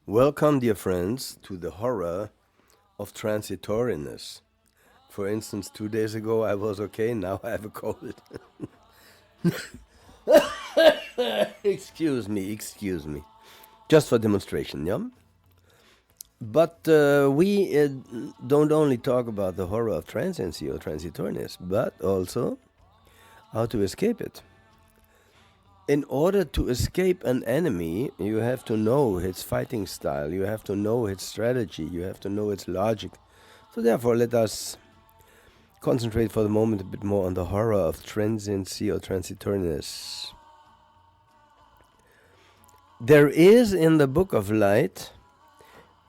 Welcome, dear friends, to the horror of transitoriness. For instance, 2 days ago I was okay, now I have a cold. Excuse me. Just for demonstration, yeah? But we don't only talk about the horror of transiency or transitoriness, but also how to escape it. In order to escape an enemy, you have to know its fighting style, you have to know its strategy, you have to know its logic. So therefore, let us concentrate for the moment a bit more on the horror of transiency or transitoriness. There is in the Book of Light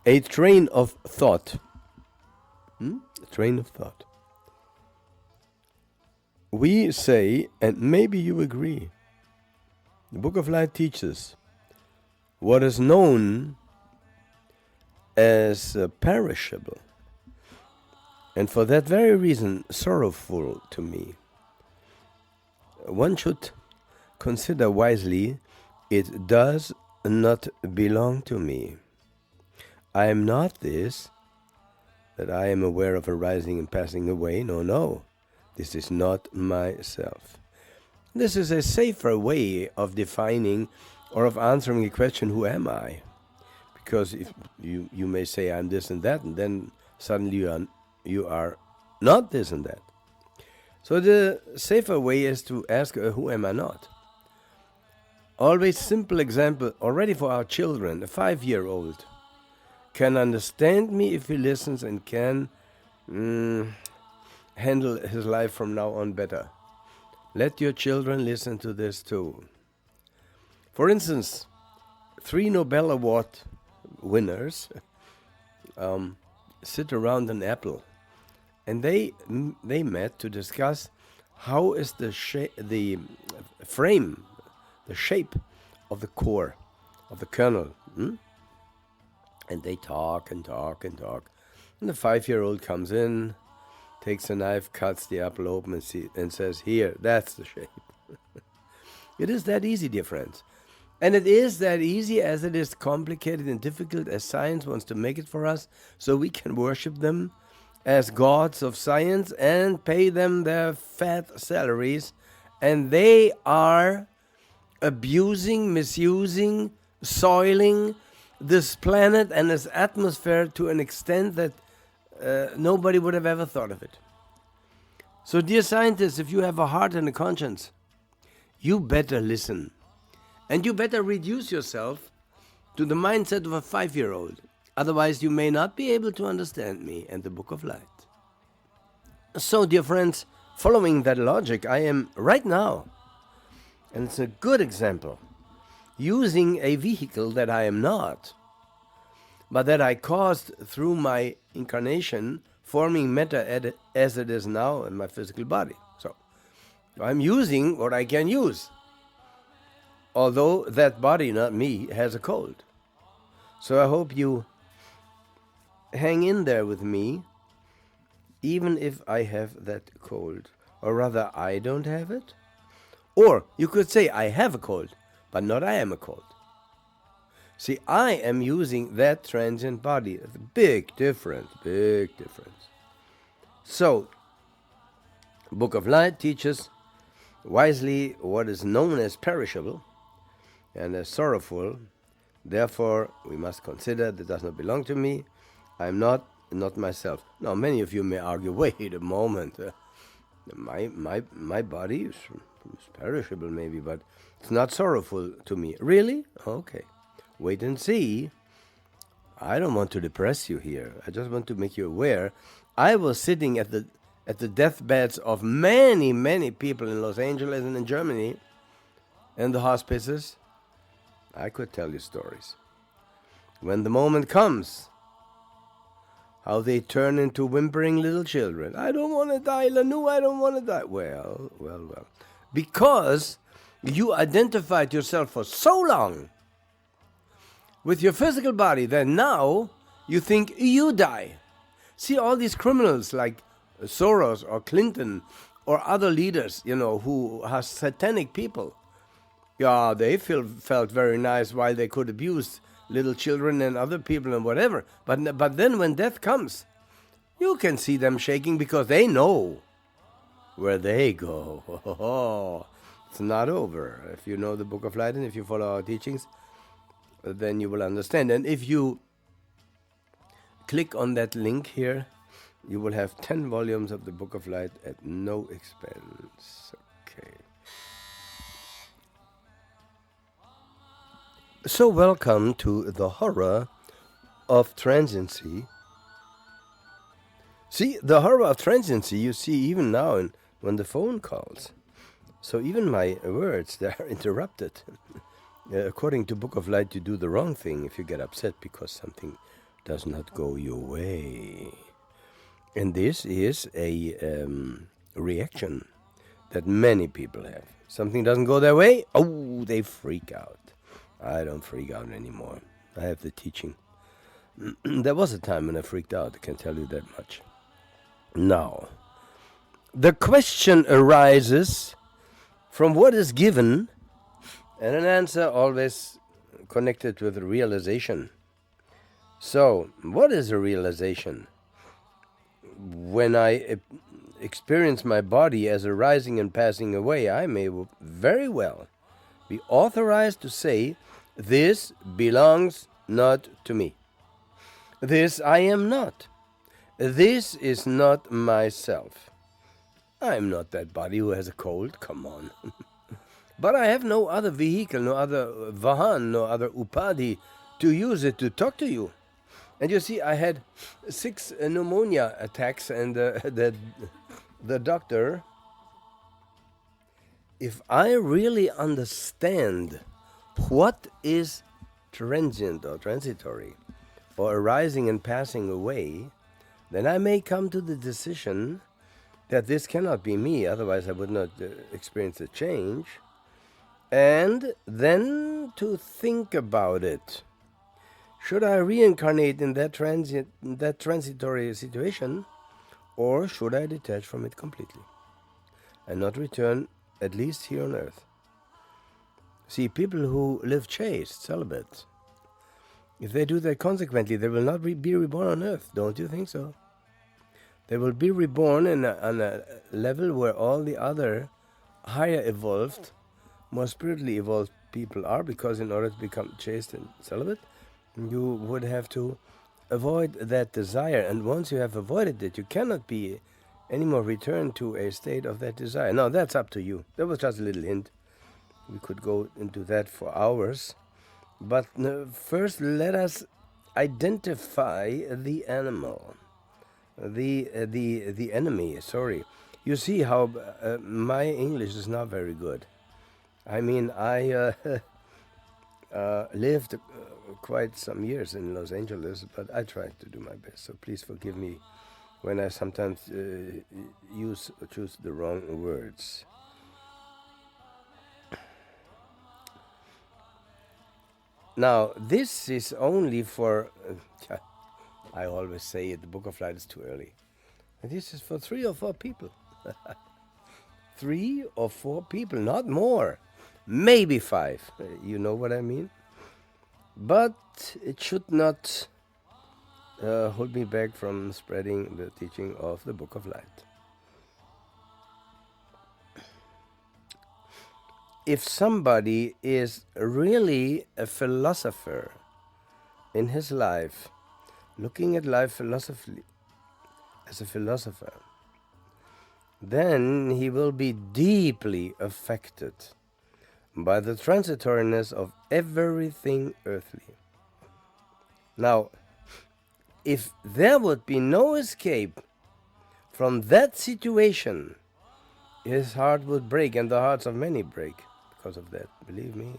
a train of thought. A train of thought. We say, and maybe you agree, the Book of Light teaches what is known as perishable, and for that very reason sorrowful to me. One should consider wisely, it does not belong to me. I am not this, that I am aware of arising and passing away. No, this is not myself. This is a safer way of defining or of answering the question, who am I? Because if you may say I'm this and that, and then suddenly you are not this and that. So the safer way is to ask, who am I not? Always simple example, already for our children. A 5-year-old can understand me if he listens and can handle his life from now on better. Let your children listen to this too. For instance, 3 Nobel Award winners sit around an apple, and they met to discuss how is the shape of the core of the kernel. And they talk and talk and talk. And the 5-year-old comes in, takes a knife, cuts the apple open and says, here, that's the shape. It is that easy, dear friends. And it is that easy as it is complicated and difficult as science wants to make it for us, so we can worship them as gods of science and pay them their fat salaries. And they are abusing, misusing, soiling this planet and its atmosphere to an extent that nobody would have ever thought of it. So, dear scientists, if you have a heart and a conscience, you better listen. And you better reduce yourself to the mindset of a 5-year-old. Otherwise, you may not be able to understand me and the Book of Light. So, dear friends, following that logic, I am right now, and it's a good example, using a vehicle that I am not, but that I caused through my incarnation, forming matter as it is now in my physical body. So I'm using what I can use, although that body, not me, has a cold. So I hope you hang in there with me, even if I have that cold, or rather I don't have it. Or you could say I have a cold, but not I am a cold. See, I am using that transient body. It's a big difference. So, Book of Light teaches wisely what is known as perishable and as sorrowful. Therefore, we must consider that does not belong to me. I am not myself. Now, many of you may argue, wait a moment. My body is perishable maybe, but it's not sorrowful to me. Really? Okay. Wait and see. I don't want to depress you here. I just want to make you aware. I was sitting at the deathbeds of many people in Los Angeles and in Germany, and the hospices. I could tell you stories. When the moment comes, how they turn into whimpering little children. I don't want to die, Lanu, I don't want to die. Well. Because you identified yourself for so long with your physical body that now you think you die. See, all these criminals like Soros or Clinton or other leaders, who are satanic people. Yeah, they felt very nice while they could abuse little children and other people and whatever. But then when death comes, you can see them shaking because they know where they go. It's not over. If you know the Book of Light and if you follow our teachings, then you will understand. And if you click on that link here, you will have 10 volumes of the Book of Light at no expense. Okay. So welcome to the horror of transiency. See, the horror of transiency you see even now when the phone calls. So even my words, they are interrupted. According to Book of Light, you do the wrong thing if you get upset because something does not go your way. And this is a reaction that many people have. Something doesn't go their way, oh, they freak out. I don't freak out anymore. I have the teaching. There was a time when I freaked out, I can tell you that much. Now, the question arises from what is given, and an answer always connected with realization. So, what is a realization? When I experience my body as arising and passing away, I may very well be authorized to say, this belongs not to me. This I am not. This is not myself. I'm not that body who has a cold, come on. But I have no other vehicle, no other vahan, no other upadhi to use it to talk to you. And you see, I had 6 pneumonia attacks, and the doctor, if I really understand what is transient or transitory, or arising and passing away, then I may come to the decision that this cannot be me, otherwise I would not experience a change, and then to think about it. Should I reincarnate in that transitory situation, or should I detach from it completely and not return, at least here on earth? See, people who live chaste, celibate, if they do that consequently, they will not be reborn on earth. Don't you think so? They will be reborn on a level where all the other higher evolved, more spiritually evolved people are, because in order to become chaste and celibate, you would have to avoid that desire. And once you have avoided it, you cannot be anymore returned to a state of that desire. Now, that's up to you. That was just a little hint. We could go into that for hours. But first, let us identify the animal. The enemy, sorry. You see how my English is not very good. I mean, I lived quite some years in Los Angeles, but I tried to do my best. So please forgive me when I sometimes choose the wrong words. Now, this is only for, I always say it, the Book of Light is too early. And this is for 3 or 4 people. 3 or 4 people, not more. Maybe 5. You know what I mean? But it should not hold me back from spreading the teaching of the Book of Light. If somebody is really a philosopher in his life, looking at life philosophically as a philosopher, then he will be deeply affected by the transitoriness of everything earthly. Now, if there would be no escape from that situation, his heart would break, and the hearts of many break because of that, believe me.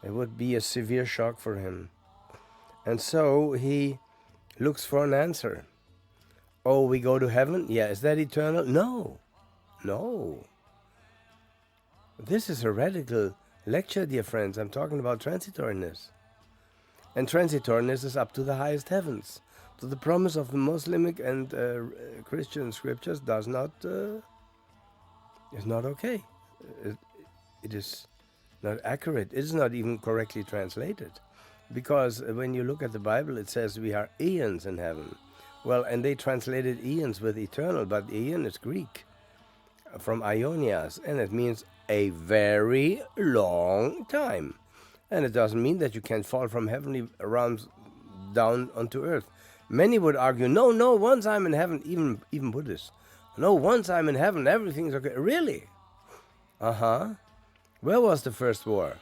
It would be a severe shock for him. And so he looks for an answer. Oh, we go to heaven? Yeah, is that eternal? No. This is a radical lecture, dear friends. I'm talking about transitoriness. And transitoriness is up to the highest heavens. So the promise of the Muslimic and Christian scriptures is not okay. It is not accurate. It is not even correctly translated. Because when you look at the Bible, it says we are eons in heaven. Well, and they translated eons with eternal, but eon is Greek, from Ionias, and it means a very long time. And it doesn't mean that you can fall from heavenly realms down onto earth. Many would argue, no, once I'm in heaven, even Buddhists, no, once I'm in heaven, everything's okay. Really? Uh-huh. Where was the first war?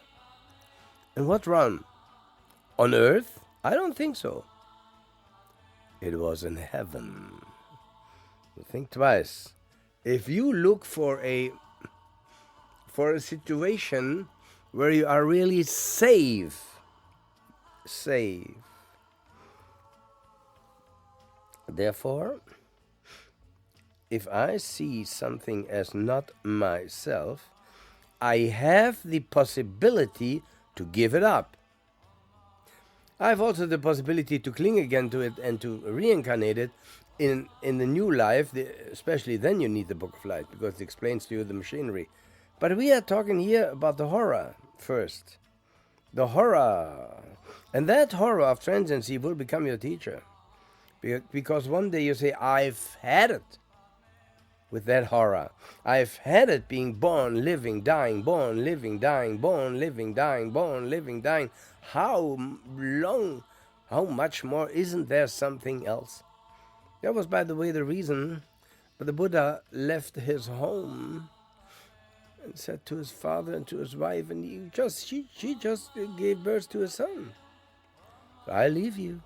In what realm? On earth? I don't think so. It was in heaven. Think twice. If you look for a situation where you are really safe, therefore, if I see something as not myself, I have the possibility to give it up. I have also the possibility to cling again to it and to reincarnate it in the new life. Especially then you need the Book of Light, because it explains to you the machinery. But we are talking here about the horror first. The horror. And that horror of transiency will become your teacher. Because one day you say, I've had it with that horror. I've had it being born, living, dying, born, living, dying, born, living, dying, born, living, dying. How long, how much more? Isn't there something else? That was, by the way, the reason the Buddha left his home and said to his father and to his wife, and she just gave birth to a son. I leave you.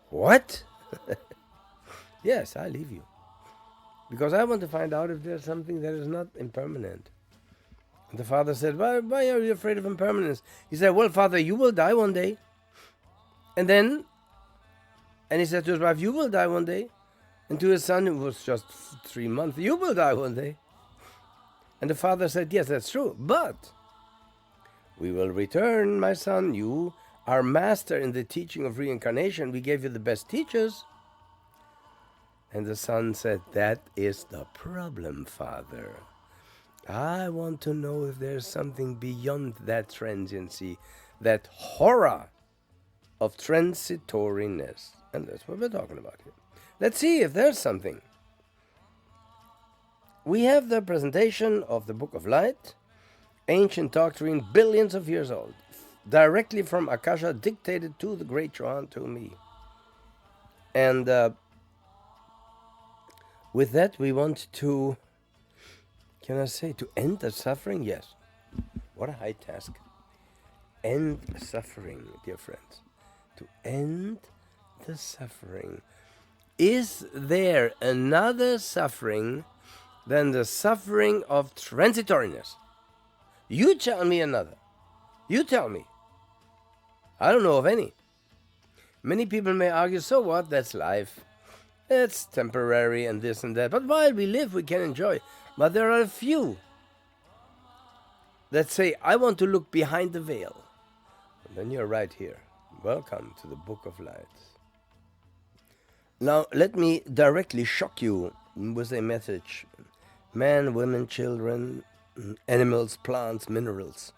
What? Yes, I leave you. Because I want to find out if there's something that is not impermanent. And the father said, why are you afraid of impermanence? He said, well, father, you will die one day. And he said to his wife, you will die one day. And to his son, who was just 3 months, you will die one day. And the father said, yes, that's true. But we will return, my son. You are master in the teaching of reincarnation. We gave you the best teachers. And the son said, that is the problem, father. I want to know if there's something beyond that transiency, that horror of transitoriness. And that's what we're talking about here. Let's see if there's something. We have the presentation of the Book of Light, ancient doctrine, billions of years old, directly from Akasha, dictated to the great Chuan, to me. And with that, we want to, to end the suffering? Yes. What a high task. End suffering, dear friends. To end the suffering. Is there another suffering than the suffering of transitoriness? You tell me another. You tell me. I don't know of any. Many people may argue, so what? That's life. It's temporary and this and that. But while we live, we can enjoy. But there are a few that say, I want to look behind the veil. And then you're right here. Welcome to the Book of Light. Now, let me directly shock you with a message. Men, women, children, animals, plants, minerals.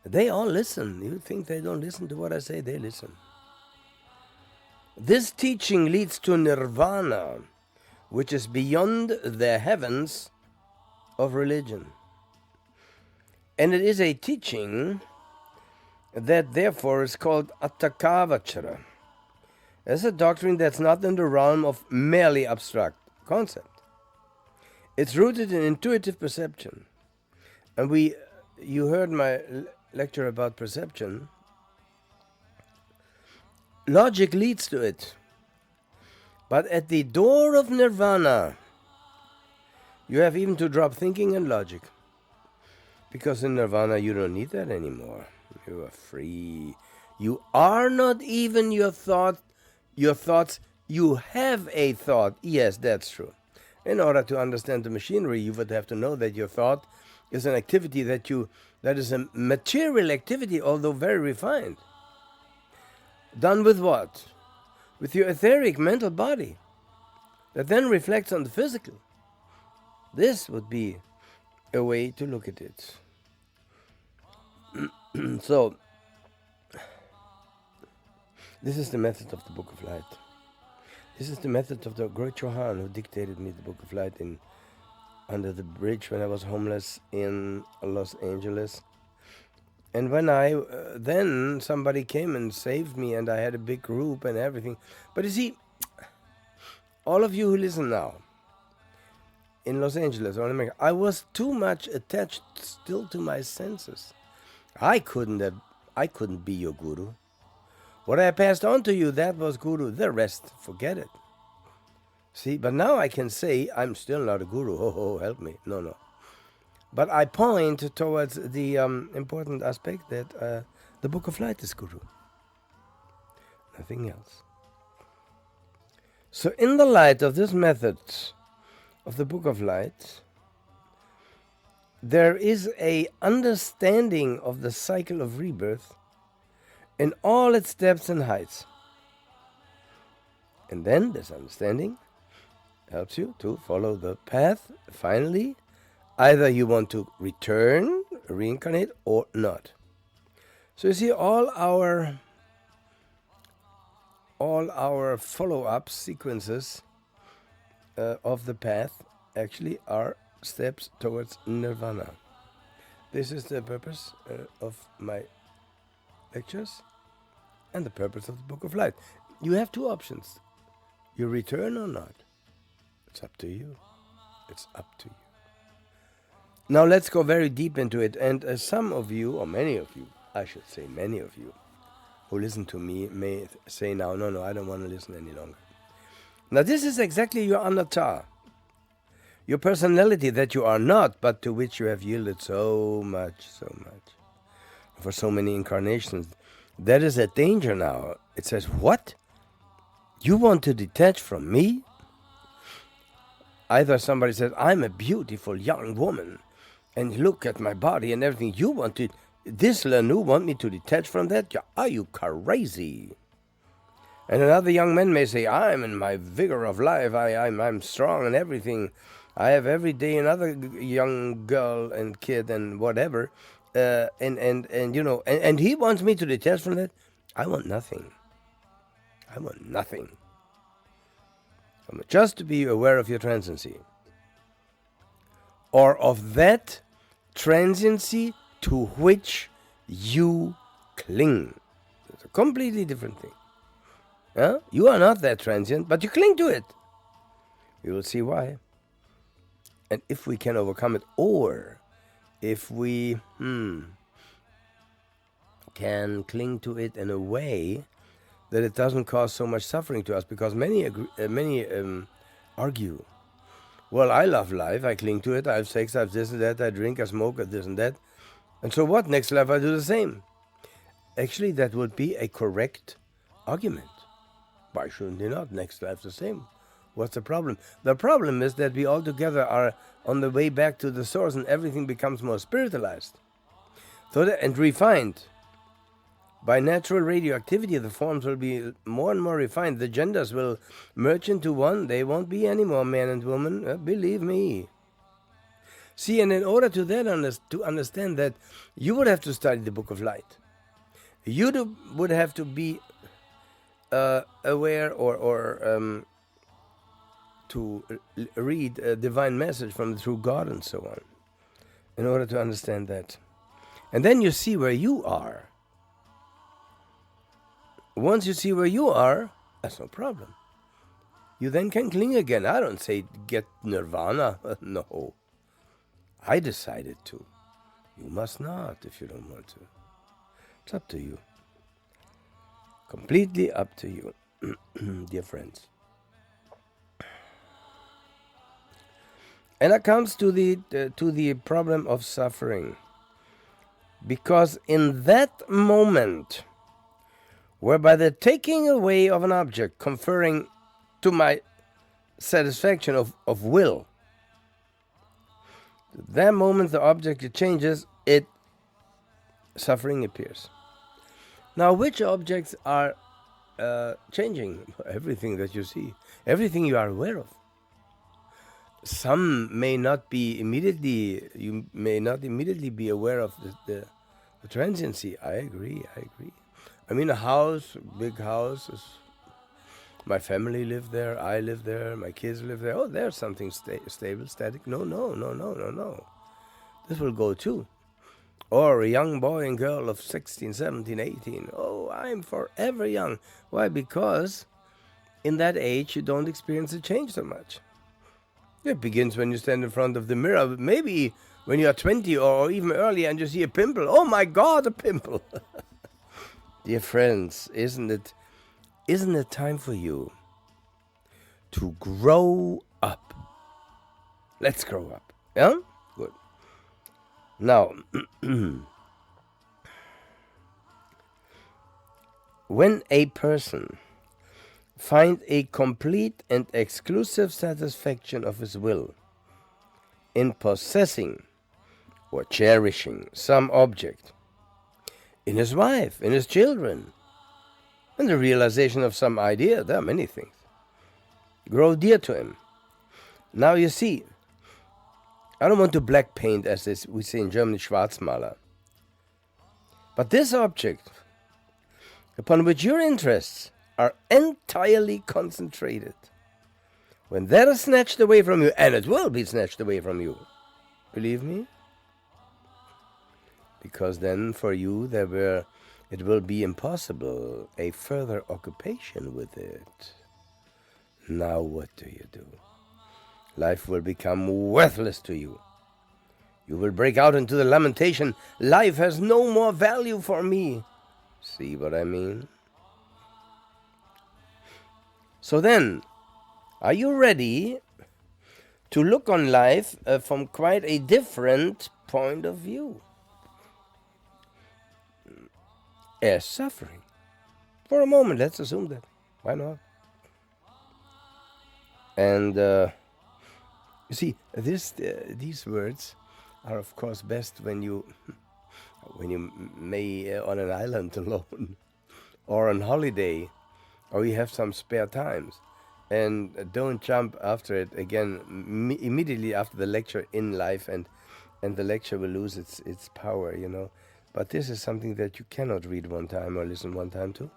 They all listen. You think they don't listen to what I say? They listen. This teaching leads to nirvana, which is beyond the heavens of religion. And it is a teaching that therefore is called Attakavachara. It's a doctrine that's not in the realm of merely abstract concept. It's rooted in intuitive perception. And you heard my lecture about perception. Logic leads to it. But at the door of nirvana, you have even to drop thinking and logic. Because in nirvana, you don't need that anymore. You are free. You are not even your thoughts. You have a thought. Yes, that's true. In order to understand the machinery, you would have to know that your thought is an activity that is a material activity, although very refined. Done with what? With your etheric mental body that then reflects on the physical. This would be a way to look at it. So, This is the method of the Book of Light. This is the method of the great Johann who dictated me the Book of Light under the bridge when I was homeless in Los Angeles. And when then somebody came and saved me, and I had a big group and everything. But you see, all of you who listen now, in Los Angeles or in America, I was too much attached still to my senses. I couldn't be your guru. What I passed on to you, that was guru. The rest, forget it. See, but now I can say I'm still not a guru. Oh, help me. No. But I point towards the important aspect that the Book of Light is guru. Nothing else. So in the light of this method of the Book of Light, there is a understanding of the cycle of rebirth in all its depths and heights. And then this understanding helps you to follow the path. Finally, either you want to return, reincarnate, or not. So you see, all our follow-up sequences of the path actually are steps towards nirvana. This is the purpose of my lectures and the purpose of the Book of Light. You have two options. You return or not. It's up to you. It's up to you. Now let's go very deep into it. And some of you, or many of you, I should say many of you, who listen to me may say now, no, I don't want to listen any longer. Now this is exactly your anatta, your personality that you are not, but to which you have yielded so much, for so many incarnations. That is a danger now. It says, what? You want to detach from me? Either somebody says, I'm a beautiful young woman, and look at my body and everything. You want to, this Lanu want me to detach from that? Are you crazy? And another young man may say, I'm in my vigor of life. I'm strong and everything. I have every day another young girl and kid and whatever. And he wants me to detach from that. I want nothing. I want nothing. Just to be aware of your transiency, or of that transiency to which you cling. It's a completely different thing. You are not that transient, but you cling to it. You will see why. And if we can overcome it, or if we can cling to it in a way that it doesn't cause so much suffering to us, because many argue, well, I love life, I cling to it, I have sex, I have this and that, I drink, I smoke, I this and that, and so what, next life I do the same. Actually, that would be a correct argument. Why shouldn't they not? Next life the same. What's the problem? The problem is that we all together are on the way back to the source, and everything becomes more spiritualized and refined. By natural radioactivity, the forms will be more and more refined. The genders will merge into one. They won't be any more man and woman. Believe me. See, and in order to understand that, you would have to study the Book of Light. You would have to be aware or to read a divine message from the true God and so on, in order to understand that. And then you see where you are. Once you see where you are, that's no problem. You then can cling again. I don't say get nirvana. No. I decided to. You must not if you don't want to. It's up to you. Completely up to you, dear friends. And that comes to the problem of suffering. Because in that moment, whereby the taking away of an object, conferring to my satisfaction of will, that moment the object changes, suffering appears. Now, which objects are changing? Everything that you see, everything you are aware of. Some may not be immediately, you may not immediately be aware of the transiency. I agree. I mean, a house, big house, my family live there, I live there, my kids live there. Oh, there's something stable, static. No, no, no, no, no, no. This will go too. Or a young boy and girl of 16, 17, 18. Oh, I'm forever young. Why? Because in that age, you don't experience the change so much. It begins when you stand in front of the mirror. Maybe when you are 20 or even earlier and you see a pimple. Oh my God, a pimple. Dear friends, isn't it time for you to grow up? Let's grow up. Yeah? Good. Now, when a person finds a complete and exclusive satisfaction of his will in possessing or cherishing some object, in his wife, in his children, in the realization of some idea, there are many things, grow dear to him. Now you see, I don't want to black paint, as we say in Germany, Schwarzmaler. But this object, upon which your interests are entirely concentrated, when that is snatched away from you, and it will be snatched away from you, believe me, because then for you it will be impossible a further occupation with it. Now what do? Life will become worthless to you. You will break out into the lamentation, life has no more value for me. See what I mean? So then, are you ready to look on life from quite a different point of view? As suffering. For a moment, let's assume that. Why not? And you see, these words are of course best when you may on an island alone, or on holiday, or you have some spare times, and don't jump after it again immediately after the lecture in life, and the lecture will lose its power, But this is something that you cannot read one time or listen one time to,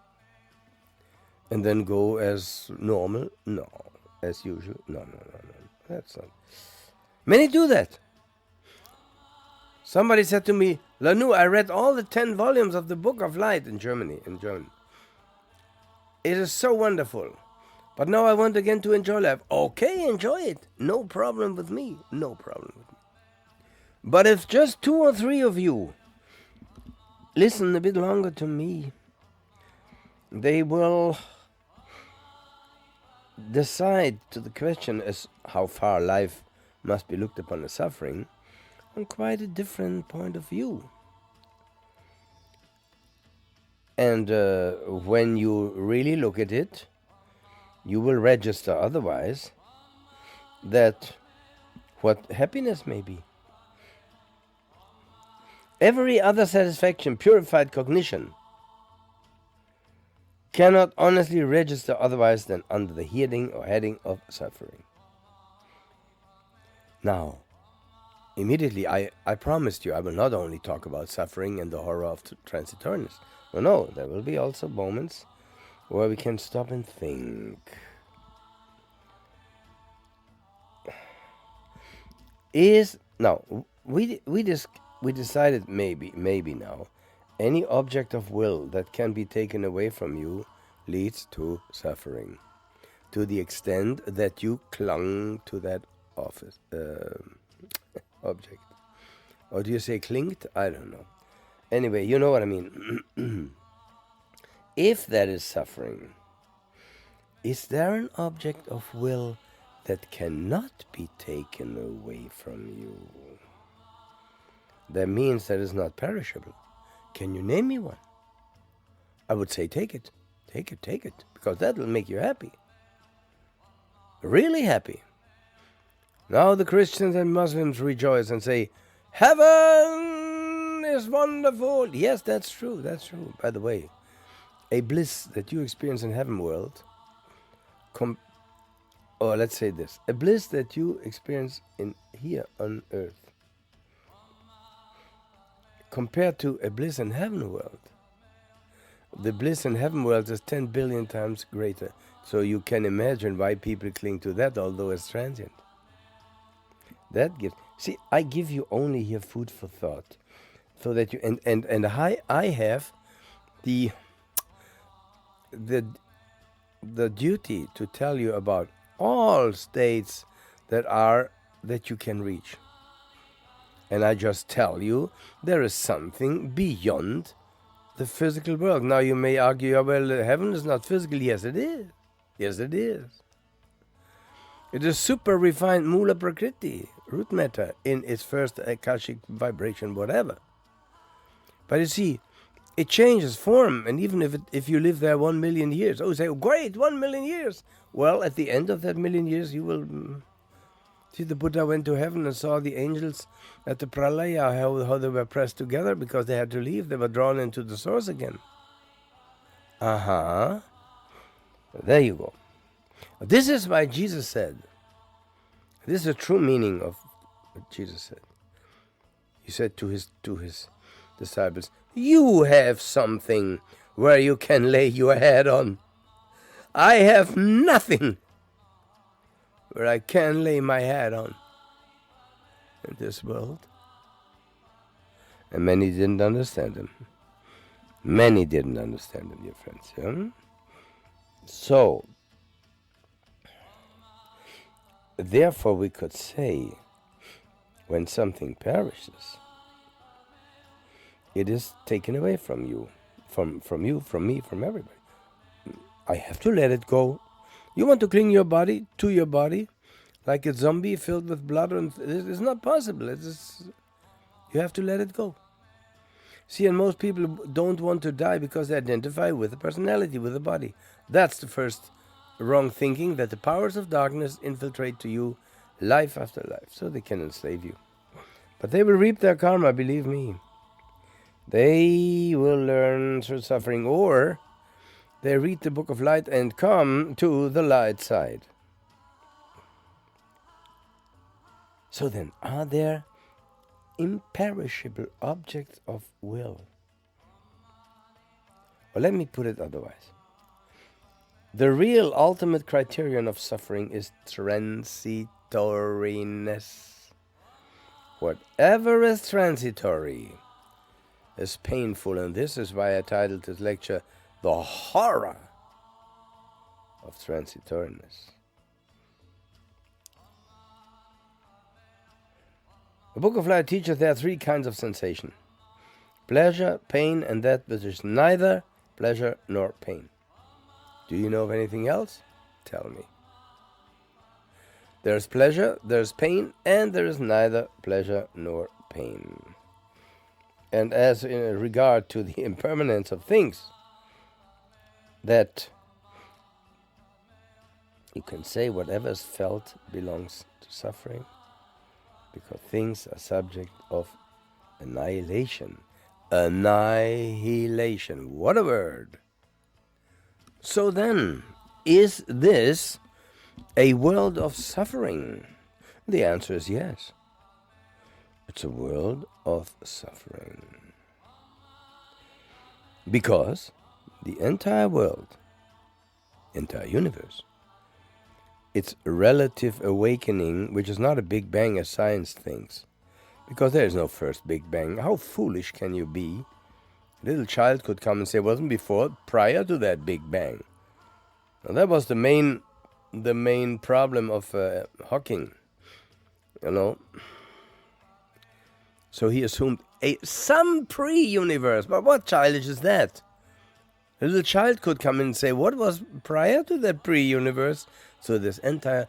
and then go as normal. No, as usual. No. That's not. Many do that. Somebody said to me, Lanu, I read all the 10 volumes of the Book of Light in German. It is so wonderful. But now I want again to enjoy life. Okay, enjoy it. No problem with me. But if just 2 or 3 of you listen a bit longer to me, they will decide to the question as how far life must be looked upon as suffering on quite a different point of view. And when you really look at it, you will register otherwise that what happiness may be. Every other satisfaction, purified cognition, cannot honestly register otherwise than under the heading of suffering. Now, immediately I promised you I will not only talk about suffering and the horror of transitoriness. No, there will be also moments where we can stop and think. We decided maybe now, any object of will that can be taken away from you leads to suffering, to the extent that you clung to that object. Or do you say clinged? I don't know. Anyway, you know what I mean. If that is suffering, is there an object of will that cannot be taken away from you? That means that is not perishable. Can you name me one? I would say take it, because that will make you happy. Really happy. Now the Christians and Muslims rejoice and say, heaven is wonderful. Yes, that's true. By the way, a bliss that you experience in heaven world, or let's say this, a bliss that you experience in here on earth, compared to a bliss in heaven world, The bliss in heaven world is 10 billion times greater. So you can imagine why people cling to that, although it's transient. That gives. See, I give you only here food for thought, so that you and I have the duty to tell you about all states that you can reach. And I just tell you there is something beyond the physical world. Now you may argue, well, heaven is not physical. Yes, it is. Yes, it is. It is super refined Mula Prakriti, root matter, in its first Akashic vibration, whatever. But you see, it changes form, and even if you live there 1 million years, you say, oh, great, 1 million years. Well, at the end of that million years, you will see the Buddha went to heaven and saw the angels at the pralaya, how they were pressed together because they had to leave. They were drawn into the source again. There you go. This is why Jesus said, this is the true meaning of what Jesus said. He said to his disciples, you have something where you can lay your head on. I have nothing where I can lay my head on in this world. And many didn't understand him. Many didn't understand him, dear friends. Yeah? So, therefore we could say, when something perishes, it is taken away from you, from you, from me, from everybody. I have to let it go. You want to cling your body to your body like a zombie filled with blood, and it's not possible. You have to let it go. See, and most people don't want to die because they identify with the personality, with the body. That's the first wrong thinking, that the powers of darkness infiltrate to you life after life, so they can enslave you. But they will reap their karma, believe me. They will learn through suffering, or they read the book of light and come to the light side. So then, are there imperishable objects of will? Well, let me put it otherwise. The real ultimate criterion of suffering is transitoriness. Whatever is transitory is painful, and this is why I titled this lecture, The Horror of Transitoriness. The Book of Light teaches there are 3 kinds of sensation: pleasure, pain, and that which is neither pleasure nor pain. Do you know of anything else? Tell me. There is pleasure, there is pain, and there is neither pleasure nor pain. And as in regard to the impermanence of things, that you can say whatever is felt belongs to suffering, because things are subject of annihilation. Annihilation. What a word. So then, is this a world of suffering? The answer is yes. It's a world of suffering. Because the entire world, entire universe, its relative awakening, which is not a Big Bang as science thinks, because there is no first Big Bang. How foolish can you be? A little child could come and say, wasn't before, prior to that Big Bang. Now that was the main problem of Hawking, So he assumed some pre-universe. But what childish is that? A little child could come in and say, what was prior to that pre-universe? So this entire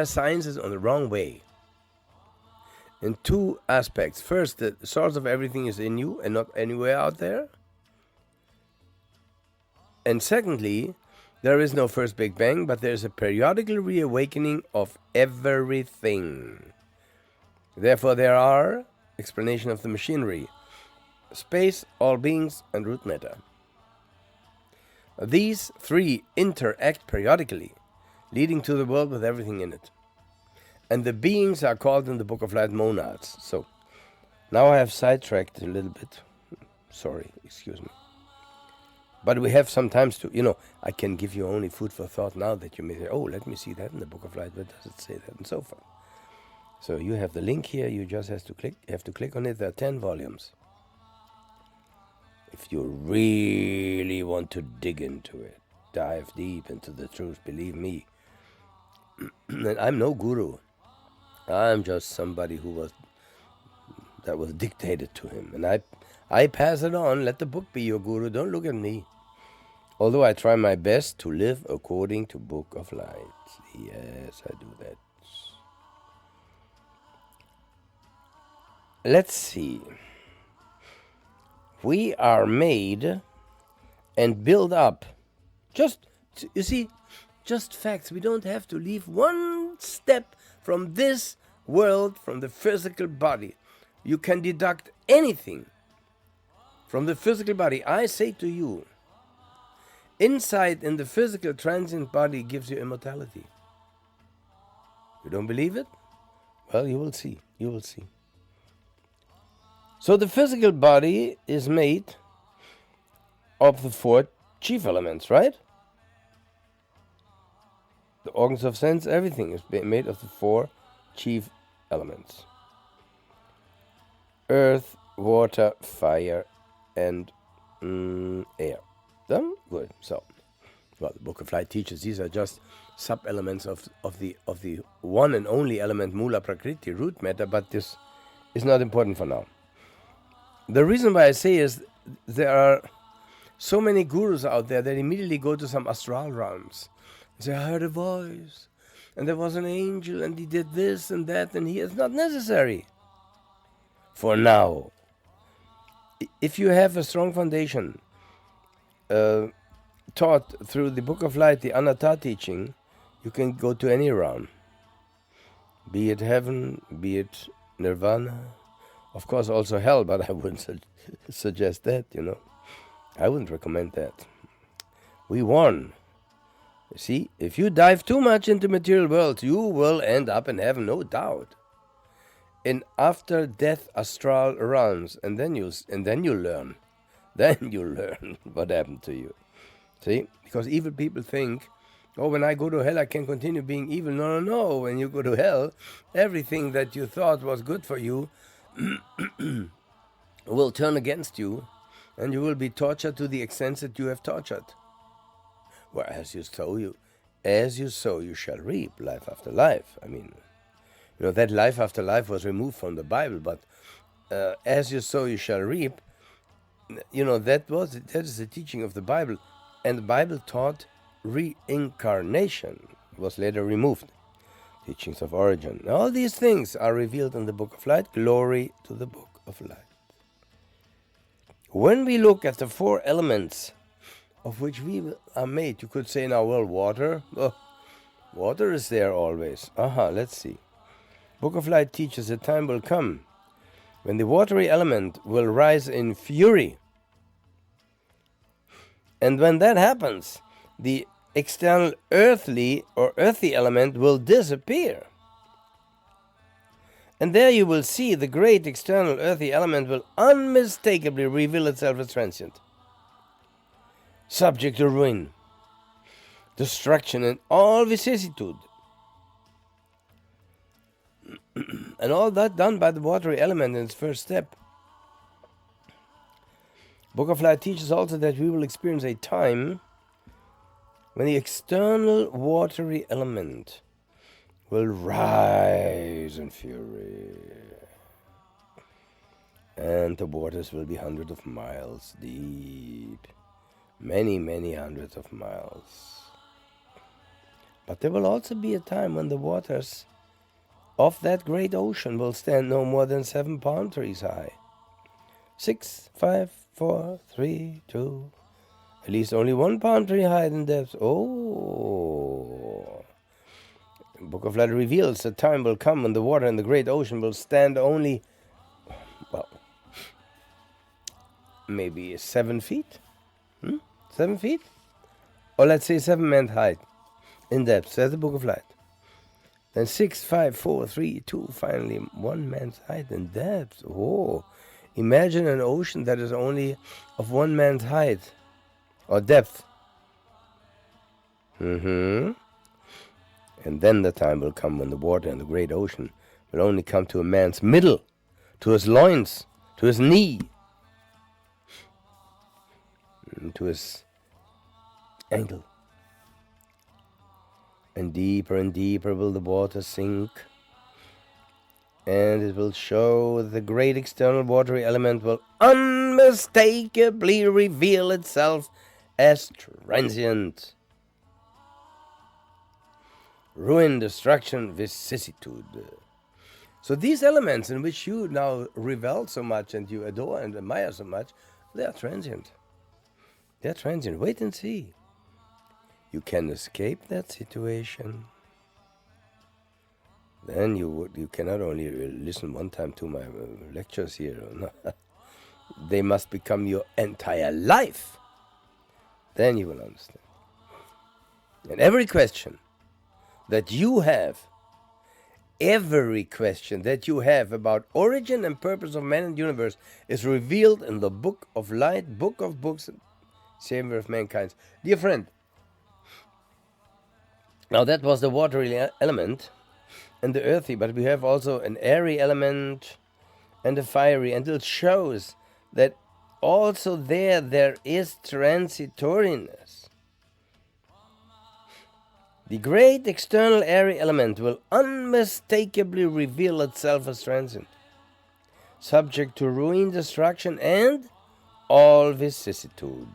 science is on the wrong way. In 2 aspects. First, the source of everything is in you and not anywhere out there. And secondly, there is no first Big Bang, but there is a periodical reawakening of everything. Therefore, there are explanation of the machinery, space, all beings, and root matter. These 3 interact periodically, leading to the world with everything in it. And the beings are called in the Book of Light monads. So, now I have sidetracked a little bit. Sorry, excuse me. But we have sometimes to, I can give you only food for thought now that you may say, oh, let me see that in the Book of Light. Where does it say that? And so forth. So you have the link here. You just have to click on it. There are 10 volumes. If you really want to dig into it, dive deep into the truth, believe me. And I'm no guru. I'm just somebody that was dictated to him. And I pass it on. Let the book be your guru. Don't look at me. Although I try my best to live according to Book of Light. Yes, I do that. Let's see. We are made and built up. You see, just facts. We don't have to leave one step from this world, from the physical body. You can deduct anything from the physical body. I say to you, insight in the physical transient body gives you immortality. You don't believe it? Well, you will see. You will see. So the physical body is made of the 4 chief elements, right? The organs of sense, everything is made of the 4 chief elements. Earth, water, fire, and air. Done? Good. So, well, the Book of Light teaches these are just sub-elements of the one and only element, Mula Prakriti, root matter, but this is not important for now. The reason why I say is there are so many gurus out there that immediately go to some astral realms and say, I heard a voice, and there was an angel, and he did this and that, and it's not necessary. For now, if you have a strong foundation taught through the Book of Light, the Anatta teaching, you can go to any realm. Be it heaven, be it nirvana, of course also hell, but I wouldn't suggest that, I wouldn't recommend that. We warn. You see, if you dive too much into material world, you will end up in heaven, no doubt. In after-death astral realms, and then you learn. Then you learn what happened to you. See? Because evil people think, oh, when I go to hell, I can continue being evil. No. When you go to hell, everything that you thought was good for you will turn against you, and you will be tortured to the extent that you have tortured. Well, as you sow, you shall reap, life after life. I mean, that life after life was removed from the Bible, but as you sow, you shall reap. That is the teaching of the Bible, and the Bible taught reincarnation. It was later removed. Teachings of origin. All these things are revealed in the Book of Light. Glory to the Book of Light. When we look at the 4 elements of which we are made, you could say now, well, water. Oh, water is there always. Let's see. Book of Light teaches a time will come when the watery element will rise in fury. And when that happens, the external earthy element will disappear. And there you will see the great external earthy element will unmistakably reveal itself as transient, subject to ruin, destruction, and all vicissitude. And all that done by the watery element in its first step. Book of Light teaches also that we will experience a time when the external watery element will rise in fury, and the waters will be hundreds of miles deep, many, many hundreds of miles. But there will also be a time when the waters of that great ocean will stand no more than 7 palm trees high. 6, 5, 4, 3, 2. At least only 1 palm tree high in depth. Oh. The Book of Light reveals that time will come when the water in the great ocean will stand only, maybe 7 feet? 7 feet? Or let's say 7 men's height in depth. That's the Book of Light. Then 6, 5, 4, 3, 2, finally 1 man's height in depth. Oh. Imagine an ocean that is only of 1 man's height. or depth. And then the time will come when the water in the great ocean will only come to a man's middle, to his loins, to his knee, to his ankle. And deeper will the water sink, and it will show that the great external watery element will unmistakably reveal itself as transient. Ruin, destruction, vicissitude. So these elements in which you now revel so much and you adore and admire so much, they are transient. They're transient. Wait and see. You can escape that situation. Then you cannot only listen one time to my lectures here. No. They must become your entire life. Then you will understand. And every question that you have about origin and purpose of man and universe is revealed in the book of light, book of books, Savior of mankind. Dear friend, now that was the watery element and the earthy, but we have also an airy element and a fiery, and it shows that also there is transitoriness. The great external airy element will unmistakably reveal itself as transient, subject to ruin, destruction, and all vicissitude.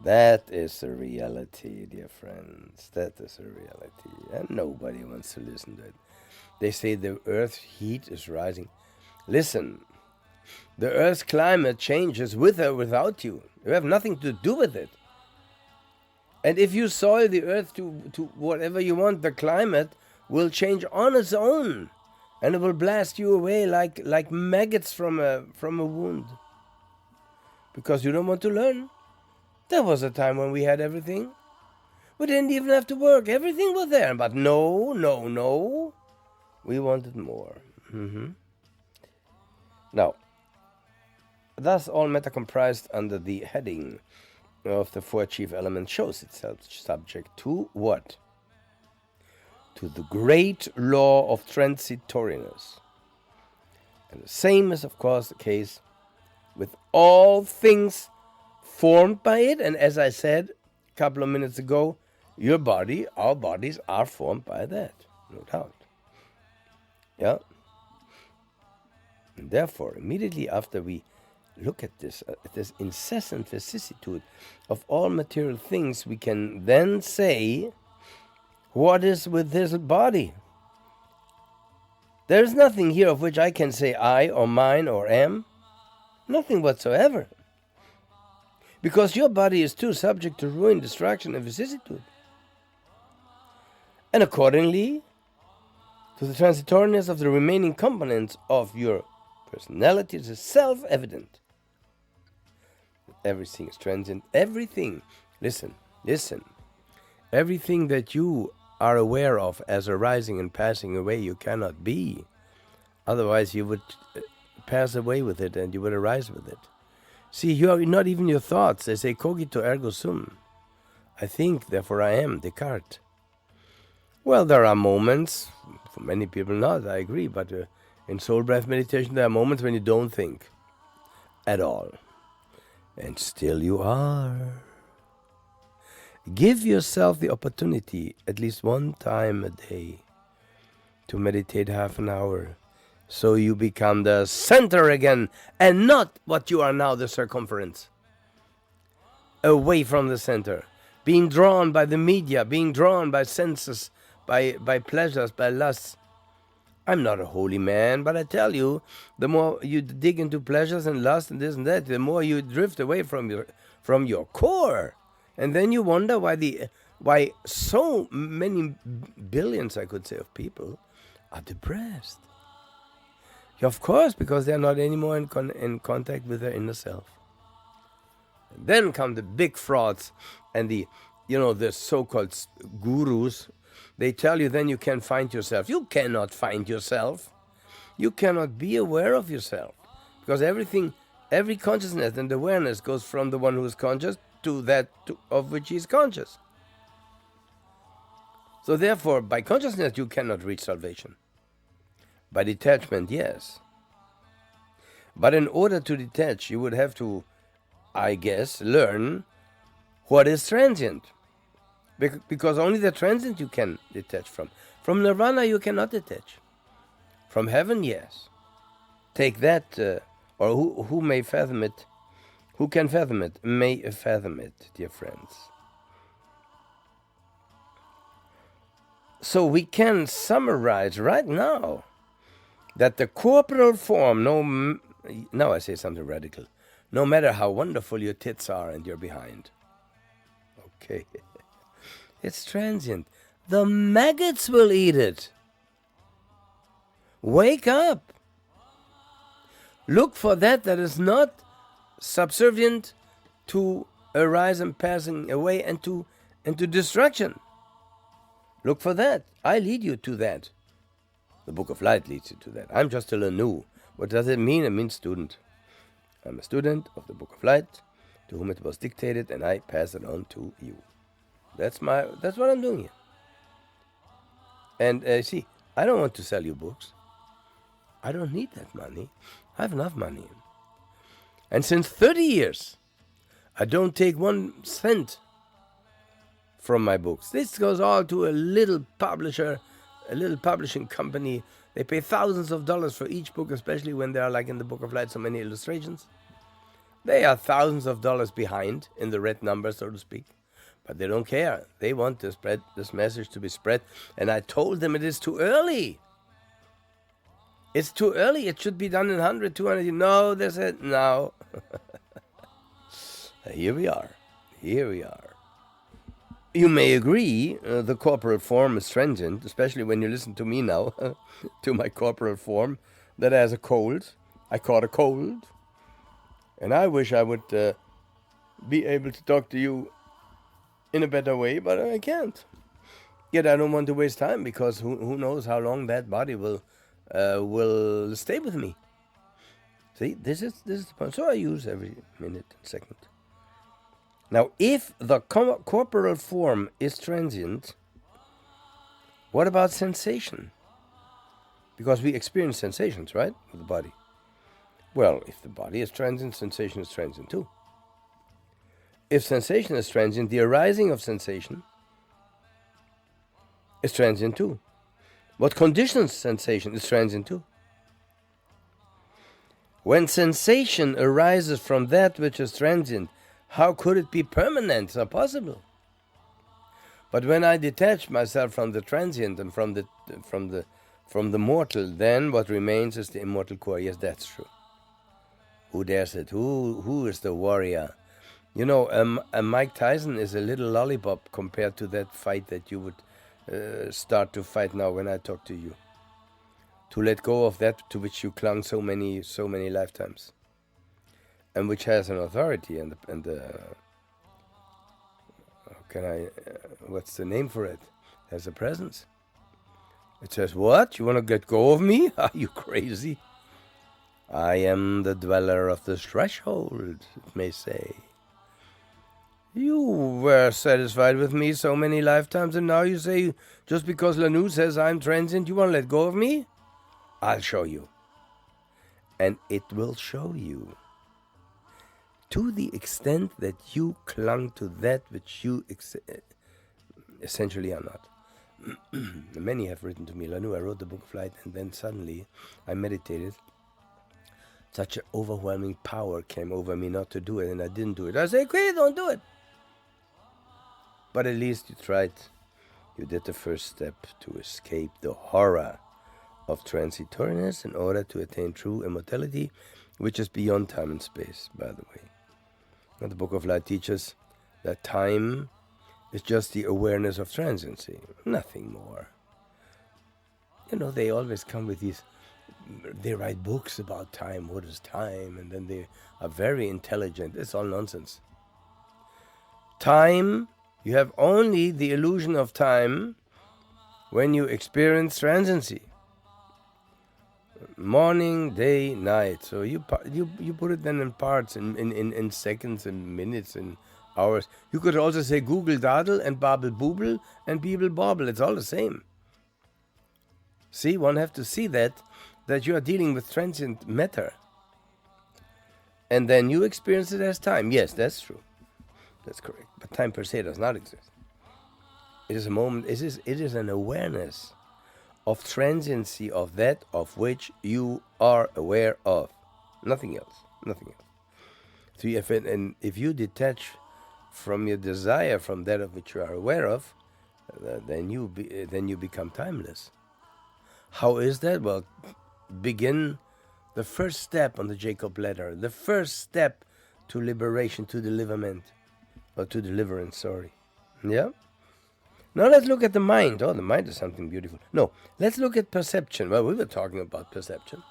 That is a reality, dear friends. That is a reality. And nobody wants to listen to it. They say the Earth's heat is rising. Listen, the Earth's climate changes with or without you. You have nothing to do with it. And if you soil the Earth to whatever you want, the climate will change on its own. And it will blast you away like maggots from a wound. Because you don't want to learn. There was a time when we had everything. We didn't even have to work. Everything was there. But no. We wanted more. Now, thus all matter comprised under the heading of the four chief elements shows itself subject to what? To the great law of transitoriness. And the same is, of course, the case with all things formed by it, and as I said a couple of minutes ago, your body, our bodies are formed by that, no doubt. Yeah? And therefore, immediately after we look at this incessant vicissitude of all material things, we can then say, what is with this body? There is nothing here of which I can say I or mine or am. Nothing whatsoever. Because your body is too subject to ruin, destruction, and vicissitude. And accordingly, to the transitoriness of the remaining components of your personality is self-evident. Everything is transient. Everything, listen, everything that you are aware of as arising and passing away, you cannot be. Otherwise, you would pass away with it and you would arise with it. See, you are not even your thoughts. They say, cogito ergo sum. I think, therefore I am, Descartes. Well, there are moments, for many people not, I agree, but in soul breath meditation there are moments when you don't think at all. And still you are. Give yourself the opportunity, at least one time a day, to meditate half an hour. So you become the center again, and not what you are now, the circumference. Away from the center. Being drawn by the media, being drawn by senses, by pleasures, by lusts. I'm not a holy man, but I tell you, the more you dig into pleasures and lust and this and that, the more you drift away from your core. And then you wonder why so many billions, I could say, of people are depressed. Of course, because they are not anymore in contact with their inner self. And then come the big frauds and the so-called gurus. They tell you then you can find yourself. You cannot find yourself. You cannot be aware of yourself. Because everything Every consciousness and awareness goes from the one who is conscious to that of which he is conscious. So therefore, by consciousness you cannot reach salvation. By detachment, yes. But in order to detach, you would have to, I guess, learn what is transient. Because only the transient you can detach from. From nirvana you cannot detach. From heaven, yes. Take that, or who may fathom it? Who can fathom it? May fathom it, dear friends. So we can summarize right now that the corporal form, now I say something radical, no matter how wonderful your tits are and you're behind. Okay. It's transient. The maggots will eat it. Wake up. Look for that is not subservient to arise and passing away and to destruction. Look for that. I lead you to that. The Book of Light leads you to that. I'm just still a new. What does it mean? It means student. I'm a student of the Book of Light, to whom it was dictated, and I pass it on to you. That's what I'm doing here. And see, I don't want to sell you books. I don't need that money. I have enough money. And since 30 years, I don't take 1 cent from my books. This goes all to a little publisher, a little publishing company. They pay thousands of dollars for each book, especially when there are, like in the Book of Light, so many illustrations. They are thousands of dollars behind in the red number, so to speak. But they don't care. They want to spread this message to be spread. And I told them it is too early. It's too early. It should be done in 100, 200 years. No, they said no. Here we are. Here we are. You may agree the corporal form is transient, especially when you listen to me now, to my corporal form, that has a cold. I caught a cold. And I wish I would be able to talk to you in a better way, but I can't. Yet I don't want to waste time, because who knows how long that body will stay with me. See, this is the point. So I use every minute and second. Now, if the corporal form is transient, what about sensation? Because we experience sensations, right, with the body. Well, if the body is transient, sensation is transient too. If sensation is transient, the arising of sensation is transient too. What conditions sensation is transient too. When sensation arises from that which is transient, how could it be permanent? It's not possible. But when I detach myself from the transient and from the mortal, then what remains is the immortal core. Yes, that's true. Who dares it? Who is the warrior? You know, Mike Tyson is a little lollipop compared to that fight that you would start to fight now when I talk to you. To let go of that to which you clung so many lifetimes, and which has an authority and what's the name for it? Has a presence. It says, what? You want to get go of me? Are you crazy? I am the dweller of the threshold, it may say. You were satisfied with me so many lifetimes, and now you say, just because Lanu says I'm transient, you want to let go of me? I'll show you. And it will show you. To the extent that you clung to that which you essentially are not. Many have written to me, Lanu, I wrote the Book of Light, and then suddenly I meditated. Such an overwhelming power came over me not to do it, and I didn't do it. I say, okay, don't do it. But at least you tried. You did the first step to escape the horror of transitoriness in order to attain true immortality, which is beyond time and space, by the way. Now, the Book of Light teaches that time is just the awareness of transiency, nothing more. You know, they always come with these, they write books about time, what is time, and then they are very intelligent. It's all nonsense. Time, you have only the illusion of time when you experience transiency. Morning, day, night. So you put it then in parts, in seconds and minutes and hours. You could also say Google Dadel and Babel Bubel and Bibel Bobble. It's all the same. See, one have to see that you are dealing with transient matter. And then you experience it as time. Yes, that's true. That's correct. But time per se does not exist. It is a moment, it is an awareness of transiency of that of which you are aware of. Nothing else. Nothing else. So if you detach from your desire from that of which you are aware of, then you become timeless. How is that? Well, begin the first step on the Jacob ladder, the first step to liberation, to deliverance, sorry. Yeah? Now let's look at the mind. Oh, the mind is something beautiful. No, let's look at perception. Well, we were talking about perception.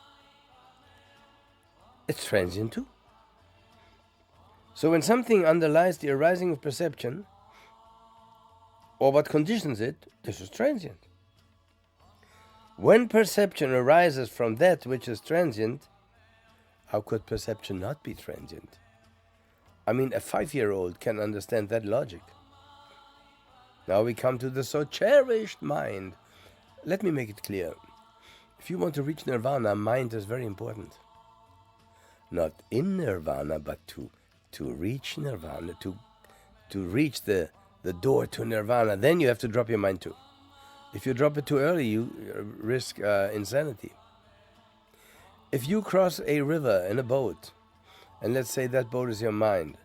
It's transient too. So when something underlies the arising of perception, or what conditions it, this is transient. When perception arises from that which is transient, how could perception not be transient? I mean, a 5-year-old can understand that logic. Now we come to the so cherished mind. Let me make it clear. If you want to reach nirvana, mind is very important. Not in nirvana, but to reach nirvana, to reach the door to nirvana. Then you have to drop your mind too. If you drop it too early, you risk insanity. If you cross a river in a boat, and let's say that boat is your mind,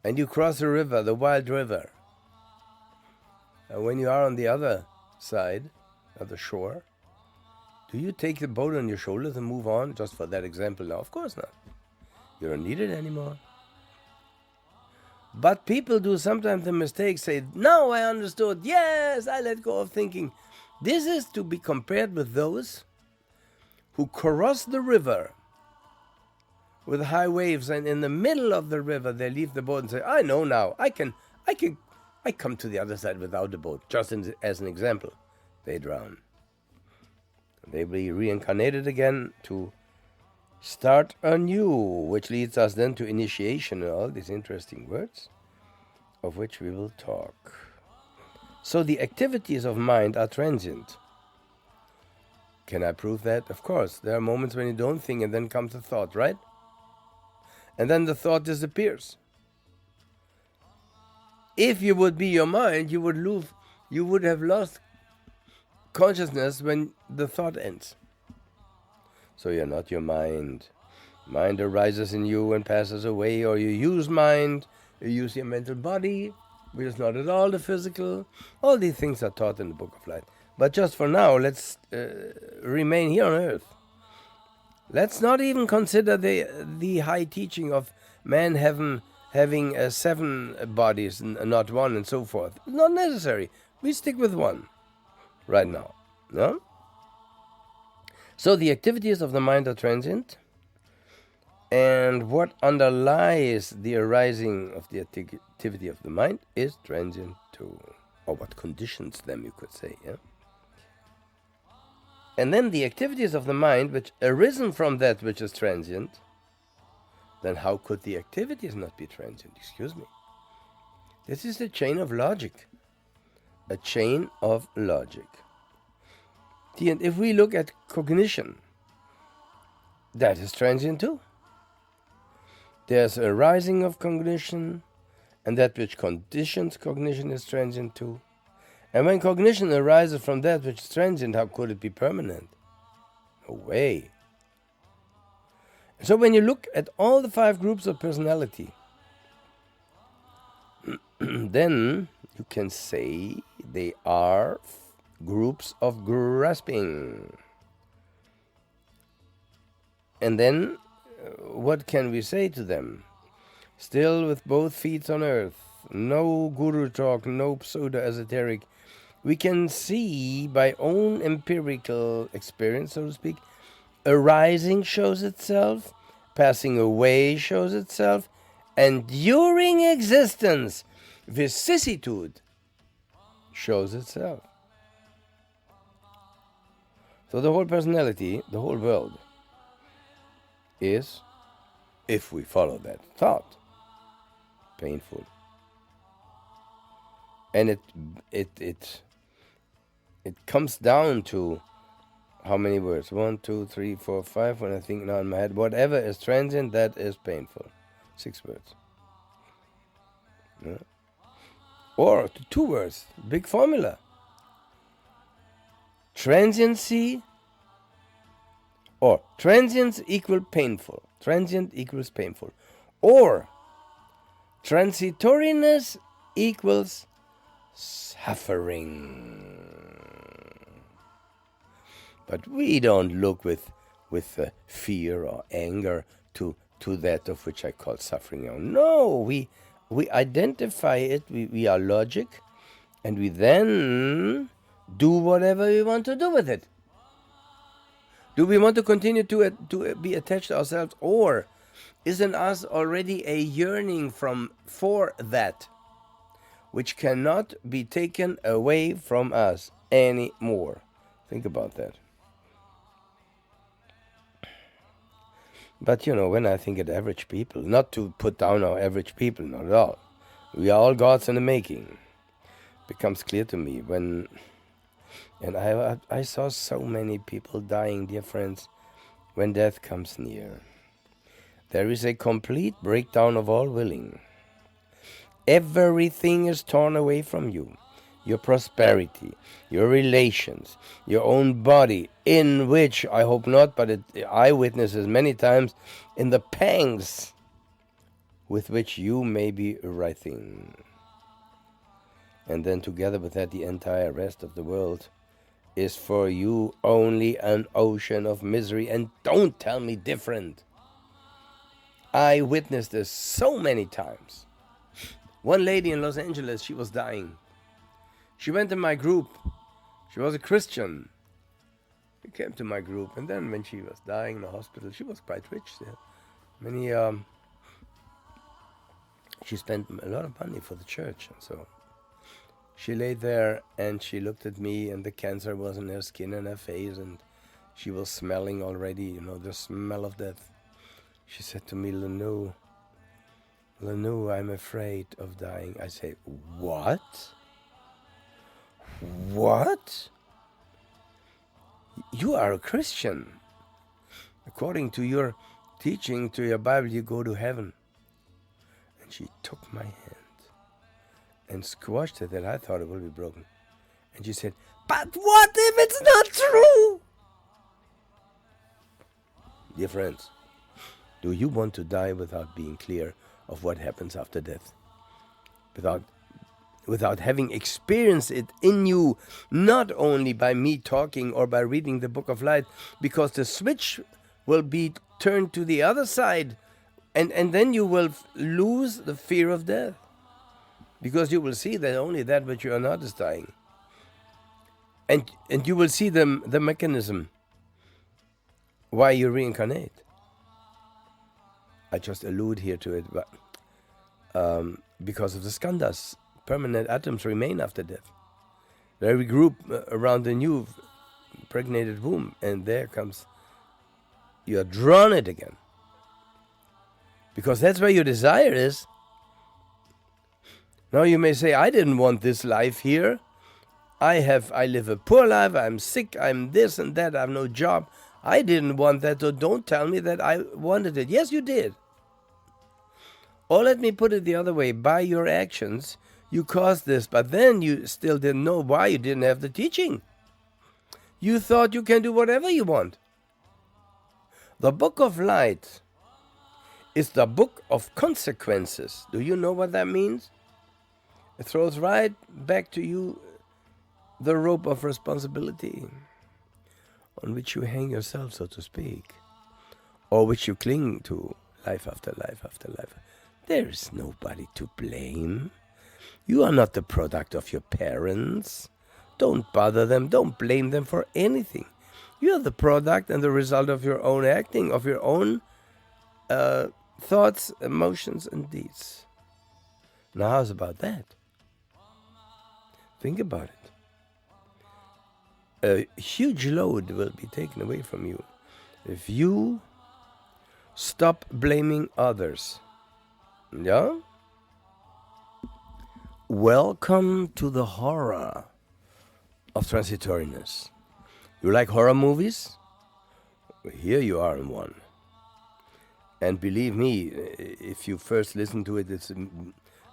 and you cross a river, the wild river, and when you are on the other side of the shore, do you take the boat on your shoulders and move on? Just for that example now, of course not. You don't need it anymore. But people do sometimes the mistake, say, now I understood, yes, I let go of thinking. This is to be compared with those who cross the river with high waves, and in the middle of the river they leave the boat and say, I know now, I come to the other side without the boat, just as an example. They drown. They be reincarnated again to start anew, which leads us then to initiation and all these interesting words of which we will talk. So the activities of mind are transient. Can I prove that? Of course. There are moments when you don't think and then comes a thought, right? And then the thought disappears. If you would be your mind, you would have lost consciousness when the thought ends. So you're not your mind. Mind arises in you and passes away, or you use mind, you use your mental body, which is not at all the physical. All these things are taught in the Book of Light. But just for now, let's remain here on earth. Let's not even consider the high teaching of man having 7 bodies and not 1 and so forth. It's not necessary. We stick with 1 right now. No? So the activities of the mind are transient, and what underlies the arising of the activity of the mind is transient too, or what conditions them, you could say. Yeah. And then the activities of the mind which arisen from that which is transient, then how could the activities not be transient? Excuse me. This is a chain of logic. A chain of logic. And if we look at cognition, that is transient too. There's a rising of cognition, and that which conditions cognition is transient too. And when cognition arises from that which is transient, how could it be permanent? No way. So when you look at all the 5 groups of personality, then you can say they are groups of grasping. And then, what can we say to them? Still with both feet on earth, no guru talk, no pseudo-esoteric. We can see by own empirical experience, so to speak, arising shows itself, passing away shows itself, and during existence, vicissitude shows itself. So the whole personality, the whole world is, if we follow that thought, painful. And it comes down to how many words? 1, 2, 3, 4, 5. When I think now in my head, whatever is transient, that is painful. 6 words. Yeah. Or 2 words, big formula. Transiency, or transience equal painful. Transient equals painful. Or transitoriness equals suffering. But we don't look with fear or anger to that of which I call suffering. No, we identify it, we are logic, and we then do whatever we want to do with it. Do we want to continue to be attached to ourselves, or is in us already a yearning for that which cannot be taken away from us anymore? Think about that. But when I think at average people, not to put down our average people, not at all. We are all gods in the making. Becomes clear to me and I saw so many people dying, dear friends, when death comes near. There is a complete breakdown of all willing. Everything is torn away from you. Your prosperity, your relations, your own body, in which, I hope not, but I witness as many times, in the pangs with which you may be writhing. And then together with that, the entire rest of the world is for you only an ocean of misery, and don't tell me different. I witnessed this so many times. One lady in Los Angeles, she was dying. She went in my group. She was a Christian. She came to my group, and then when she was dying in the hospital, she was quite rich. She spent a lot of money for the church, and so she lay there and she looked at me, and the cancer was in her skin and her face, and she was smelling already, the smell of death. She said to me, Lanu, I'm afraid of dying. I say, what? What? You are a Christian. According to your teaching, to your Bible, you go to heaven. And she took my hand and squashed it, that I thought it would be broken. And she said, but what if it's not true? Dear friends, do you want to die without being clear of what happens after death? Without having experienced it in you, not only by me talking or by reading the Book of Light, because the switch will be turned to the other side, and then you will lose the fear of death, because you will see that only that which you are not is dying, and you will see the mechanism why you reincarnate. I just allude here to it, but because of the skandhas, permanent atoms remain after death. They regroup around the new impregnated womb, and there comes, you are drawn it again. Because that's where your desire is. Now you may say, I didn't want this life here. I live a poor life, I'm sick, I'm this and that, I have no job. I didn't want that, so don't tell me that I wanted it. Yes, you did. Or let me put it the other way, by your actions, you caused this, but then you still didn't know why you didn't have the teaching. You thought you can do whatever you want. The Book of Light is the book of consequences. Do you know what that means? It throws right back to you the rope of responsibility on which you hang yourself, so to speak, or which you cling to life after life after life. There is nobody to blame. You are not the product of your parents. Don't bother them. Don't blame them for anything. You are the product and the result of your own acting, of your own thoughts, emotions, and deeds. Now, how's about that? Think about it. a huge load will be taken away from you if you stop blaming others. Yeah? Welcome to the horror of transitoriness. You like horror movies? Here you are in one. And believe me, if you first listen to it, it's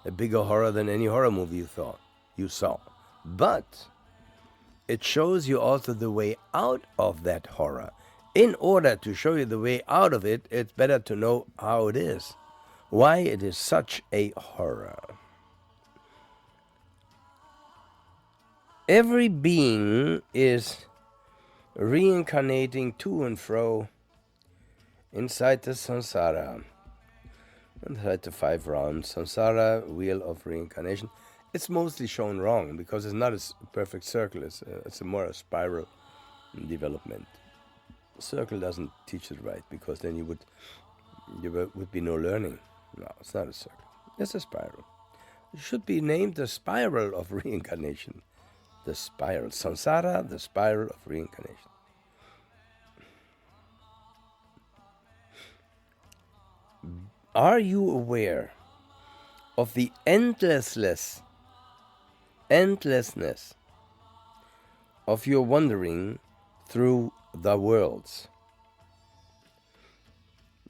a bigger horror than any horror movie you saw. But it shows you also the way out of that horror. In order to show you the way out of it, it's better to know how it is, why it is such a horror. Every being is reincarnating to and fro inside the samsara, inside the 5 rounds samsara wheel of reincarnation. It's mostly shown wrong because it's not a perfect circle. It's more a spiral development. The circle doesn't teach it right because then you would be no learning. No, it's not a circle. It's a spiral. It should be named the spiral of reincarnation. The spiral, samsara, the spiral of reincarnation. Are you aware of the endlessness of your wandering through the worlds?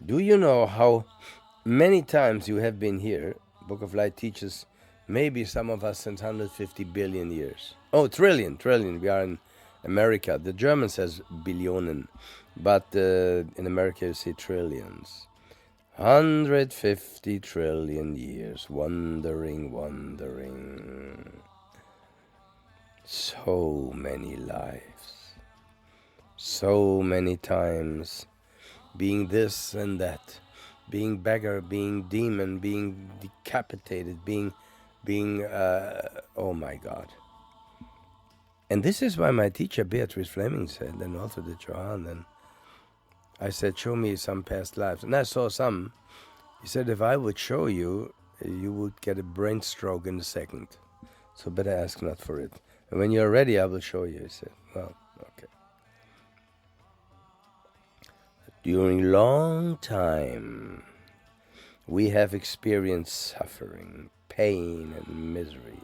Do you know how many times you have been here? Book of Light teaches maybe some of us since 150 billion years. Oh, trillion. We are in America. The German says billionen, but in America you say trillions. 150 trillion years, wandering. So many lives, so many times, being this and that, being beggar, being demon, being decapitated, being oh my God. And this is why my teacher Beatrice Fleming said, and also the Johan, and I said, show me some past lives. And I saw some. He said, if I would show you, you would get a brain stroke in a second. So better ask not for it. And when you're ready, I will show you. He said, well, okay. During long time, we have experienced suffering, pain, and misery.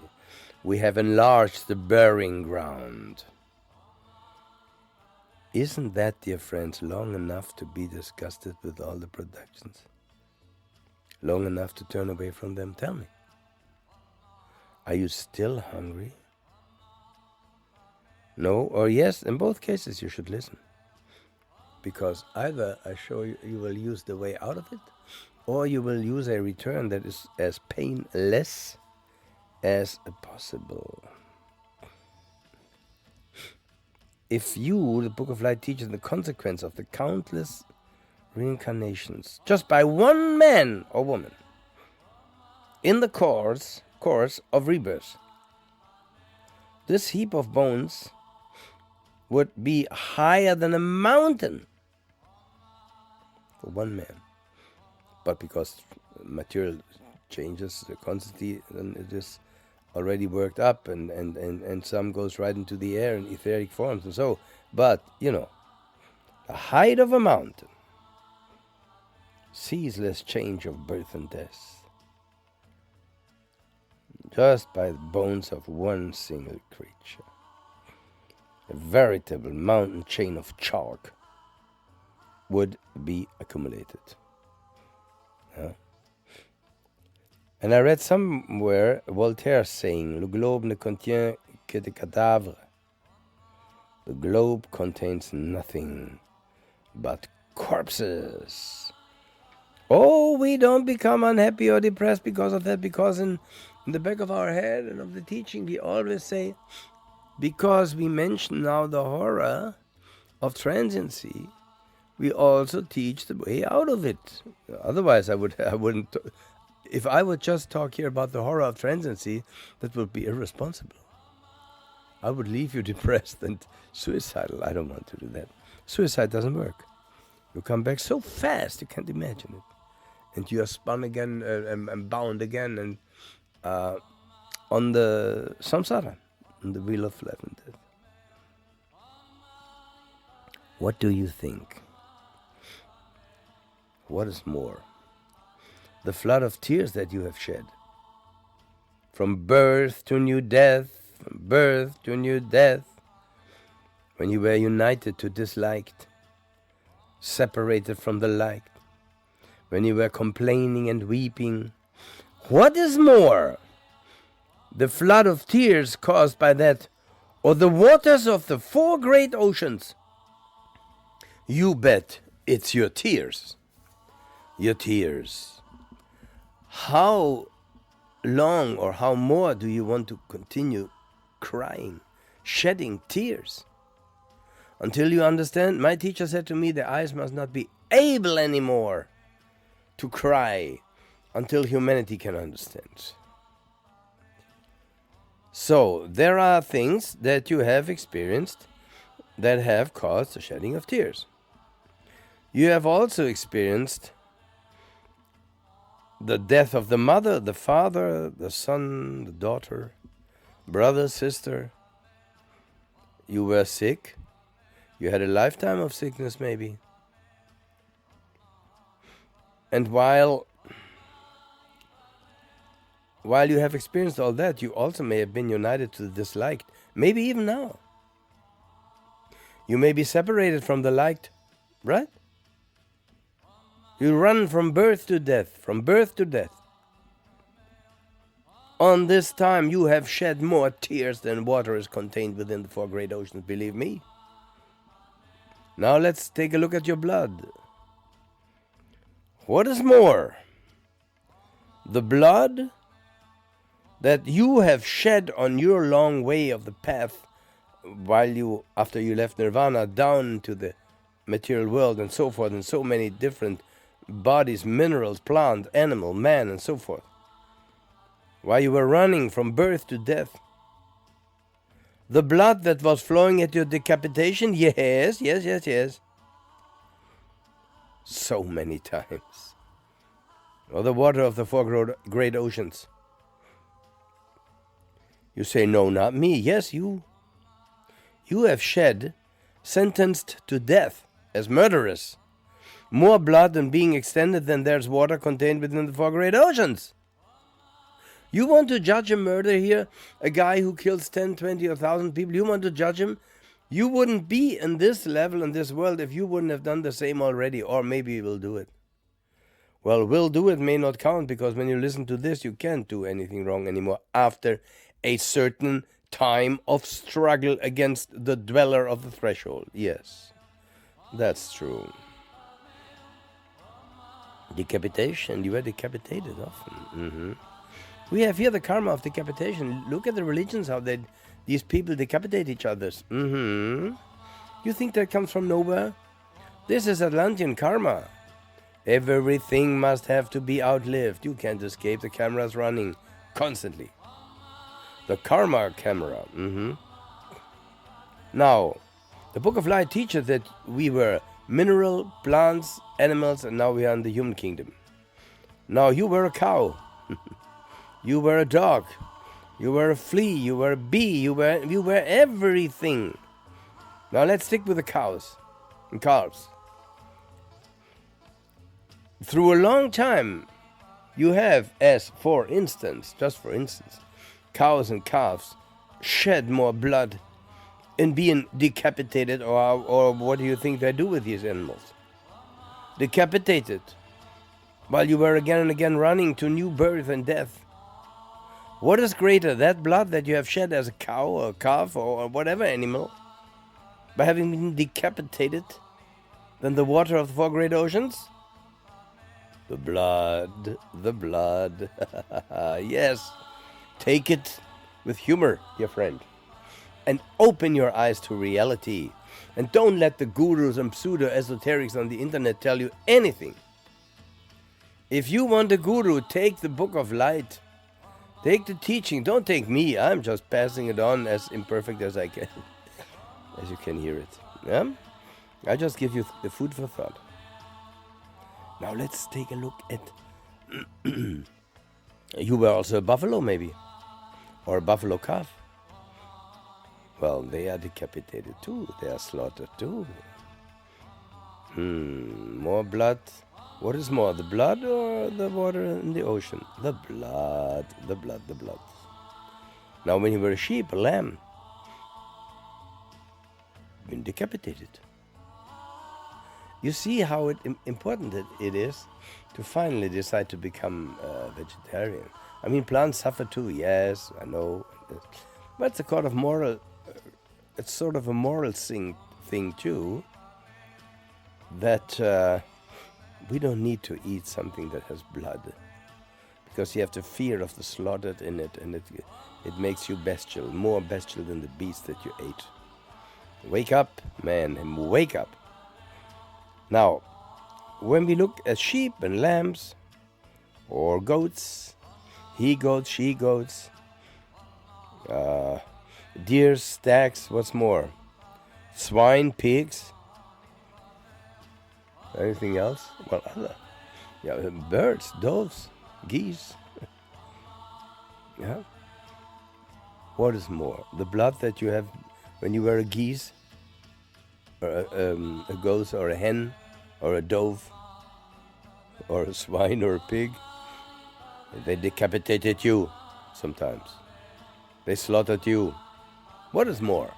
We have enlarged the burying ground. Isn't that, dear friends, long enough to be disgusted with all the productions? Long enough to turn away from them? Tell me. Are you still hungry? No or yes? In both cases you should listen. Because either I show you, you will use the way out of it, or you will use a return that is as painless as possible. If you, the Book of Light teaches the consequence of the countless reincarnations, just by one man or woman, in the course of rebirth, this heap of bones would be higher than a mountain for one man. But because material changes constantly, then it is already worked up, and some goes right into the air in etheric forms and so. But, you know, the height of a mountain, ceaseless change of birth and death, just by the bones of one single creature. A veritable mountain chain of chalk would be accumulated. Yeah. And I read somewhere Voltaire saying, "Le globe ne contient que des cadavres." The globe contains nothing but corpses. Oh, we don't become unhappy or depressed because of that, because in the back of our head and of the teaching we always say, because we mention now the horror of transiency, we also teach the way out of it. Otherwise, I wouldn't. If I would just talk here about the horror of transiency, that would be irresponsible. I would leave you depressed and suicidal. I don't want to do that. Suicide doesn't work. You come back so fast, you can't imagine it. And you are spun again and bound again and on the samsara, on the wheel of life and death. What do you think? What is more? The flood of tears that you have shed. From birth to new death, from birth to new death. When you were united to disliked, separated from the liked. When you were complaining and weeping. What is more? The flood of tears caused by that, or the waters of the 4 great oceans. You bet it's your tears. Your tears. How long or how more do you want to continue crying, shedding tears? Until you understand, my teacher said to me, the eyes must not be able anymore to cry until humanity can understand. So, there are things that you have experienced that have caused the shedding of tears. You have also experienced the death of the mother, the father, the son, the daughter, brother, sister. You were sick. You had a lifetime of sickness, maybe. And while you have experienced all that, you also may have been united to the disliked, maybe even now. You may be separated from the liked, right? You run from birth to death, from birth to death. On this time you have shed more tears than water is contained within the 4 great oceans, believe me. Now let's take a look at your blood. What is more? The blood that you have shed on your long way of the path after you left Nirvana down to the material world and so forth, and so many different bodies, minerals, plant, animal, man, and so forth. While you were running from birth to death. The blood that was flowing at your decapitation, yes. So many times. Or the water of the 4 great oceans. You say, no, not me. Yes, you. You have shed, sentenced to death as murderers, more blood than being extended than there's water contained within the 4 great oceans. You want to judge a murder here, a guy who kills 10, 20, or 1,000 people, you want to judge him? You wouldn't be in this level in this world if you wouldn't have done the same already, or maybe you will do it. Well, will do it may not count, because when you listen to this, you can't do anything wrong anymore after a certain time of struggle against the dweller of the threshold. Yes, that's true. Decapitation, you were decapitated often. We have here the karma of decapitation. Look at the religions, how these people decapitate each other. You think that comes from nowhere? This is Atlantean karma. Everything must have to be outlived. You can't escape. The camera's running constantly. The karma camera. Now, the Book of Light teaches that we were mineral, plants, animals, and now we are in the human kingdom. Now, you were a cow. You were a dog. You were a flea. You were a bee. You were everything. Now let's stick with the cows and calves. Through a long time, you have, just for instance, cows and calves shed more blood in being decapitated, or what do you think they do with these animals? Decapitated, while you were again and again running to new birth and death. What is greater, that blood that you have shed as a cow or a calf or whatever animal, by having been decapitated, than the water of the 4 great oceans? The blood. Yes, take it with humor, dear friend, and open your eyes to reality. And don't let the gurus and pseudo-esoterics on the internet tell you anything. If you want a guru, take the Book of Light. Take the teaching. Don't take me. I'm just passing it on as imperfect as I can. As you can hear it. Yeah? I just give you the food for thought. Now let's take a look at... You were also a buffalo, maybe. Or a buffalo calf. Well, they are decapitated too. They are slaughtered too. More blood. What is more, the blood or the water in the ocean? The blood, the blood, the blood. Now, when you were a sheep, a lamb, been decapitated. You see how important it is to finally decide to become a vegetarian. I mean, plants suffer too, yes, I know. But it's a kind of moral, it's sort of a moral thing too, that we don't need to eat something that has blood, because you have the fear of the slaughtered in it, and it makes you bestial, more bestial than the beast that you ate. Wake up, man, and wake up. Now, when we look at sheep and lambs, or goats, he-goats, she-goats, deer, stags, what's more? Swine, pigs, anything else? Well, other. Yeah, birds, doves, geese. Yeah. What is more? The blood that you have when you were a geese, or a goose, or a hen, or a dove, or a swine, or a pig. They decapitated you sometimes. They slaughtered you. What is more?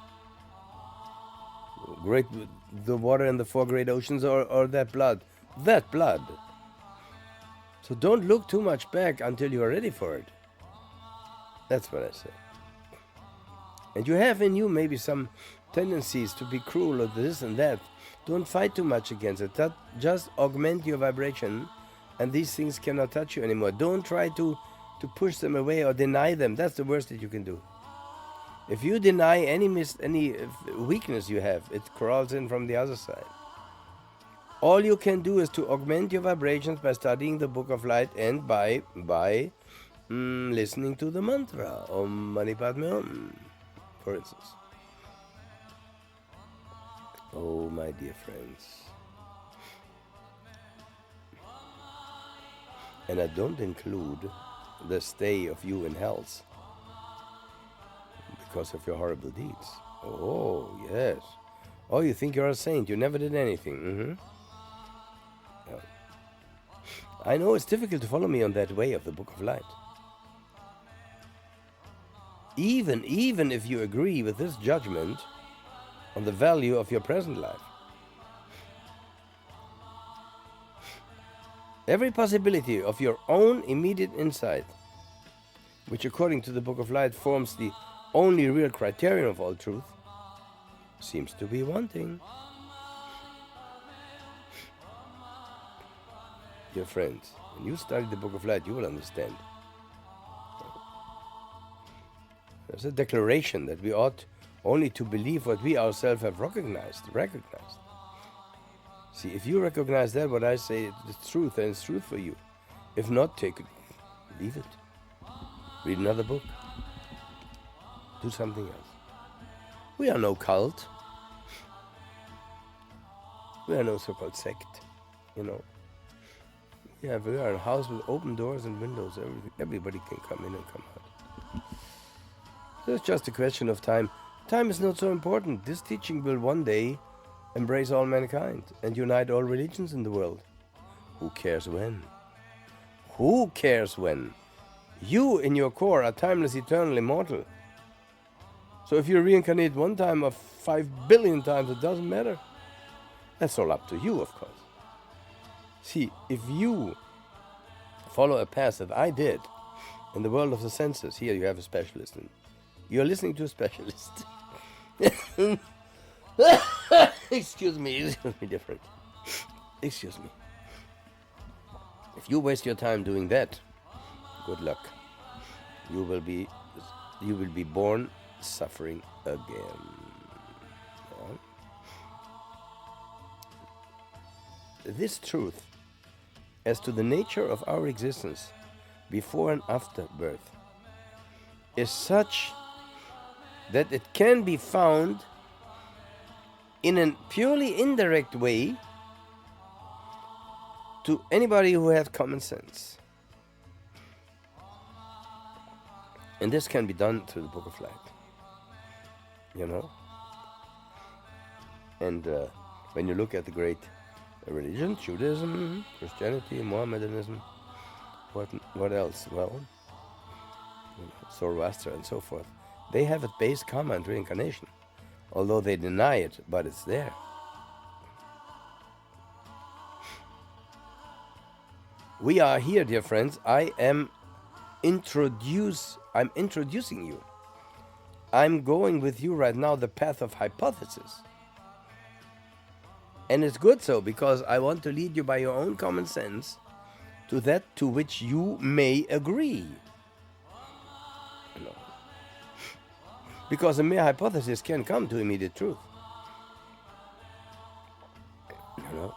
The water in the 4 great oceans, or that blood? That blood. So don't look too much back until you are ready for it. That's what I say. And you have in you maybe some tendencies to be cruel or this and that. Don't fight too much against it. Just augment your vibration, and these things cannot touch you anymore. Don't try to push them away or deny them. That's the worst that you can do. If you deny any weakness you have, it crawls in from the other side. All you can do is to augment your vibrations by studying the Book of Light and by listening to the mantra Om Mani Padme Hum, for instance. Oh, my dear friends. And I don't include the stay of you in hells because of your horrible deeds. Oh, yes. Oh, you think you're a saint. You never did anything. Yeah. I know it's difficult to follow me on that way of the Book of Light. Even if you agree with this judgment on the value of your present life. Every possibility of your own immediate insight, which according to the Book of Light forms the only real criterion of all truth, seems to be wanting. Dear friends, when you study the Book of Light, you will understand. There's a declaration that we ought only to believe what we ourselves have recognized. See, if you recognize that, what I say is truth, then it's truth for you. If not, take it, leave it. Read another book. Do something else. We are no cult. We are no so-called sect, you know. Yeah, we are a house with open doors and windows. Everybody can come in and come out. So it's just a question of time. Time is not so important. This teaching will one day embrace all mankind and unite all religions in the world. Who cares when? Who cares when? You in your core are timeless, eternal, immortal. So if you reincarnate one time or 5 billion times, it doesn't matter. That's all up to you, of course. See, if you follow a path that I did in the world of the senses, here you have a specialist. You're listening to a specialist. Excuse me, different. Excuse me. If you waste your time doing that, good luck. You will be born suffering again. Yeah. This truth as to the nature of our existence before and after birth is such that it can be found in a purely indirect way to anybody who has common sense. And this can be done through the Book of Light. You know? And when you look at the great religion, Judaism, Christianity, Mohammedanism. What else? Well, Zoroaster and so forth. They have at base karma and reincarnation, although they deny it, but it's there. We are here, dear friends. I'm introducing you. I'm going with you right now the path of hypothesis. And it's good so, because I want to lead you by your own common sense to that to which you may agree. No. Because a mere hypothesis can come to immediate truth. You know?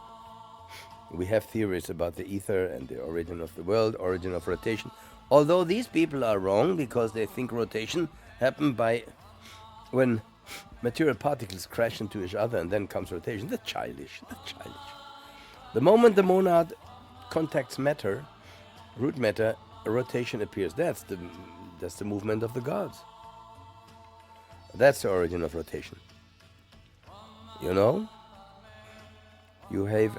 We have theories about the ether and the origin of the world, origin of rotation. Although these people are wrong because they think rotation happened by when material particles crash into each other and then comes rotation. That's childish. That's childish. The moment the monad contacts matter, root matter, a rotation appears. That's the movement of the gods. That's the origin of rotation. You know? You have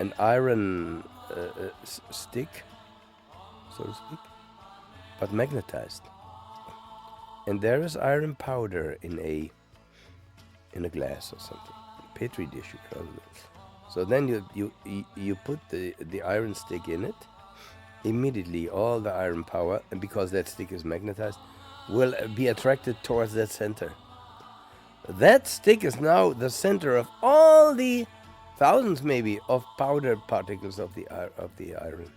an iron stick, so to speak, but magnetized, and there is iron powder in a glass or something, petri dish. You call it. So then you put the iron stick in it. Immediately, all the iron power, and because that stick is magnetized, will be attracted towards that center. That stick is now the center of all the thousands, maybe, of powder particles of the iron.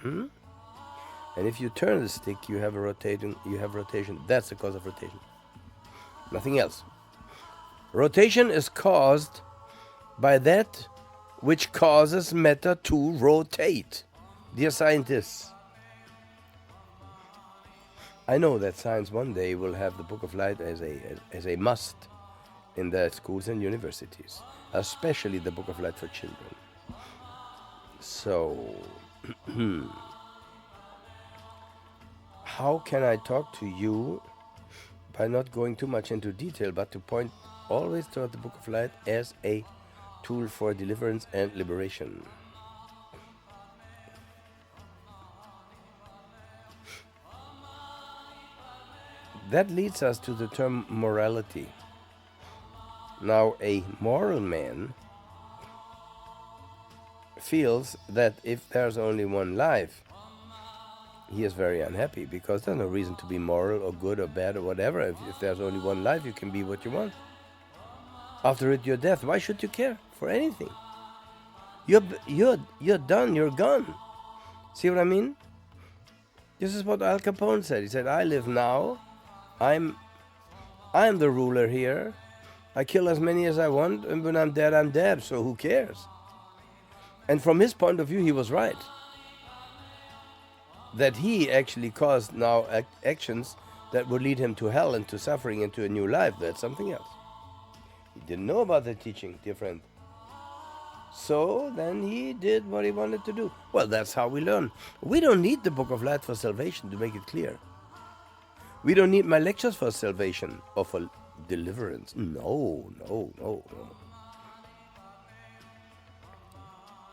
And if you turn the stick, you have rotation. That's the cause of rotation. Nothing else. Rotation is caused by that which causes matter to rotate. Dear scientists, I know that science one day will have the Book of Light as a must in their schools and universities, especially the Book of Light for children. So, how can I talk to you by not going too much into detail, but to point always toward the Book of Light as a tool for deliverance and liberation? That leads us to the term morality. Now, a moral man feels that if there's only one life, he is very unhappy, because there's no reason to be moral or good or bad or whatever. If there's only one life, you can be what you want. After it, your death. Why should you care for anything? You're done. You're gone. See what I mean? This is what Al Capone said. He said, "I live now. I'm the ruler here. I kill as many as I want, and when I'm dead, so who cares?" And from his point of view, he was right. That he actually caused now actions that would lead him to hell and to suffering and to a new life. That's something else. He didn't know about the teaching, dear friend. So then he did what he wanted to do. Well, that's how we learn. We don't need the Book of Light for salvation, to make it clear. We don't need my lectures for salvation or for deliverance. No.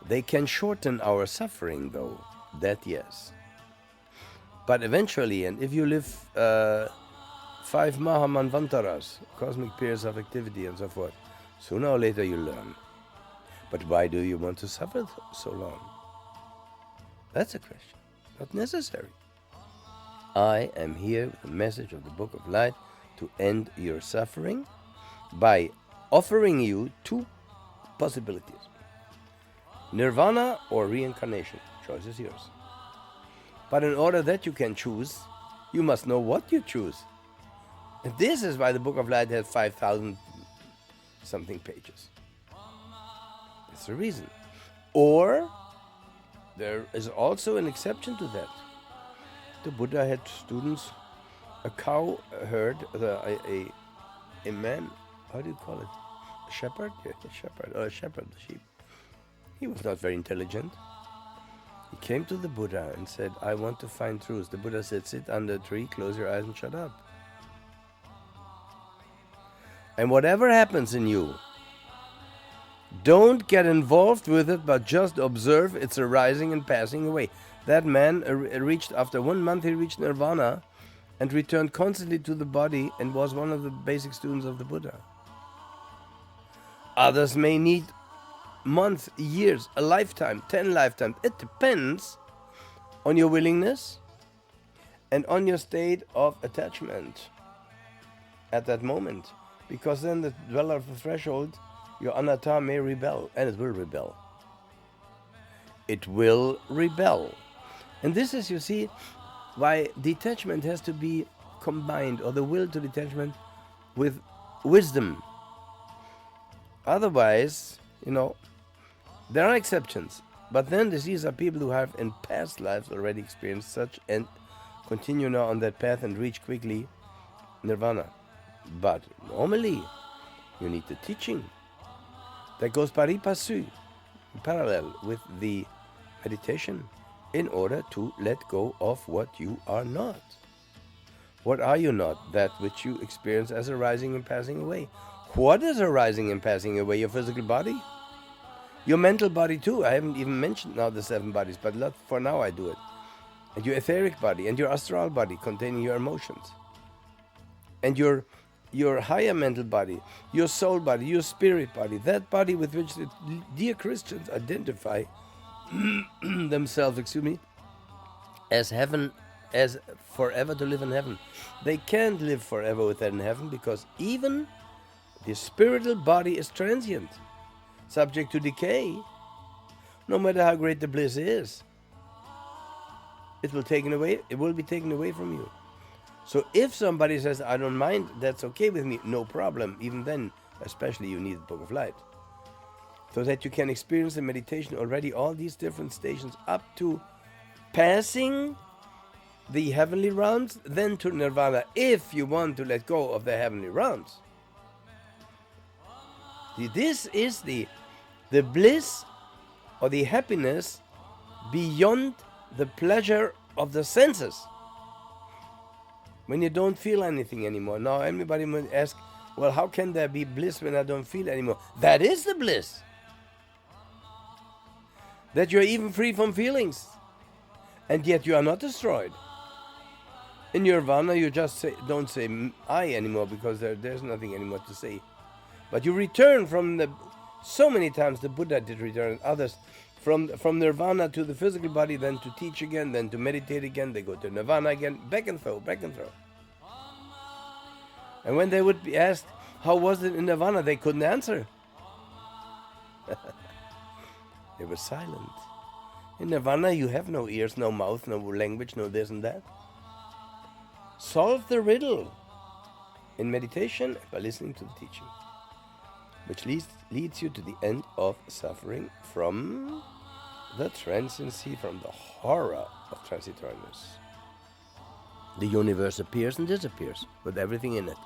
They can shorten our suffering, though. That, yes. But eventually, and if you live 5 Mahamanvantaras, cosmic periods of activity and so forth, sooner or later you learn. But why do you want to suffer so long? That's a question. Not necessary. I am here with the message of the Book of Light to end your suffering by offering you 2 possibilities. Nirvana or reincarnation. Choice is yours. But in order that you can choose, you must know what you choose. And this is why the Book of Light has 5,000 something pages. That's the reason. Or there is also an exception to that. The Buddha had students, a cow herd, a man, how do you call it? A shepherd? Yeah, a shepherd, or a shepherd, the sheep. He was not very intelligent. He came to the Buddha and said, "I want to find truth." The Buddha said, "Sit under a tree, close your eyes and shut up. And whatever happens in you, Don't get involved with it, but just observe its arising and passing away. That man reached, after 1 month, he reached nirvana and returned constantly to the body and was one of the basic students of the Buddha. Others may need months, years, a lifetime, 10 lifetimes. It depends on your willingness and on your state of attachment at that moment. Because then the dweller of the threshold, your anatta, may rebel, and it will rebel. It will rebel. And this is, you see, why detachment has to be combined, or the will to detachment, with wisdom. Otherwise, there are exceptions. But then these are people who have in past lives already experienced such and continue now on that path and reach quickly nirvana. But normally, you need the teaching that goes pari passu, parallel with the meditation, in order to let go of what you are not. What are you not? That which you experience as arising and passing away. What is arising and passing away? Your physical body? Your mental body too. I haven't even mentioned now the 7 bodies, but for now I do it. And your etheric body and your astral body containing your emotions. And your higher mental body, your soul body, your spirit body, that body with which the dear Christians identify themselves, as heaven, as forever to live in heaven. They can't live forever within heaven, because even the spiritual body is transient, subject to decay. No matter how great the bliss is, it will be taken away from you. So if somebody says, I don't mind, that's okay with me, no problem. Even then, especially, you need the Book of Light, so that you can experience the meditation already, all these different stations, up to passing the heavenly realms, then to nirvana, if you want to let go of the heavenly realms. This is the bliss or the happiness beyond the pleasure of the senses. When you don't feel anything anymore. Now everybody might ask, well, how can there be bliss when I don't feel anymore? That is the bliss. That you're even free from feelings, and yet you are not destroyed. In nirvana, you just don't say I anymore, because there's nothing anymore to say. But you return so many times the Buddha did return, others, from nirvana to the physical body, then to teach again, then to meditate again, they go to nirvana again, back and throw. And when they would be asked, how was it in nirvana, they couldn't answer. They were silent. In nirvana, you have no ears, no mouth, no language, no this and that. Solve the riddle in meditation by listening to the teaching, which leads you to the end of suffering from the transiency, from the horror of transitoriness. The universe appears and disappears with everything in it.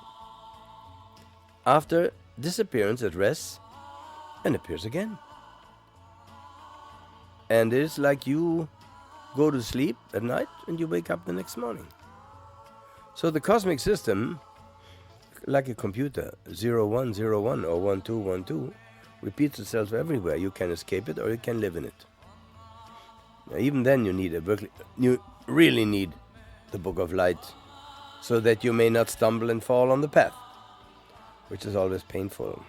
After disappearance, it rests and appears again. And it's like you go to sleep at night and you wake up the next morning. So the cosmic system, like a computer, 0101 or 1212, repeats itself everywhere. You can escape it or you can live in it. Now, even then you really need the Book of Light, so that you may not stumble and fall on the path, which is always painful.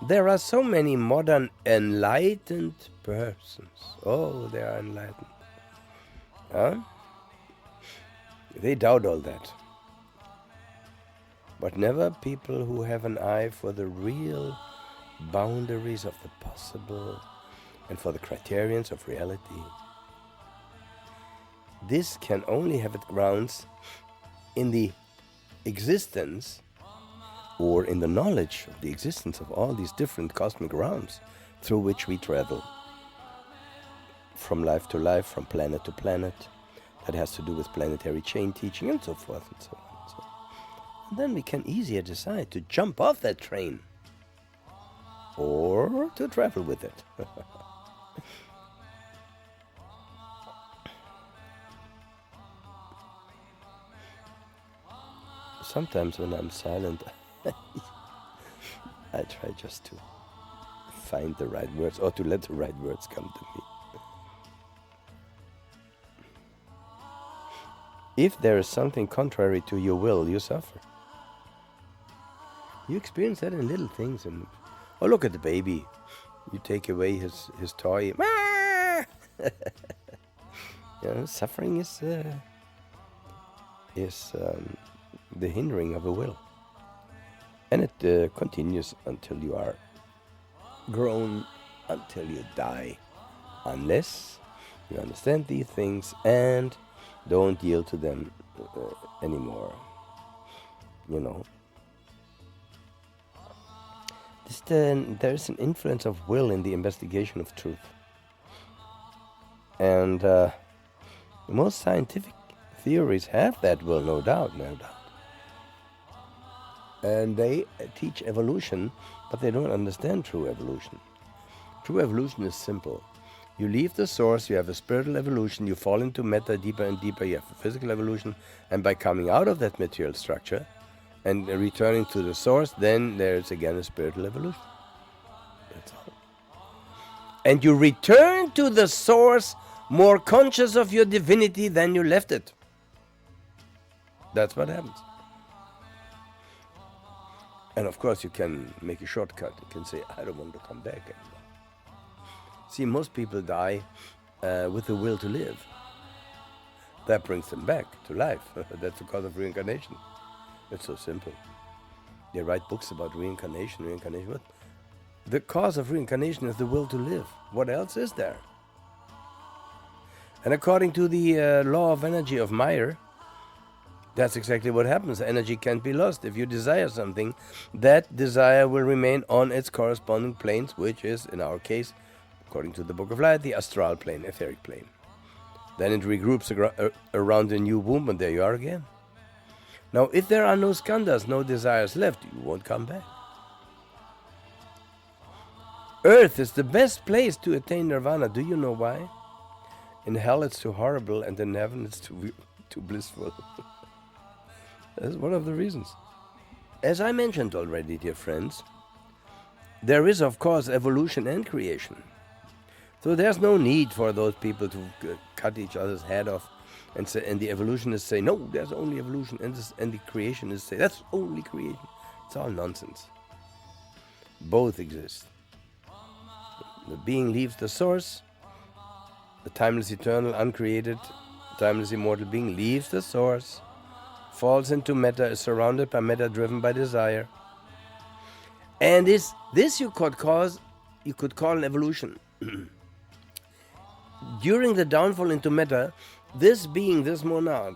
There are so many modern enlightened persons. Oh, they are enlightened. Huh? They doubt all that. But never people who have an eye for the real boundaries of the possible and for the criterions of reality. This can only have its grounds in the existence, or in the knowledge of the existence of all these different cosmic realms through which we travel. From life to life, from planet to planet. That has to do with planetary chain teaching and so forth and so on. And then we can easier decide to jump off that train or to travel with it. Sometimes when I'm silent, I try just to find the right words, or to let the right words come to me. If there is something contrary to your will, you suffer. You experience that in little things. Oh, look at the baby. You take away his toy. Suffering is the hindering of a will. And it continues until you are grown, until you die. Unless you understand these things and don't yield to them anymore. There is an influence of will in the investigation of truth. And most scientific theories have that will, no doubt. And they teach evolution, but they don't understand true evolution. True evolution is simple. You leave the source, you have a spiritual evolution, you fall into matter deeper and deeper, you have a physical evolution, and by coming out of that material structure and returning to the source, then there's again a spiritual evolution. That's all. And you return to the source more conscious of your divinity than you left it. That's what happens. And of course you can make a shortcut. You can say, I don't want to come back anymore. See, most people die with the will to live. That brings them back to life. That's the cause of reincarnation. It's so simple. They write books about reincarnation. But the cause of reincarnation is the will to live. What else is there? And according to the law of energy of Meyer, that's exactly what happens. Energy can't be lost. If you desire something, that desire will remain on its corresponding planes, which is, in our case, according to the Book of Light, the astral plane, etheric plane. Then it regroups around a new womb, and there you are again. Now, if there are no skandhas, no desires left, you won't come back. Earth is the best place to attain nirvana. Do you know why? In hell it's too horrible, and in heaven it's too blissful. That's one of the reasons. As I mentioned already, dear friends, there is, of course, evolution and creation. So there's no need for those people to cut each other's head off and the evolutionists say, no, there's only evolution, and the creationists say, that's only creation. It's all nonsense. Both exist. The being leaves the source. The timeless, eternal, uncreated, timeless, immortal being leaves the source, falls into matter, is surrounded by matter, driven by desire. And this you could call an evolution. During the downfall into matter, this being, this monad,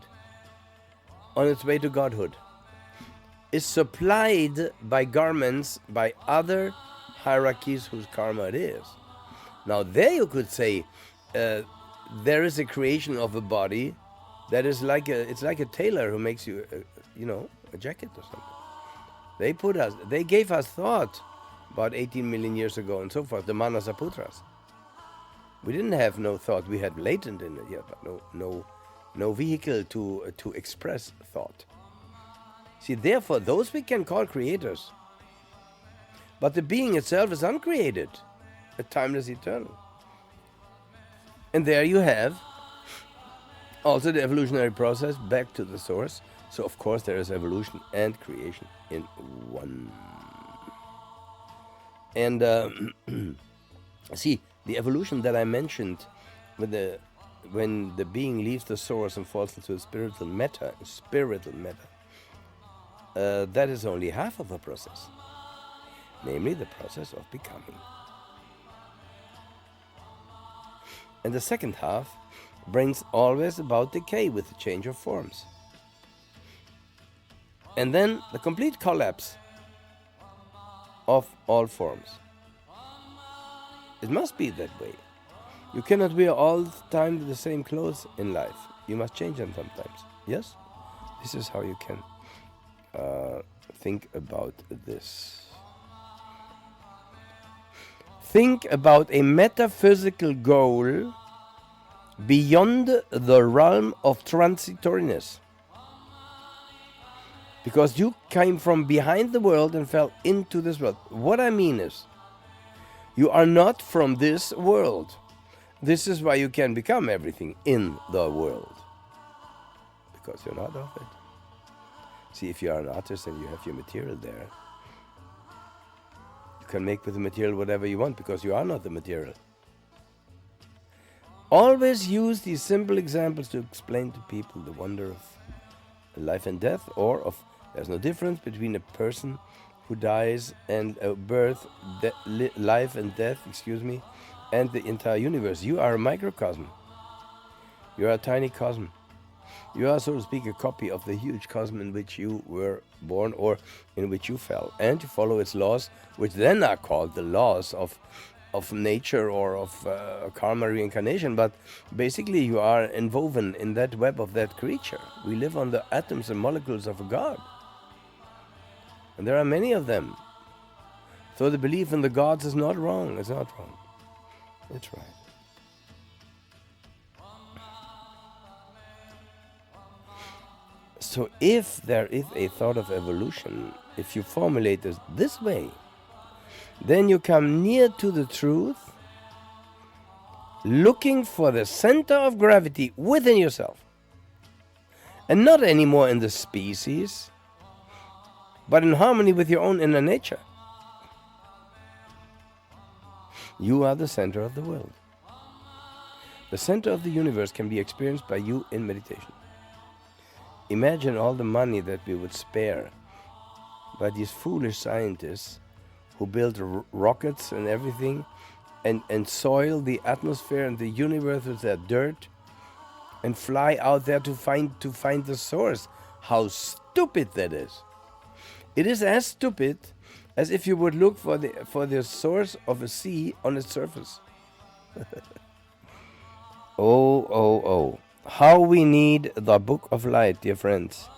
on its way to godhood, is supplied by garments by other hierarchies whose karma it is. Now there you could say there is a creation of a body that is like a tailor who makes you a jacket or something. They gave us thought about 18 million years ago and so forth, the Manasaputras. We didn't have no thought. We had latent in it, but no vehicle to express thought. See, therefore, those we can call creators. But the being itself is uncreated, a timeless, eternal. And there you have also the evolutionary process back to the source. So, of course, there is evolution and creation in one. And see, the evolution that I mentioned, when the being leaves the source and falls into spiritual matter, that is only half of the process, namely the process of becoming. And the second half brings always about decay with the change of forms. And then the complete collapse of all forms. It must be that way. You cannot wear all the time the same clothes in life. You must change them sometimes. Yes? This is how you can think about this. Think about a metaphysical goal beyond the realm of transitoriness. Because you came from behind the world and fell into this world. What I mean is, you are not from this world. This is why you can become everything in the world. Because you're not of it. See, if you are an artist and you have your material there, you can make with the material whatever you want because you are not the material. Always use these simple examples to explain to people the wonder of life and death, or of there's no difference between a person who dies and a birth, life and death, and the entire universe. You are a microcosm. You are a tiny cosm. You are, so to speak, a copy of the huge cosmos in which you were born or in which you fell. And you follow its laws, which then are called the laws of nature or of karma reincarnation. But basically you are inwoven in that web of that creature. We live on the atoms and molecules of a God. And there are many of them. So the belief in the gods is not wrong. It's not wrong. It's right. So if there is a thought of evolution, if you formulate this way, then you come near to the truth, looking for the center of gravity within yourself. And not anymore in the species, but in harmony with your own inner nature. You are the center of the world. The center of the universe can be experienced by you in meditation. Imagine all the money that we would spare by these foolish scientists who build rockets and everything and soil the atmosphere and the universe with their dirt and fly out there to find the source. How stupid that is. It is as stupid as if you would look for the source of a sea on its surface. Oh. How we need the Book of Light, dear friends.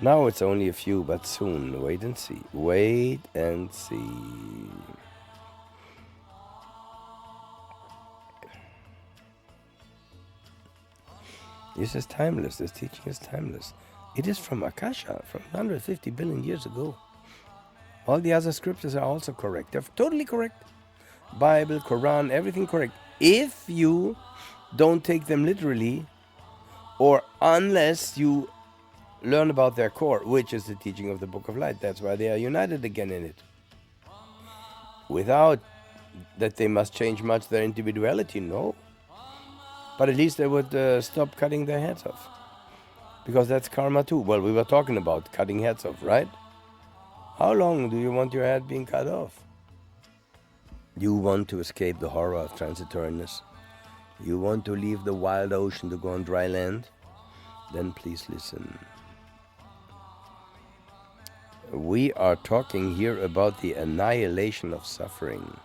Now it's only a few, but soon. Wait and see. Wait and see. This is timeless. This teaching is timeless. It is from Akasha, from 150 billion years ago. All the other scriptures are also correct. They're totally correct. Bible, Quran, everything correct. If you don't take them literally, or unless you learn about their core, which is the teaching of the Book of Light. That's why they are united again in it. Without that they must change much their individuality, no. But at least they would stop cutting their heads off. Because that's karma too. Well, we were talking about cutting heads off, right? How long do you want your head being cut off? You want to escape the horror of transitoriness? You want to leave the wild ocean to go on dry land? Then please listen. We are talking here about the annihilation of suffering.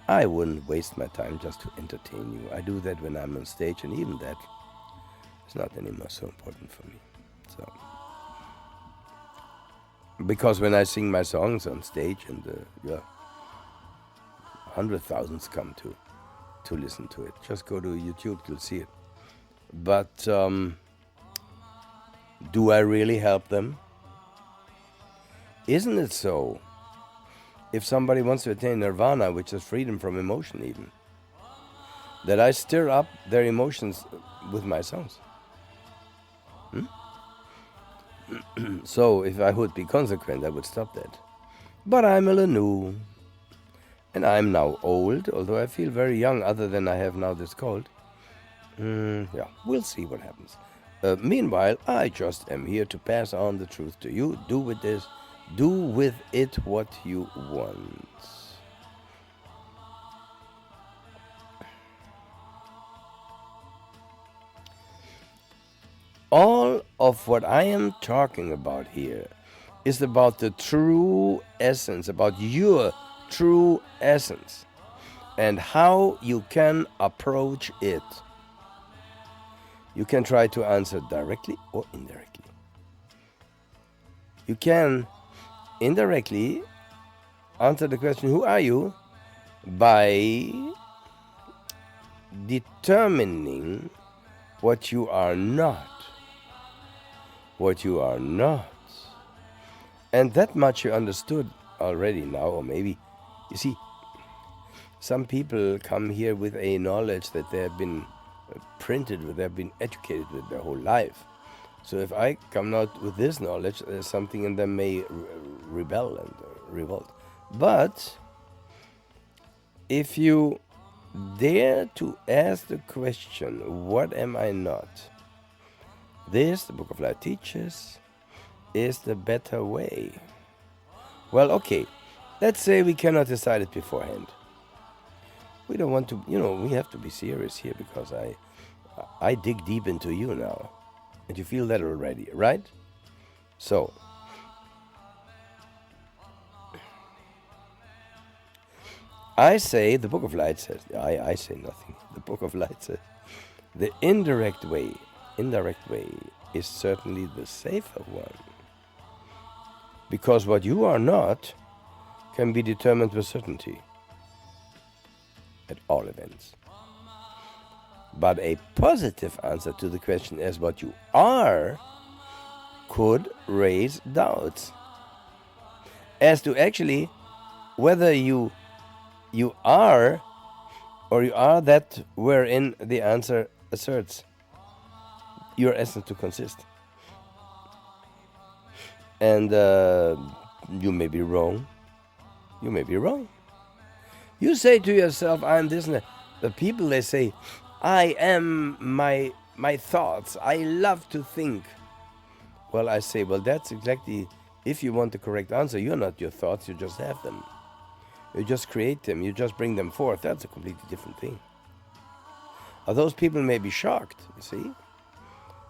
I wouldn't waste my time just to entertain you. I do that when I'm on stage, and even that is not anymore so important for me. So, because when I sing my songs on stage, and 100,000s come to listen to it. Just go to YouTube, you'll see it. But do I really help them? Isn't it so? If somebody wants to attain nirvana, which is freedom from emotion even, that I stir up their emotions with my songs. So if I would be consequent, I would stop that. But I'm a Lanu. And I'm now old, although I feel very young, other than I have now this cold. We'll see what happens. Meanwhile, I just am here to pass on the truth to you. Do with it what you want. All of what I am talking about here is about the true essence, about your true essence, and how you can approach it. You can try to answer directly or indirectly. You can indirectly answer the question, who are you? By determining what you are not. what you are not. And that much you understood already now, or maybe, you see, some people come here with a knowledge that they have been printed with, they have been educated with their whole life. So if I come out with this knowledge, something in them may rebel and revolt. But if you dare to ask the question, what am I not? This, the Book of Light teaches, is the better way. Well, okay, let's say we cannot decide it beforehand. We don't want to, we have to be serious here, because I dig deep into you now. And you feel that already, right? So, I say, the Book of Light says, I say nothing. The Book of Light says, the indirect way is certainly the safer one. Because what you are not can be determined with certainty, at all events. But a positive answer to the question as what you are could raise doubts as to actually whether you are, or you are that wherein the answer asserts your essence to consist. And you may be wrong. You may be wrong. You say to yourself, I am this and that. The people, they say, I am my thoughts. I love to think. Well, I say, well, that's exactly, if you want the correct answer, you're not your thoughts, you just have them. You just create them, you just bring them forth. That's a completely different thing. Those people may be shocked, you see.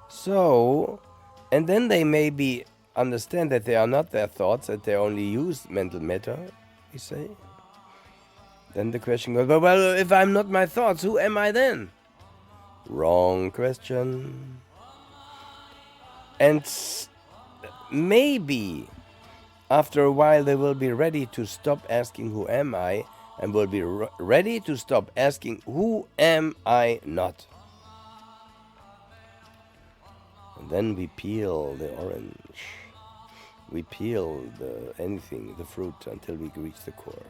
So, and then they maybe understand that they are not their thoughts, that they only use mental matter, you say. Then the question goes, well, if I'm not my thoughts, who am I then? Wrong question. And maybe after a while they will be ready to stop asking who am I, and will be ready to stop asking who am I not. And then we peel the orange. We peel the fruit, until we reach the core.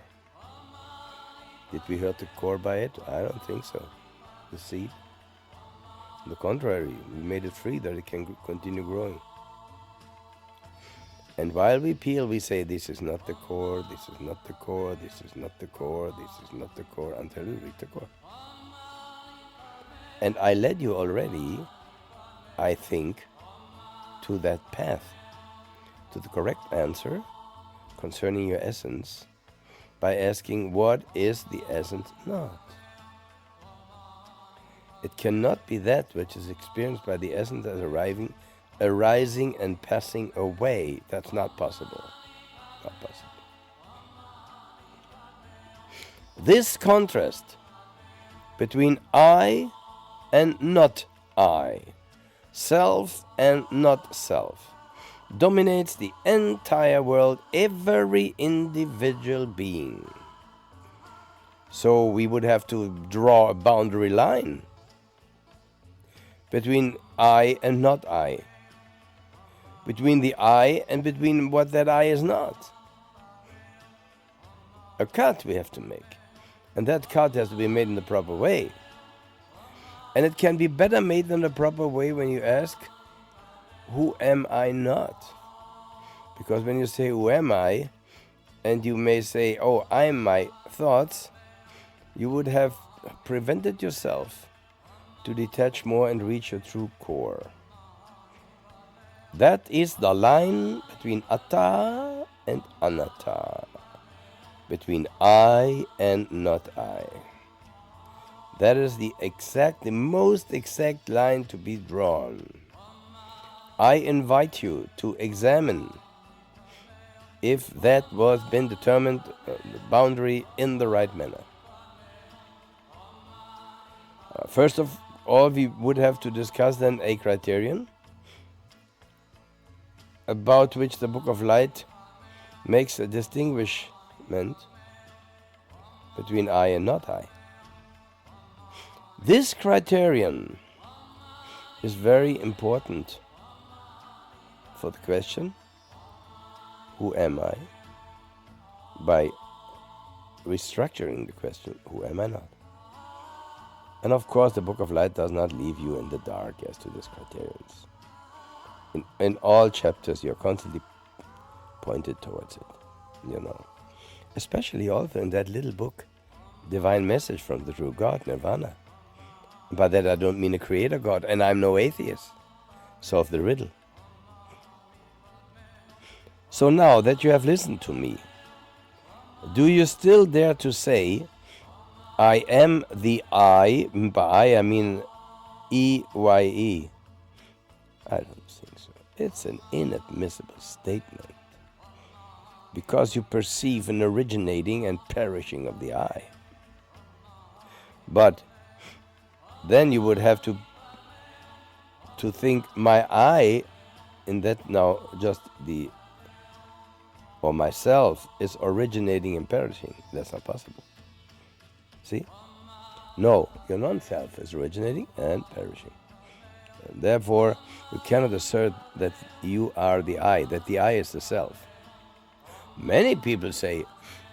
Did we hurt the core by it? I don't think so. The seed. On the contrary, we made it free that it can continue growing. And while we peel, we say, this is not the core, this is not the core, this is not the core, this is not the core, until we reach the core. And I led you already, I think, to that path, to the correct answer concerning your essence, by asking, what is the essence not? It cannot be that which is experienced by the essence as arising and passing away. That's not possible. Not possible. This contrast between I and not I, self and not self, dominates the entire world, every individual being. So we would have to draw a boundary line between I and not I, between the I and between what that I is not. A cut we have to make, and that cut has to be made in the proper way. And it can be better made in the proper way when you ask, who am I not? Because when you say, who am I, and you may say, oh, I'm my thoughts, you would have prevented yourself to detach more and reach your true core. That is the line between atta and anatta, between I and not I. That is the most exact line to be drawn. I invite you to examine if that was been determined, the boundary, in the right manner. First of all, we would have to discuss then a criterion about which the Book of Light makes a distinguishment between I and not I. This criterion is very important for the question, who am I? By restructuring the question, who am I not? And of course, the Book of Light does not leave you in the dark as to these criterions. In all chapters, you're constantly pointed towards it, Especially also in that little book, Divine Message from the True God, Nirvana. By that I don't mean a creator God, and I'm no atheist. Solve the riddle. So now that you have listened to me, do you still dare to say, I am the I? By I mean E-Y-E. I don't think so. It's an inadmissible statement, because you perceive an originating and perishing of the I. But then you would have to think my I, in that now just the, or myself, is originating and perishing. That's not possible. See? No, your non-self is originating and perishing. And therefore, you cannot assert that you are the I, that the I is the self. Many people say,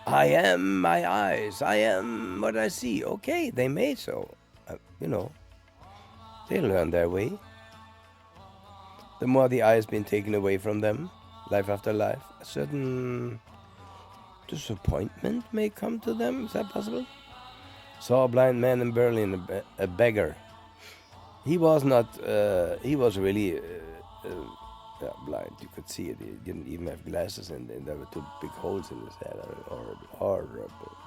I am my eyes, I am what I see. Okay, they may so. They learn their way. The more the eye has been taken away from them, life after life, a certain disappointment may come to them. Is that possible? Saw a blind man in Berlin, a beggar. He was not, he was really blind. You could see it. He didn't even have glasses, and there were two big holes in his head. Horrible.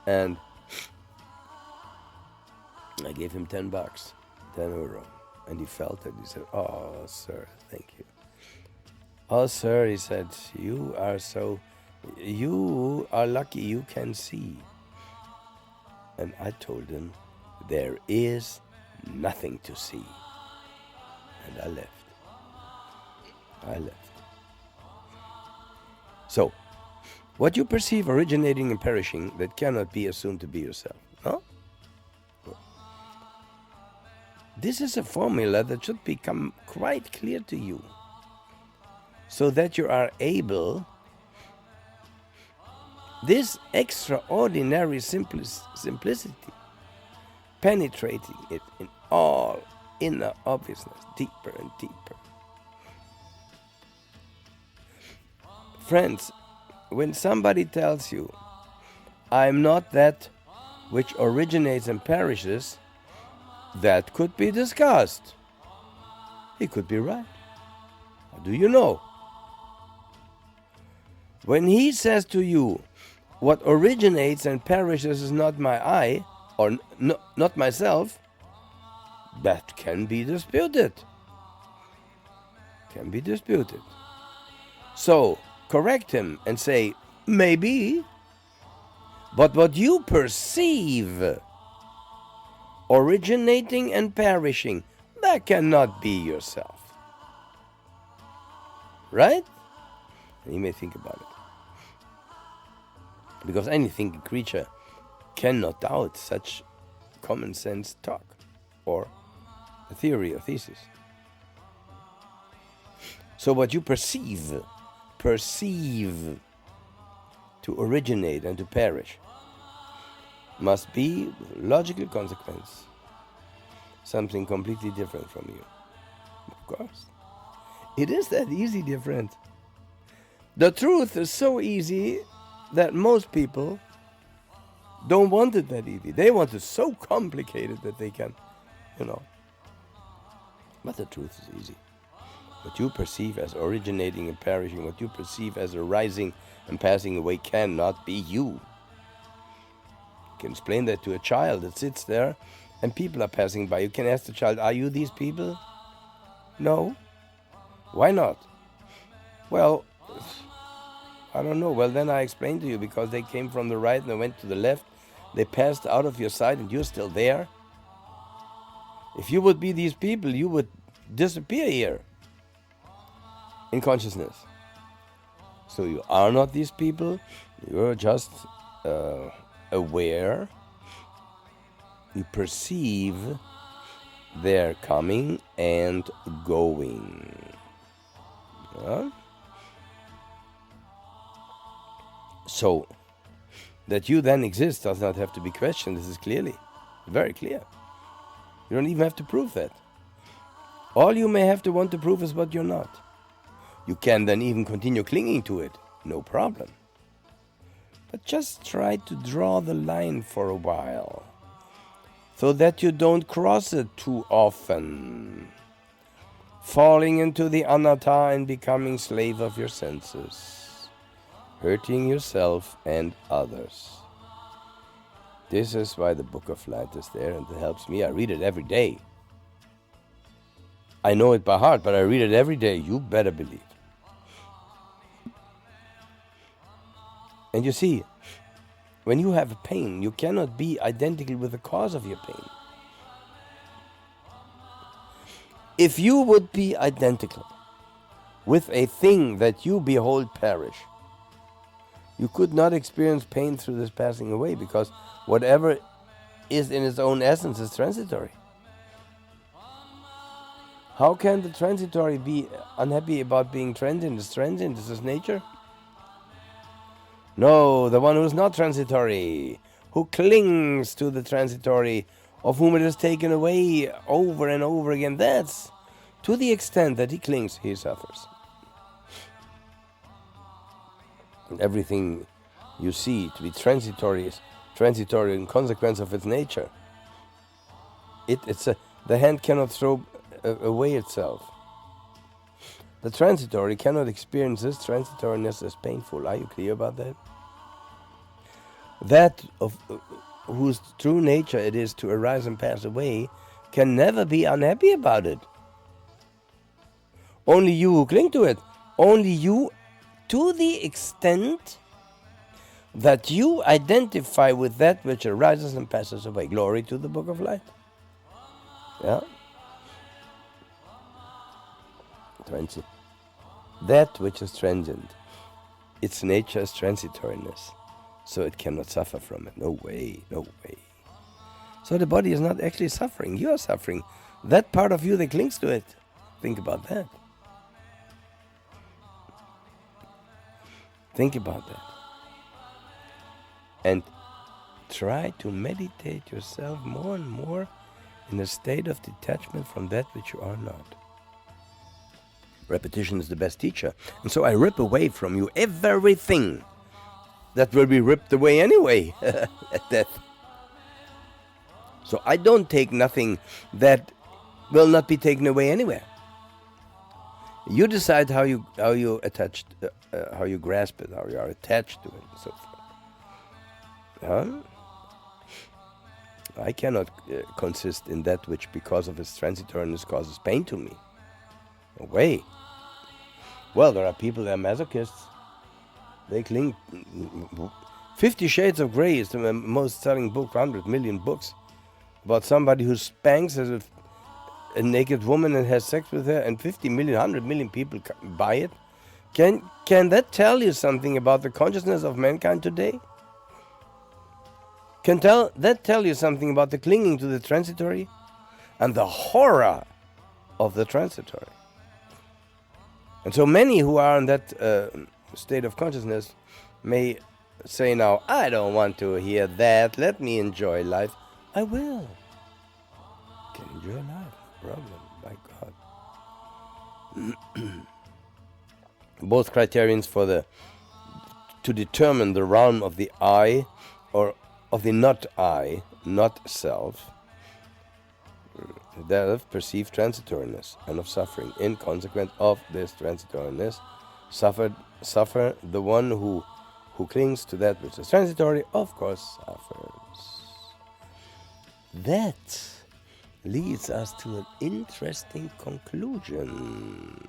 And I gave him €10, €10. And he felt it. He said, oh, sir, thank you. Oh, sir, he said, you are lucky you can see. And I told him, there is nothing to see. And I left. So, what you perceive originating and perishing, that cannot be assumed to be yourself. No? This is a formula that should become quite clear to you, so that you are able, this extraordinary simplicity, penetrating it in all inner obviousness, deeper and deeper. Friends, when somebody tells you, I'm not that which originates and perishes, that could be discussed. He could be right. How do you know? When he says to you, what originates and perishes is not my I, or not myself, that can be disputed. So, correct him and say, maybe, but what you perceive originating and perishing, that cannot be yourself. Right? And you may think about it. Because any thinking creature cannot doubt such common sense talk or a theory or thesis. So what you perceive to originate and to perish must be, with logical consequence, something completely different from you. Of course. It is that easy different. The truth is so easy that most people don't want it that easy. They want it so complicated that they can, But the truth is easy. What you perceive as originating and perishing, what you perceive as arising and passing away, cannot be you. You can explain that to a child that sits there and people are passing by. You can ask the child, are you these people? No. Why not? Well, I don't know. Well, then I explain to you, because they came from the right and they went to the left. They passed out of your sight and you're still there. If you would be these people, you would disappear here in consciousness. So you are not these people. You're just aware. You perceive their coming and going. Yeah? So, that you then exist does not have to be questioned. This is clearly, very clear. You don't even have to prove that. All you may have to want to prove is what you're not. You can then even continue clinging to it, no problem. But just try to draw the line for a while, so that you don't cross it too often, falling into the anatta and becoming slave of your senses, hurting yourself and others. This is why the Book of Light is there, and it helps me. I read it every day. I know it by heart, but I read it every day. You better believe. And you see, when you have a pain, you cannot be identical with the cause of your pain. If you would be identical with a thing that you behold perish, you could not experience pain through this passing away, because whatever is in its own essence is transitory. How can the transitory be unhappy about being transient? Is transient? Is this nature? No, the one who is not transitory, who clings to the transitory, of whom it is taken away over and over again, that's to the extent that he clings, he suffers. And everything you see to be transitory is transitory in consequence of its nature. The hand cannot throw away itself. The transitory cannot experience this transitoriness as painful. Are you clear about that? That of whose true nature it is to arise and pass away can never be unhappy about it. Only you who cling to it, only you, to the extent that you identify with that which arises and passes away. Glory to the Book of Light. Yeah? Transient. That which is transient, its nature is transitoriness, so it cannot suffer from it. No way, no way. So the body is not actually suffering. You are suffering. That part of you that clings to it. Think about that. Think about that. And try to meditate yourself more and more in a state of detachment from that which you are not. Repetition is the best teacher. And so I rip away from you everything that will be ripped away anyway at death. So I don't take nothing that will not be taken away anywhere. You decide how you attached, how you grasp it, how you are attached to it, and so forth. I cannot consist in that which, because of its transitoriness, causes pain to me. No way. Well, there are people that are masochists. They cling. 50 Shades of Grey is the most selling book, 100 million books, about somebody who spanks as a naked woman and has sex with her, and 50 million, 100 million people buy it. Can that tell you something about the consciousness of mankind today? Can that tell you something about the clinging to the transitory and the horror of the transitory? And so many who are in that state of consciousness may say now, I don't want to hear that, let me enjoy life. I will. Can enjoy life, no problem, by God. Both criterions to determine the realm of the I, or of the not I, not self, that of perceived transitoriness and of suffering. In consequence of this transitoriness, suffer the one who clings to that which is transitory, of course suffers. That leads us to an interesting conclusion.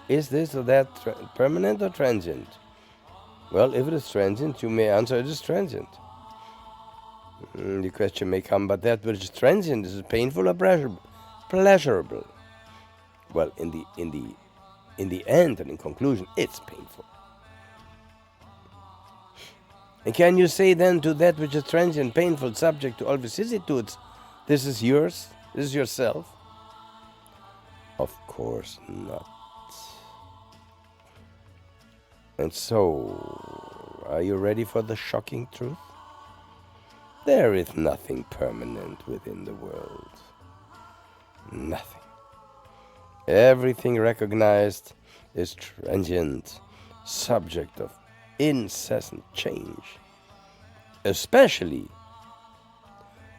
Is this or that permanent or transient? Well, if it is transient, you may answer it is transient. The question may come, but that which is transient, is it painful or pleasurable? Well, in the end and in conclusion, it's painful. And can you say then to that which is transient, painful, subject to all vicissitudes, this is yours, this is yourself? Of course not. And so, are you ready for the shocking truth? There is nothing permanent within the world. Nothing. Everything recognized is transient, subject of incessant change, especially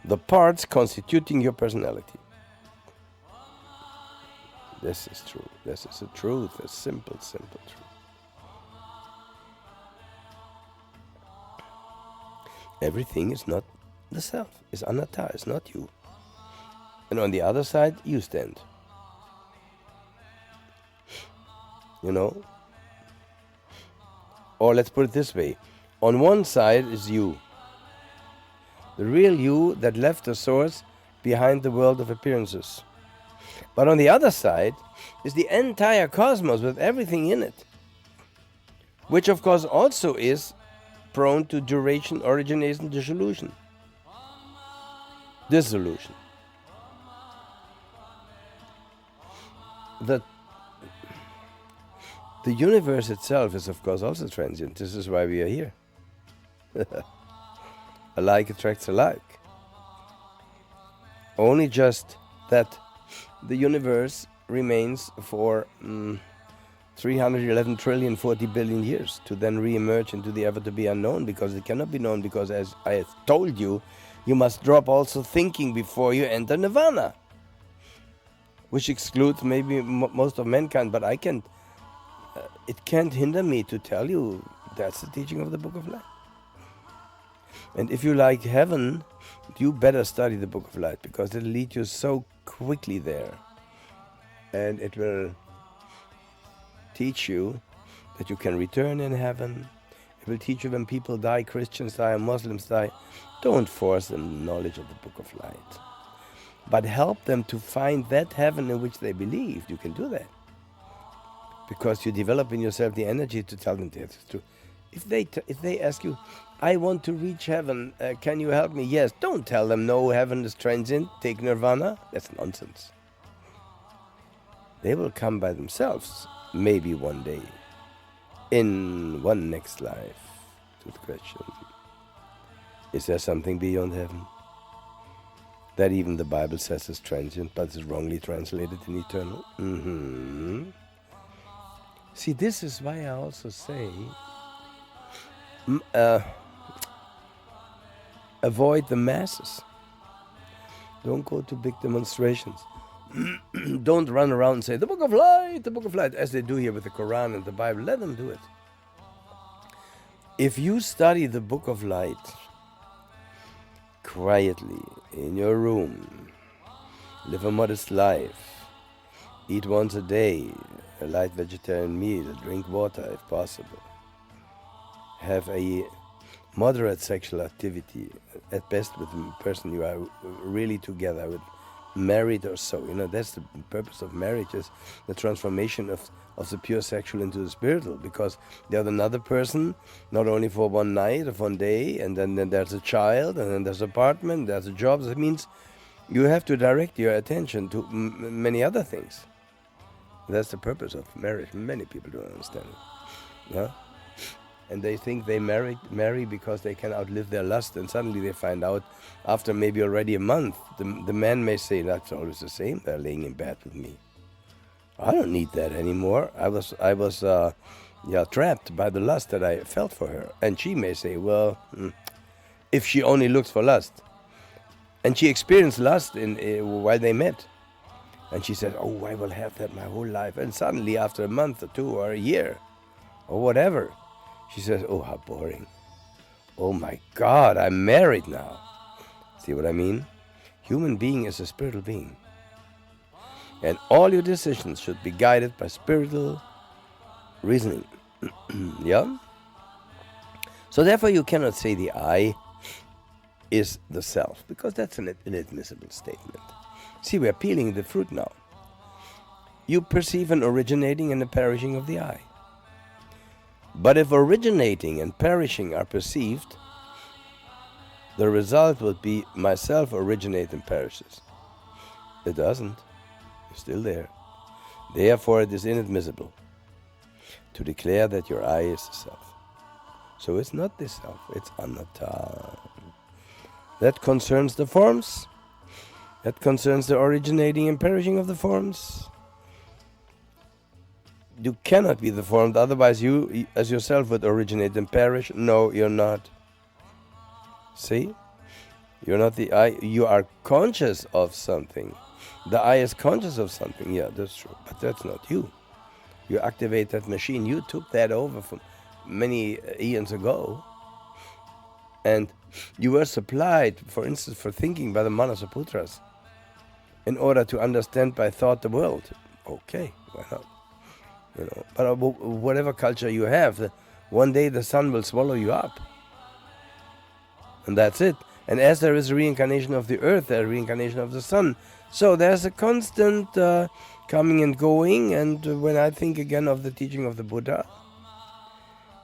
the parts constituting your personality. This is true. This is a truth, a simple, simple truth. Everything is not the self, is anatta, is not you. And on the other side, you stand. You know? Or let's put it this way. On one side is you. The real you that left the source behind the world of appearances. But on the other side is the entire cosmos with everything in it. Which of course also is prone to duration, origination, dissolution. Dissolution. The universe itself is of course also transient. This is why we are here. Alike attracts alike. Only just that the universe remains for 311 trillion 40 billion years to then re-emerge into the ever to be unknown, because it cannot be known, because as I have told you, you must drop also thinking before you enter nirvana, which excludes maybe most of mankind, but I can't, it can't hinder me to tell you that's the teaching of the Book of Light. And if you like heaven, you better study the Book of Light, because it'll lead you so quickly there. And it will teach you that you can return in heaven. It will teach you when people die, Christians die, and Muslims die, don't force them knowledge of the Book of Light, but help them to find that heaven in which they believe. You can do that, because you develop in yourself the energy to tell them that it's true. If they ask you, I want to reach heaven, can you help me? Yes. Don't tell them, no, heaven is transient, take nirvana. That's nonsense. They will come by themselves, maybe one day, in one next life, to the question, is there something beyond heaven? That even the Bible says is transient, but is wrongly translated in eternal. See, this is why I also say, avoid the masses. Don't go to big demonstrations. Don't run around and say, the Book of Light, as they do here with the Quran and the Bible. Let them do it. If you study the Book of Light quietly in your room, live a modest life, eat once a day, a light vegetarian meal, drink water if possible, have a moderate sexual activity, at best with the person you are really together with, married or so. You know, that's the purpose of marriage, is the transformation of the pure sexual into the spiritual, because there's another person, not only for one night or one day, and then there's a child, and then there's an apartment, there's a job. That means you have to direct your attention to many other things. That's the purpose of marriage. Many people don't understand it. Yeah? And they think they marry because they can outlive their lust, and suddenly they find out after maybe already a month, the man may say, that's always the same, they're laying in bed with me. I don't need that anymore. I was trapped by the lust that I felt for her. And she may say, well, if she only looks for lust. And she experienced lust while they met. And she said, oh, I will have that my whole life. And suddenly after a month or two or a year or whatever, she says, oh, how boring. Oh my God, I'm married now. See what I mean? Human being is a spiritual being. And all your decisions should be guided by spiritual reasoning. Yeah? So therefore you cannot say the I is the self, because that's an inadmissible statement. See, we're peeling the fruit now. You perceive an originating and a perishing of the I. But if originating and perishing are perceived, the result would be myself originates and perishes. It doesn't. It's still there. Therefore, it is inadmissible to declare that your I is the self. So it's not the self, it's anatta. That concerns the forms. That concerns the originating and perishing of the forms. You cannot be the form, otherwise you as yourself would originate and perish. No, you're not. See? You're not the I. You are conscious of something. The I is conscious of something. Yeah, that's true. But that's not you. You activate that machine. You took that over from many eons ago. And you were supplied, for instance, for thinking by the Manasaputras in order to understand by thought the world. Okay, why not? But whatever culture you have, one day the sun will swallow you up. And that's it. And as there is a reincarnation of the earth, there is a reincarnation of the sun. So there's a constant coming and going. And when I think again of the teaching of the Buddha,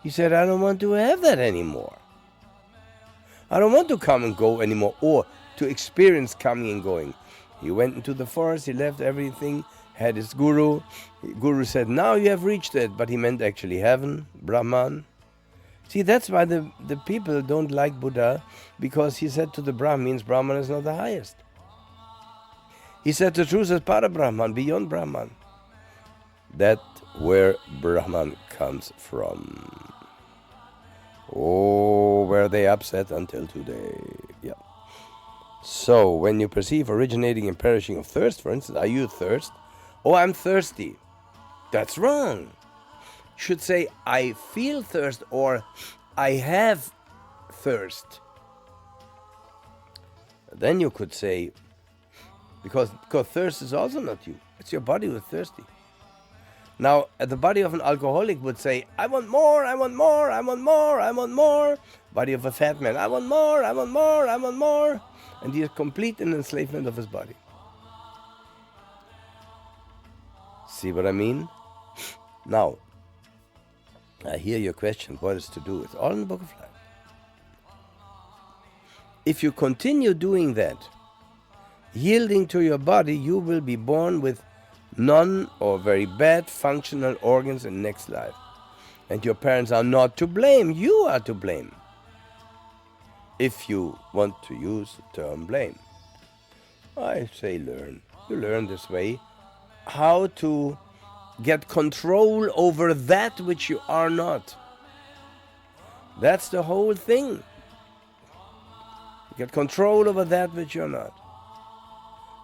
he said, I don't want to have that anymore. I don't want to come and go anymore, or to experience coming and going. He went into the forest, he left everything, had his guru. Guru said, now you have reached it, but he meant actually heaven, Brahman. See, that's why the people don't like Buddha, because he said to the Brahmins, Brahman is not the highest. He said the truth is Para-Brahman, beyond Brahman. That's where Brahman comes from. Oh, were they upset until today? Yeah. So, when you perceive originating and perishing of thirst, for instance, are you thirst? Oh, I'm thirsty. That's wrong. You should say, I feel thirst, or I have thirst. Then you could say, because thirst is also not you. It's your body who's thirsty. Now, the body of an alcoholic would say, I want more, I want more, I want more, I want more. Body of a fat man, I want more, I want more, I want more. And he is complete in enslavement of his body. See what I mean? Now, I hear your question, what is to do? It's all in the Book of Life. If you continue doing that, yielding to your body, you will be born with none or very bad functional organs in next life. And your parents are not to blame, you are to blame. If you want to use the term blame. I say learn. You learn this way how to get control over that which you are not. That's the whole thing. Get control over that which you're not.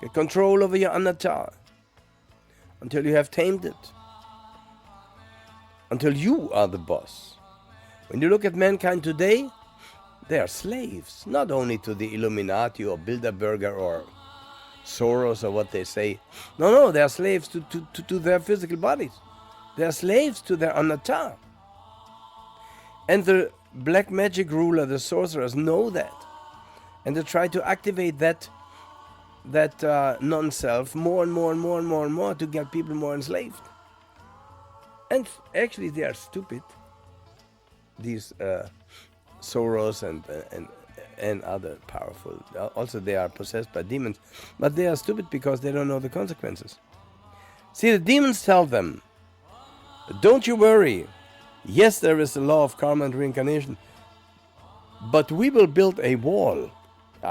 Get control over your anatta. Until you have tamed it. Until you are the boss. When you look at mankind today, they are slaves. Not only to the Illuminati or Bilderberger or Soros or what they say. No, they are slaves to their physical bodies. They are slaves to their anatta. And the black magic ruler, the sorcerers, know that. And they try to activate that non-self more and more and more and more and more to get people more enslaved. And actually they are stupid. These Soros and other powerful. Also they are possessed by demons. But they are stupid because they don't know the consequences. See, the demons tell them, don't you worry. Yes, there is the law of karma and reincarnation. But we will build a wall.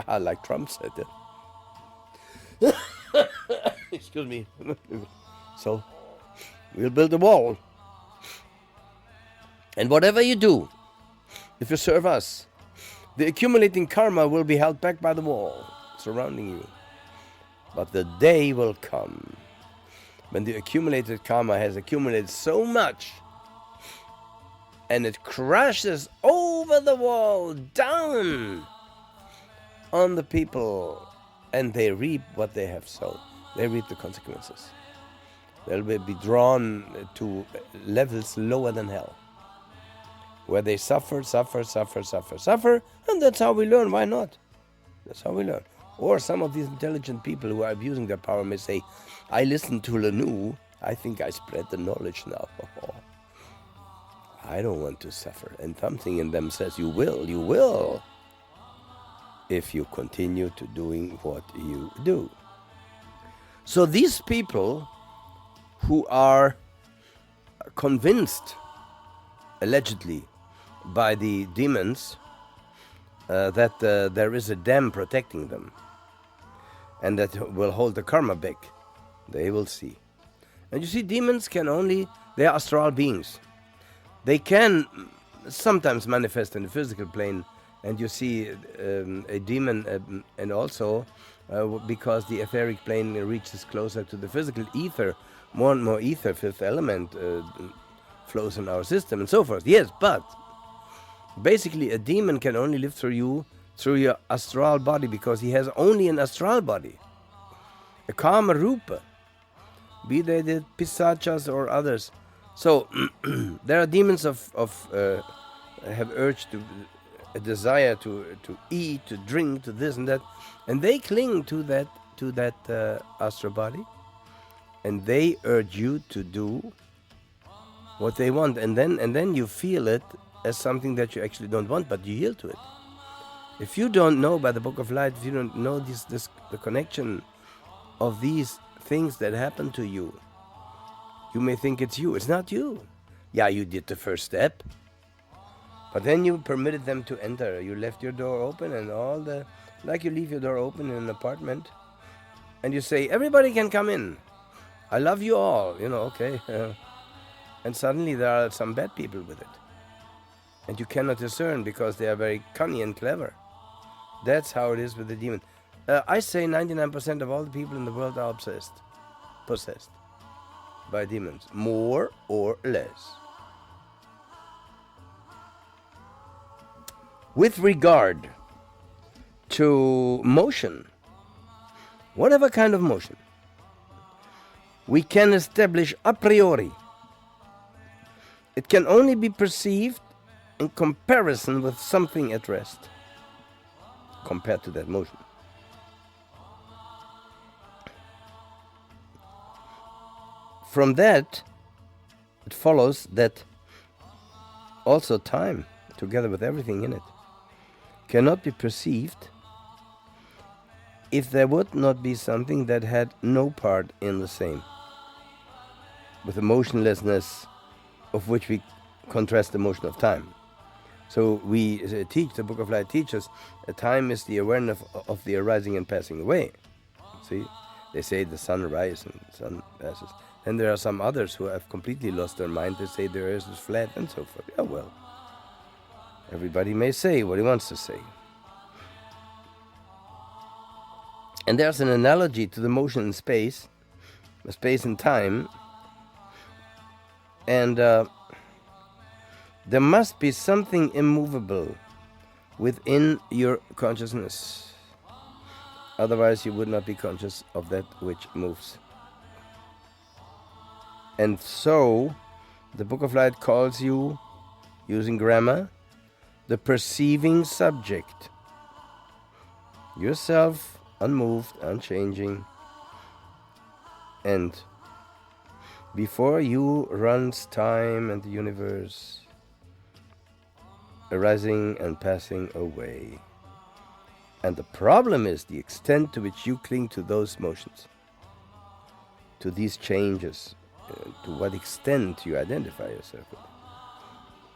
Like Trump said it. Excuse me. So, we'll build a wall. And whatever you do, if you serve us, the accumulating karma will be held back by the wall surrounding you. But the day will come when the accumulated karma has accumulated so much and it crashes over the wall down on the people, and they reap what they have sown. They reap the consequences. They'll be drawn to levels lower than hell, where they suffer, and that's how we learn. Why not? That's how we learn. Or some of these intelligent people who are abusing their power may say, I listened to Lenu, I think I spread the knowledge now. I don't want to suffer. And something in them says, you will, if you continue to doing what you do. So these people who are convinced, allegedly, by the demons that there is a dam protecting them and that will hold the karma back. They will see. And you see, demons can only, they are astral beings. They can sometimes manifest in the physical plane, and you see a demon, and also because the etheric plane reaches closer to the physical ether, more and more ether, fifth element, flows in our system and so forth. Yes, but basically a demon can only live through your astral body, because he has only an astral body. A karma rupa, be they the pisachas or others. So there are demons have urge to, a desire to eat, to drink, to this and that, and they cling to that astral body, and they urge you to do what they want, and then you feel it as something that you actually don't want, but you yield to it. If you don't know by the Book of Light, if you don't know the connection of these things that happen to you, you may think it's you. It's not you. Yeah, you did the first step, but then you permitted them to enter. You left your door open, and like you leave your door open in an apartment, and you say, everybody can come in. I love you all, okay. And suddenly there are some bad people with it. And you cannot discern, because they are very cunning and clever. That's how it is with the demon. I say 99% of all the people in the world are possessed by demons, more or less. With regard to motion, whatever kind of motion, we can establish a priori. It can only be perceived in comparison with something at rest, compared to that motion. From that, it follows that also time, together with everything in it, cannot be perceived if there would not be something that had no part in the same, with the motionlessness of which we contrast the motion of time. So we teach, the Book of Light teaches, time is the awareness of the arising and passing away. See, they say the sun rises and the sun passes. Then there are some others who have completely lost their mind. They say the earth is flat and so forth. Yeah, well, everybody may say what he wants to say. And there's an analogy to the motion in space and time. And there must be something immovable within your consciousness. Otherwise, you would not be conscious of that which moves. And so, the Book of Light calls you, using grammar, the perceiving subject. Yourself, unmoved, unchanging. And before you runs time and the universe, arising and passing away. And the problem is the extent to which you cling to those motions, to these changes, to what extent you identify yourself with.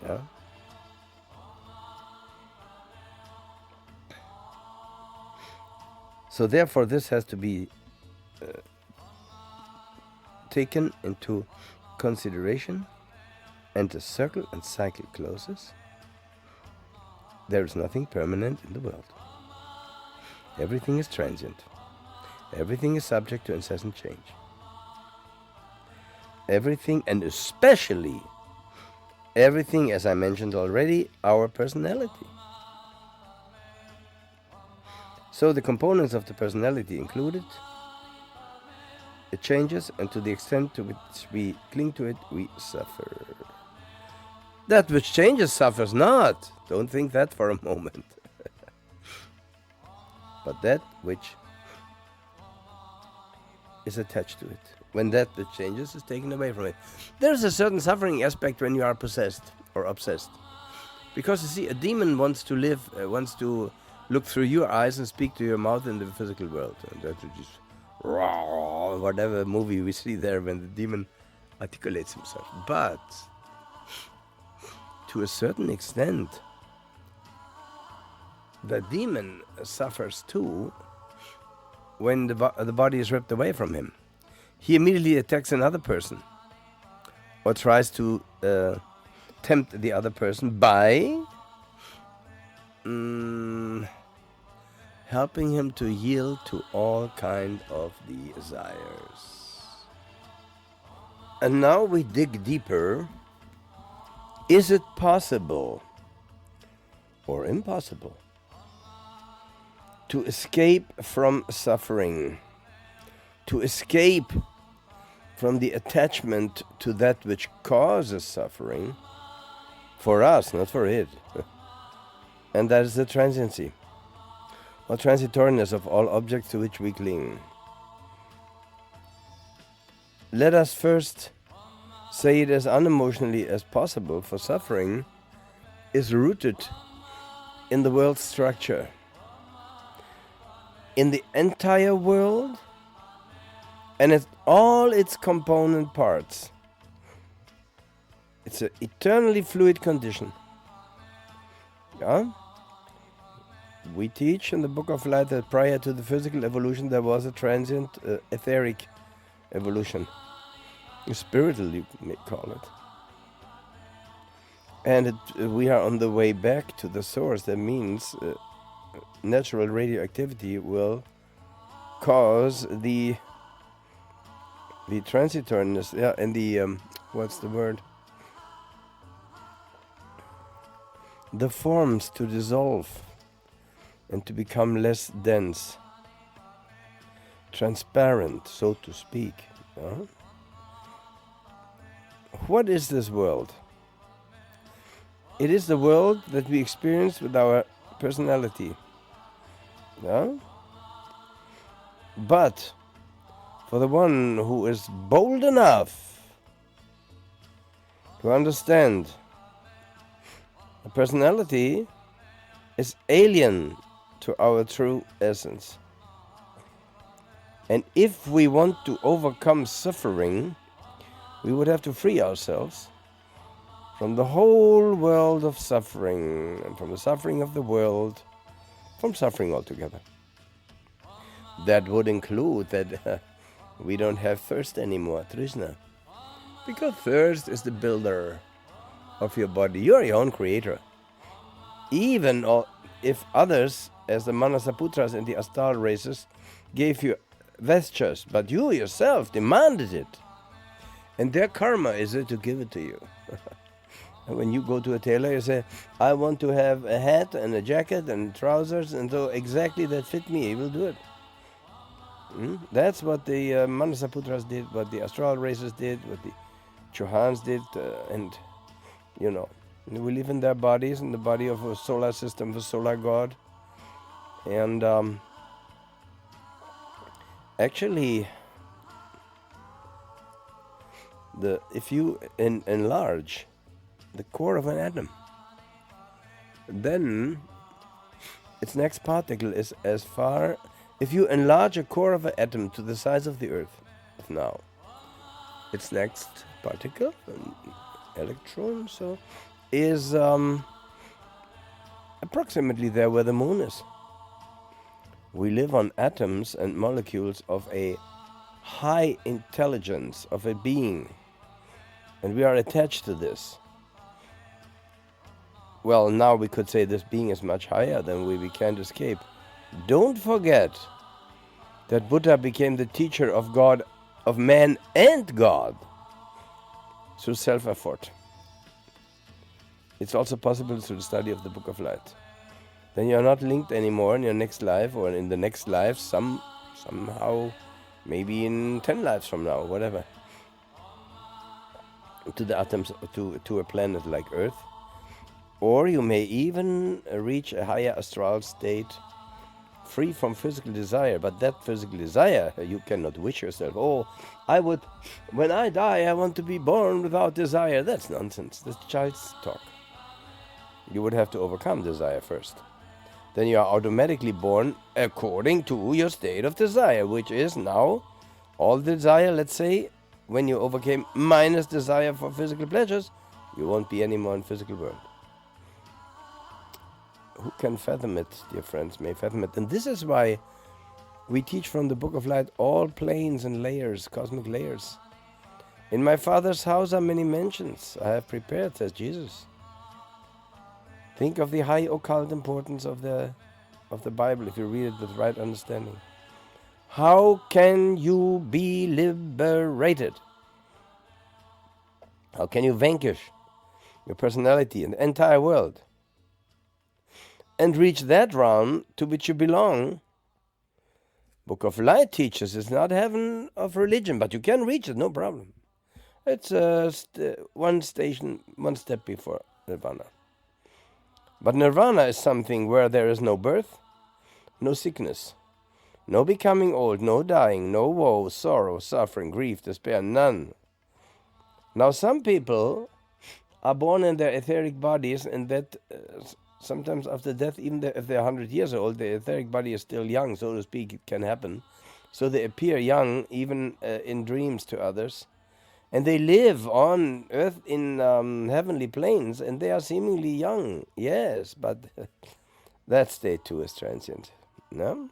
Yeah? So therefore this has to be taken into consideration, and the circle and cycle closes. There is nothing permanent in the world. Everything is transient. Everything is subject to incessant change. Everything, and especially everything, as I mentioned already, our personality. So the components of the personality included, it changes, and to the extent to which we cling to it, we suffer. That which changes suffers not. Don't think that for a moment. But that which is attached to it, when that which changes is taken away from it. There's a certain suffering aspect when you are possessed or obsessed. Because you see, a demon wants to live, wants to look through your eyes and speak to your mouth in the physical world. And that which is whatever movie we see there when the demon articulates himself. But to a certain extent, the demon suffers too when the body is ripped away from him. He immediately attacks another person or tries to tempt the other person by helping him to yield to all kind of desires. And now we dig deeper. Is it possible or impossible to escape from suffering, to escape from the attachment to that which causes suffering, for us, not for it? And that is the transiency, or transitoriness of all objects to which we cling. Let us first say it as unemotionally as possible, for suffering is rooted in the world's structure. In the entire world and all its component parts. It's an eternally fluid condition. Yeah? We teach in the Book of Light that prior to the physical evolution there was a transient etheric evolution. Spiritual, you may call it. And we are on the way back to the source. That means natural radioactivity will cause the transitoriness, and the what's the word? The forms to dissolve and to become less dense, transparent, so to speak. What is this world? It is the world that we experience with our personality. But for the one who is bold enough to understand the personality is alien to our true essence. And if we want to overcome suffering, we would have to free ourselves from the whole world of suffering, and from the suffering of the world, from suffering altogether. That would include that we don't have thirst anymore, Trishna. Because thirst is the builder of your body. You're your own creator. Even if others, as the Manasaputras and the astral races, gave you vestures, but you yourself demanded it. And their karma is it to give it to you. And when you go to a tailor, you say, I want to have a hat and a jacket and trousers, and so exactly that fit me, he will do it. That's what the Manasaputras did, what the astral races did, what the Chauhans did, and we live in their bodies, in the body of a solar system, of a solar god. And actually, if you enlarge the core of an atom, then its next particle is as far. If you enlarge a core of an atom to the size of the Earth of now, its next particle, an electron, is approximately there where the moon is. We live on atoms and molecules of a high intelligence, of a being, and we are attached to this. Well, now we could say this being is much higher than we can't escape. Don't forget that Buddha became the teacher of God, of man and God, through self-effort. It's also possible through the study of the Book of Light. Then you are not linked anymore in your next life, or in the next life, somehow, maybe in 10 lives from now, whatever, to the atoms, to a planet like Earth. Or you may even reach a higher astral state, free from physical desire. But that physical desire, you cannot wish yourself, when I die, I want to be born without desire. That's nonsense. That's child's talk. You would have to overcome desire first. then you are automatically born according to your state of desire, which is now all desire, let's say, when you overcame minus desire for physical pleasures, you won't be anymore in physical world. Who can fathom it, dear friends, may fathom it. And this is why we teach from the Book of Light all planes and layers, cosmic layers. In my Father's house are many mansions I have prepared, says Jesus. Think of the high occult importance of the Bible if you read it with right understanding. How can you be liberated? How can you vanquish your personality and the entire world and reach that realm to which you belong? Book of Light teaches it's not heaven of religion, but you can reach it, no problem. It's one step before nirvana. But nirvana is something where there is no birth, no sickness, no becoming old, no dying, no woe, sorrow, suffering, grief, despair, none. Now some people are born in their etheric bodies, and that sometimes after death, even if they're 100 years old, the etheric body is still young, so to speak, it can happen. So they appear young, even in dreams to others. And they live on earth in heavenly planes, and they are seemingly young, yes, but that state too is transient. No?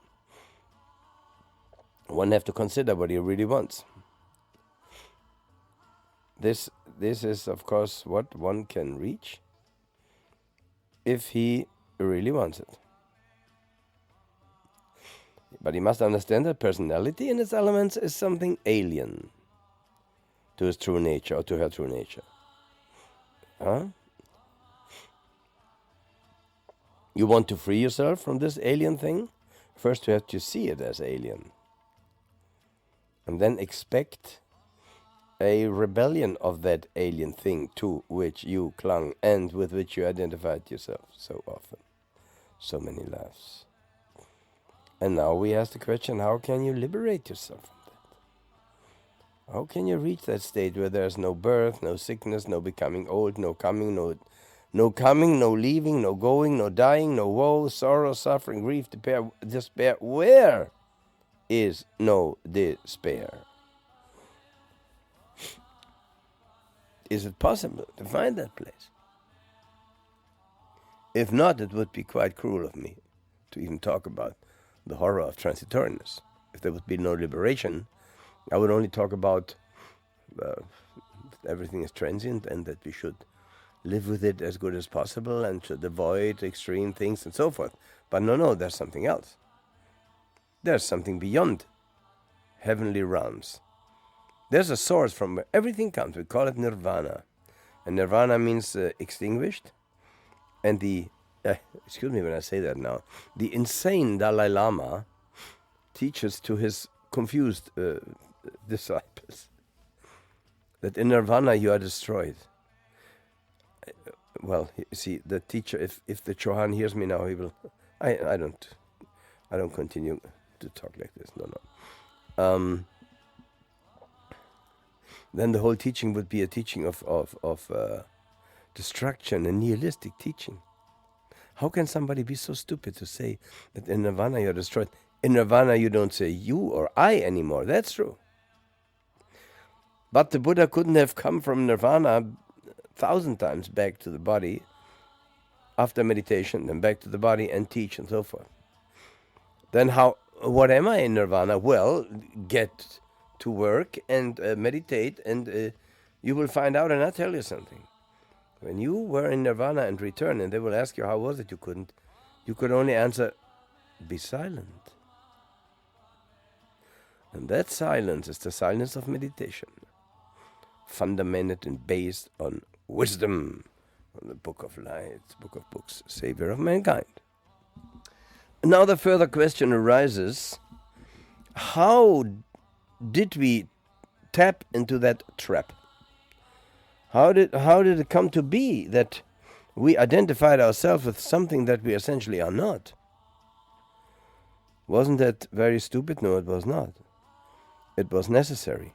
One have to consider what he really wants. This is, of course, what one can reach if he really wants it. But he must understand that personality and its elements is something alien to his true nature or to her true nature. Huh? You want to free yourself from this alien thing? First you have to see it as alien. And then expect a rebellion of that alien thing to which you clung and with which you identified yourself so often. So many lives. And now we ask the question, how can you liberate yourself from that? How can you reach that state where there's no birth, no sickness, no becoming old, no coming, no leaving, no going, no dying, no woe, sorrow, suffering, grief, despair? Where is no despair? Is it possible to find that place? If not, it would be quite cruel of me to even talk about the horror of transitoriness. If there would be no liberation, I would only talk about everything is transient and that we should live with it as good as possible and should avoid extreme things and so forth. But no, there's something else. There's something beyond heavenly realms. There's a source from where everything comes. We call it nirvana. And nirvana means extinguished. And excuse me when I say that now, the insane Dalai Lama teaches to his confused disciples that in nirvana you are destroyed. Well, you see, the teacher, if the Chohan hears me now, he will. I don't continue to talk like this. No. Then the whole teaching would be a teaching of destruction, a nihilistic teaching. How can somebody be so stupid to say that in nirvana you're destroyed? In nirvana you don't say you or I anymore. That's true. But the Buddha couldn't have come from nirvana 1,000 times back to the body after meditation, then back to the body and teach and so forth. Then what am I in nirvana? Well, get to work and meditate, and you will find out. And I'll tell you something. When you were in nirvana and return, and they will ask you, how was it? You could only answer, be silent. And that silence is the silence of meditation, fundamented and based on wisdom, on the Book of Light, Book of Books, Savior of mankind. Now the further question arises, how did we tap into that trap? How did it come to be that we identified ourselves with something that we essentially are not? Wasn't that very stupid? No, it was not. It was necessary.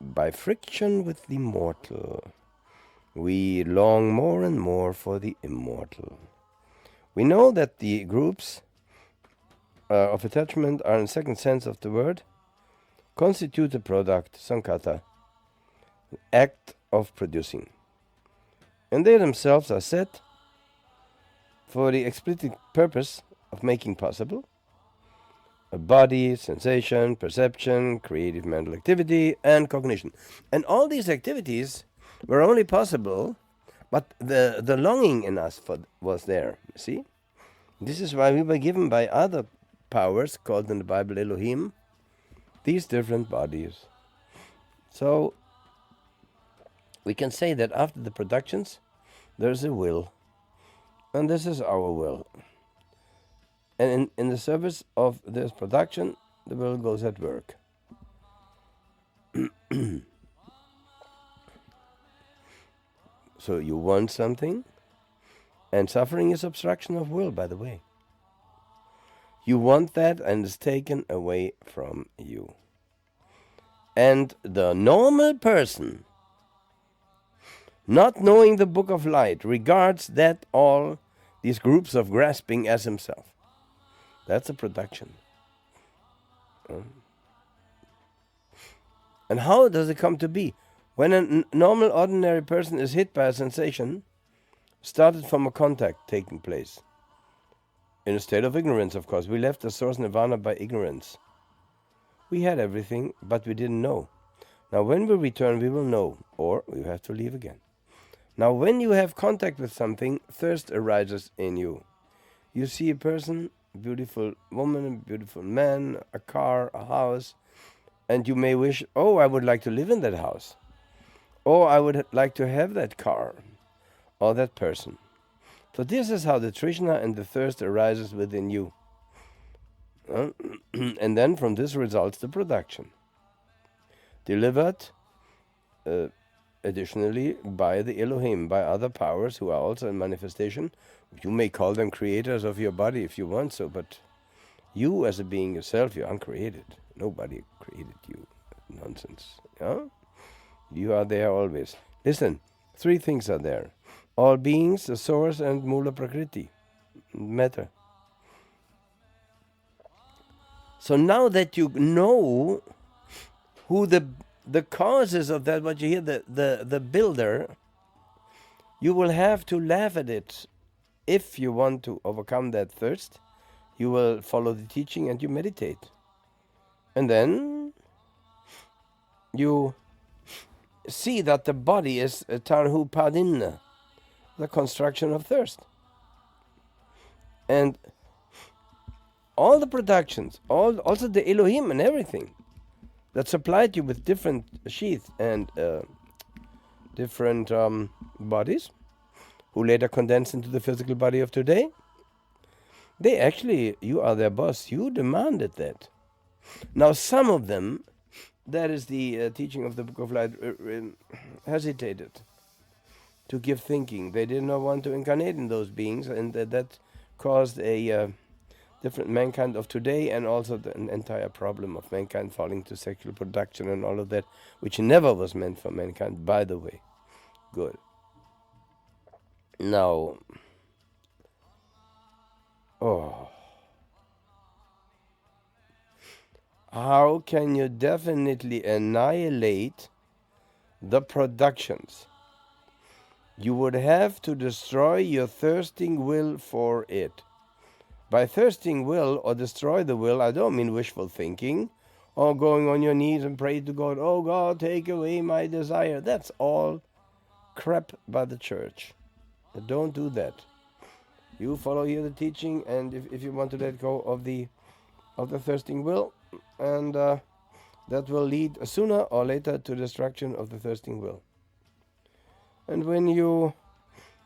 By friction with the mortal, we long more and more for the immortal. We know that the groups of attachment are, in the second sense of the word, constitute a product, sankata, act of producing. And they themselves are set for the explicit purpose of making possible a body, sensation, perception, creative mental activity, and cognition. And all these activities were only possible, but the longing in us was there, you see? This is why we were given by other powers, called in the Bible Elohim, these different bodies. So we can say that after the productions, there's a will. And this is our will. And in the service of this production, the will goes at work. So you want something, and suffering is obstruction of will, by the way. You want that, and it's taken away from you. And the normal person, not knowing the book of light, regards that all these groups of grasping as himself. That's a production. And how does it come to be? When a normal, ordinary person is hit by a sensation, started from a contact taking place. In a state of ignorance, of course. We left the source nirvana by ignorance. We had everything, but we didn't know. Now when we return, we will know, or we have to leave again. Now when you have contact with something, thirst arises in you. You see a person, a beautiful woman, a beautiful man, a car, a house, and you may wish, oh, I would like to live in that house. Or I would like to have that car, or that person. So this is how the Trishna and the thirst arises within you. And then from this results the production. Delivered additionally by the Elohim, by other powers who are also in manifestation. You may call them creators of your body if you want so, but you as a being yourself, you're uncreated. Nobody created you. Nonsense. Yeah? You are there always. Listen, three things are there. All beings, the source, and Mula Prakriti, matter. So now that you know who the causes of that, what you hear, the builder, you will have to laugh at it. If you want to overcome that thirst, you will follow the teaching and you meditate. And then you see that the body is Tarhu Padinna, the construction of thirst. And all the productions, also the Elohim and everything, that supplied you with different sheath and different bodies, who later condensed into the physical body of today, they actually, you are their boss, you demanded that. Now some of them, that is the teaching of the Book of Light, hesitated to give thinking. They did not want to incarnate in those beings, and that caused a different mankind of today, and also an entire problem of mankind falling to sexual production and all of that, which never was meant for mankind, by the way. Good. Now, how can you definitely annihilate the productions? You would have to destroy your thirsting will for it. By thirsting will or destroy the will, I don't mean wishful thinking or going on your knees and pray to God, oh God, take away my desire. That's all crap by the church. Don't do that. You follow here the teaching, and if you want to let go of the thirsting will, and that will lead sooner or later to destruction of the thirsting will. And when you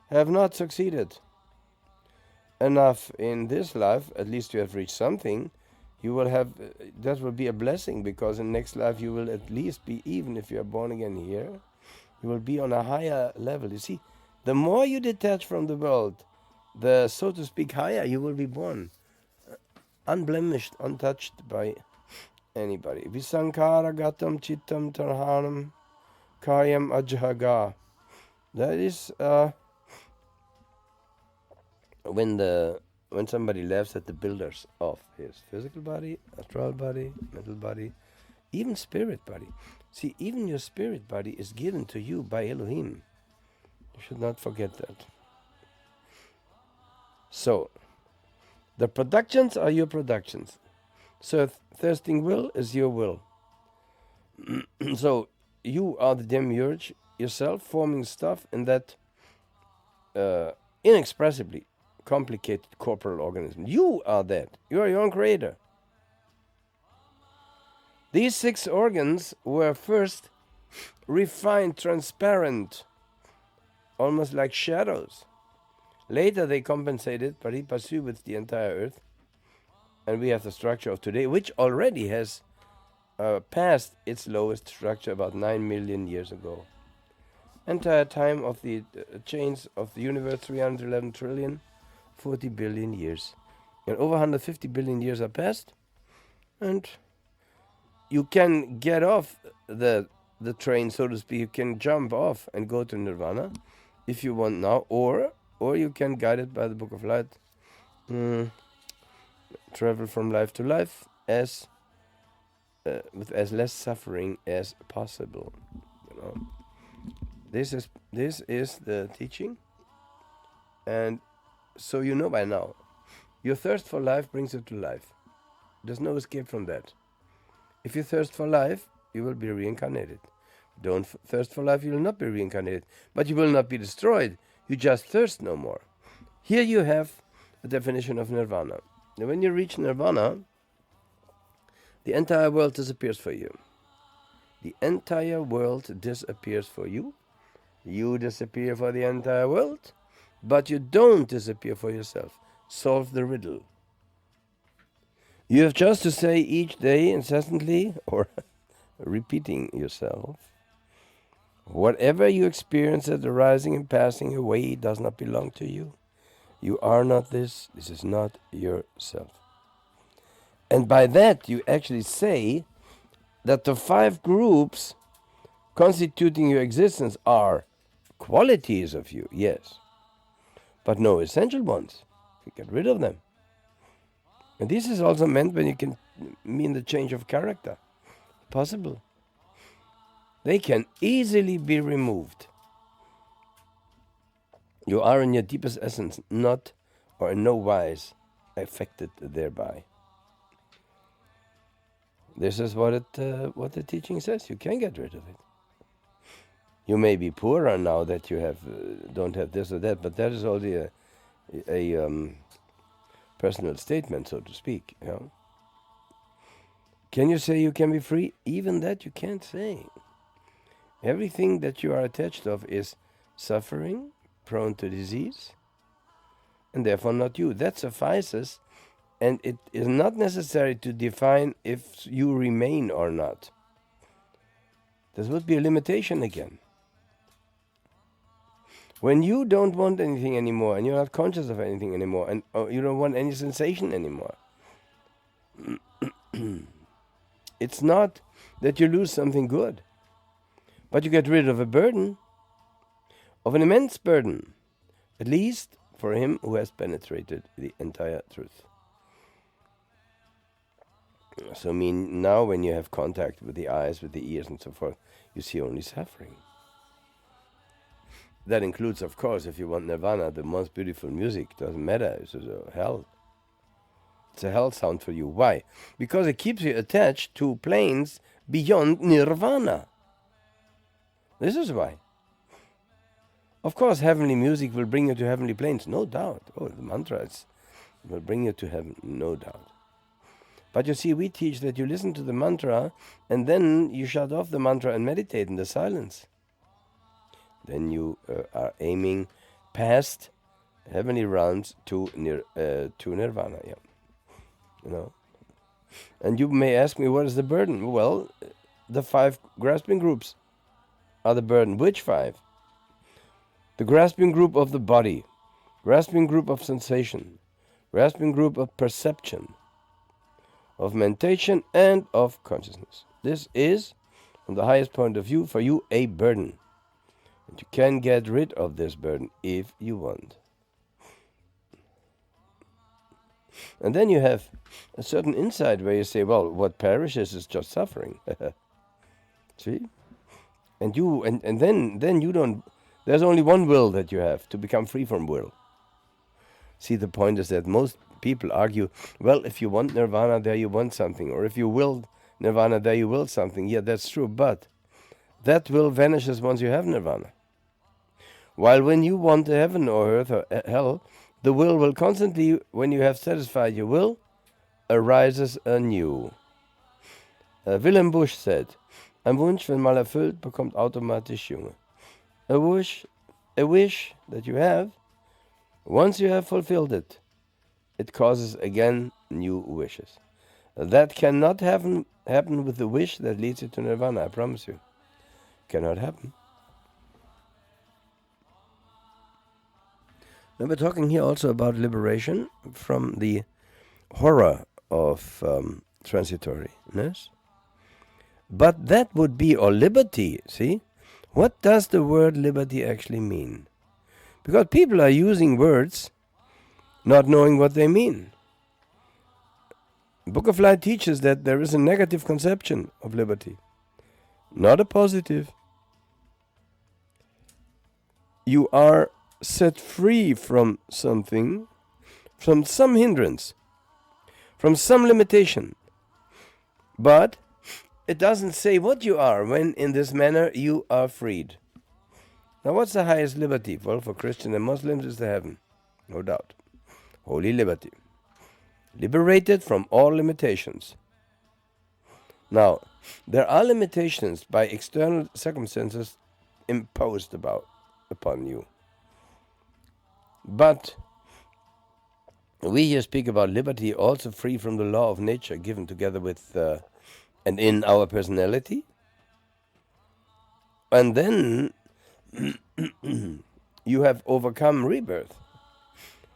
have not succeeded enough in this life, at least you have reached something, you will have, that will be a blessing, because in next life you will at least be, even if you are born again here, you will be on a higher level. You see, the more you detach from the world, the, so to speak, higher you will be born, unblemished, untouched by anybody. Visankara gatam chittam tarhanam kayam ajhaga. That is when somebody laughs at the builders of his physical body, astral body, mental body, even spirit body. See, even your spirit body is given to you by Elohim. You should not forget that. So, the productions are your productions. So, thirsting will is your will. So, you are the demiurge yourself, forming stuff in that inexpressibly complicated corporal organism. You are that. You are your own creator. These 6 organs were first refined, transparent, almost like shadows. Later they compensated pari passu with the entire earth, and we have the structure of today, which already has passed its lowest structure about 9 million years ago. Entire time of the change of the universe, 311 trillion, 40 billion years. And over 150 billion years are passed, and you can get off the train, so to speak. You can jump off and go to Nirvana if you want now, or you can, guided by the Book of Light, travel from life to life as with as less suffering as possible. You know, this is the teaching, and so you know by now, your thirst for life brings you to life. There's no escape from that. If you thirst for life, you will be reincarnated. Don't thirst for life, you will not be reincarnated. But you will not be destroyed. You just thirst no more. Here you have the definition of nirvana. Now, when you reach nirvana, the entire world disappears for you. The entire world disappears for you. You disappear for the entire world, but you don't disappear for yourself. Solve the riddle. You have just to say each day incessantly, or repeating yourself, whatever you experience as arising and passing away does not belong to you. You are not this. This is not yourself. And by that you actually say that the 5 groups constituting your existence are qualities of you, yes, but no essential ones. You get rid of them. And this is also meant when you can mean the change of character. Possible. They can easily be removed. You are in your deepest essence not, or in no wise, affected thereby. This is what the teaching says. You can get rid of it. You may be poorer now that you don't have this or that, but that is only a personal statement, so to speak. You know? Can you say you can be free? Even that you can't say. Everything that you are attached of is suffering, prone to disease, and therefore not you. That suffices, and it is not necessary to define if you remain or not. This would be a limitation again. When you don't want anything anymore, and you're not conscious of anything anymore, and you don't want any sensation anymore, it's not that you lose something good, but you get rid of a burden, of an immense burden, at least for him who has penetrated the entire truth. So now when you have contact with the eyes, with the ears and so forth, you see only suffering. That includes, of course, if you want nirvana, the most beautiful music. Doesn't matter. It's a hell. It's a hell sound for you. Why? Because it keeps you attached to planes beyond nirvana. This is why. Of course, heavenly music will bring you to heavenly planes, no doubt. Oh, the mantras will bring you to heaven, no doubt. But you see, we teach that you listen to the mantra and then you shut off the mantra and meditate in the silence. Then you are aiming past heavenly realms to nirvana. Yeah, you know. And you may ask me, what is the burden? Well, the 5 grasping groups are the burden. Which 5? The grasping group of the body, grasping group of sensation, grasping group of perception, of mentation, and of consciousness. This is, from the highest point of view, for you a burden. And you can get rid of this burden if you want. And then you have a certain insight where you say, well, what perishes is just suffering. See? And then you don't, there's only one will that you have, to become free from will. See, the point is that most people argue, well, if you want nirvana, there you want something. Or if you will nirvana, there you will something. Yeah, that's true. But that will vanishes once you have nirvana. While when you want heaven or earth or hell, the will constantly, when you have satisfied your will, arises anew. Willem Busch said, ein Wunsch, wenn mal erfüllt, bekommt automatisch Junge. A wish that you have, once you have fulfilled it, it causes again new wishes. That cannot happen with the wish that leads you to nirvana, I promise you. Cannot happen. Now we're talking here also about liberation from the horror of transitoriness. But that would be, or liberty, see? What does the word liberty actually mean? Because people are using words not knowing what they mean. Book of Light teaches that there is a negative conception of liberty, not a positive. You are set free from something, from some hindrance, from some limitation. But it doesn't say what you are when in this manner you are freed. Now what's the highest liberty? Well, for Christians and Muslims is the heaven, no doubt. Holy liberty. Liberated from all limitations. Now, there are limitations by external circumstances imposed upon you. But we here speak about liberty also free from the law of nature given together with and in our personality. And then you have overcome rebirth.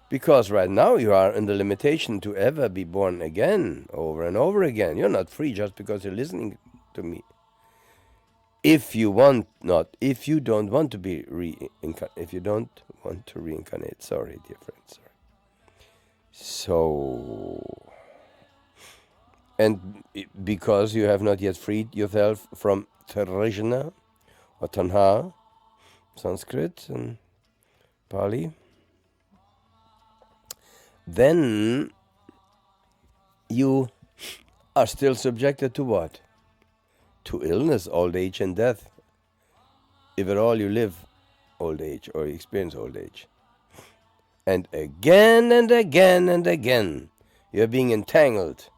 Because right now you are in the limitation to ever be born again, over and over again. You're not free just because you're listening to me. If you don't want to be reincarnate. Sorry, dear friend, sorry. So, and because you have not yet freed yourself from Trishna or Tanha, Sanskrit and Pali, then you are still subjected to what? To illness, old age, and death. If at all you live old age or experience old age. And again and again and again, you're being entangled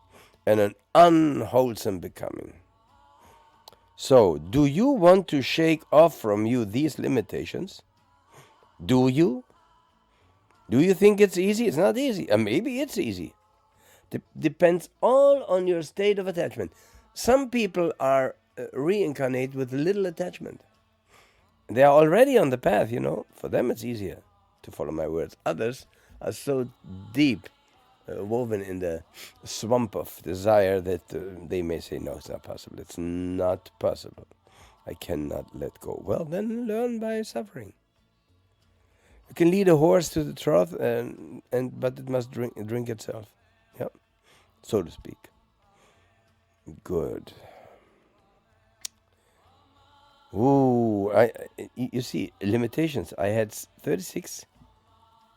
in an unwholesome becoming. So, do you want to shake off from you these limitations? Do you? Do you think it's easy? It's not easy. Maybe it's easy. Depends all on your state of attachment. Some people are reincarnate with little attachment. They are already on the path, For them it's easier to follow my words. Others are so deep woven in the swamp of desire that they may say, no, it's not possible. It's not possible. I cannot let go. Well, then learn by suffering. You can lead a horse to the trough, but it must drink itself. Yep, so to speak. Good. Ooh, you see, limitations. I had 36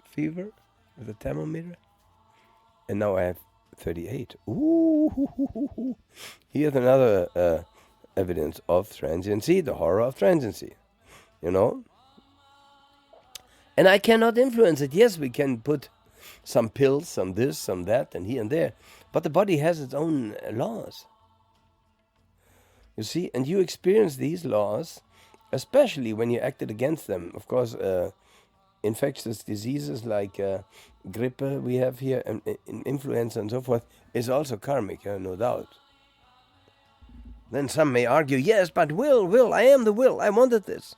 fever with a thermometer, and now I have 38. Ooh, here's another evidence of transiency, the horror of transiency, And I cannot influence it. Yes, we can put some pills, some this, some that, and here and there. But the body has its own laws. You see, and you experience these laws, especially when you acted against them. Of course, infectious diseases like grippe we have here, and influenza and so forth, is also karmic, no doubt. Then some may argue, yes, but will, I am the will, I wanted this.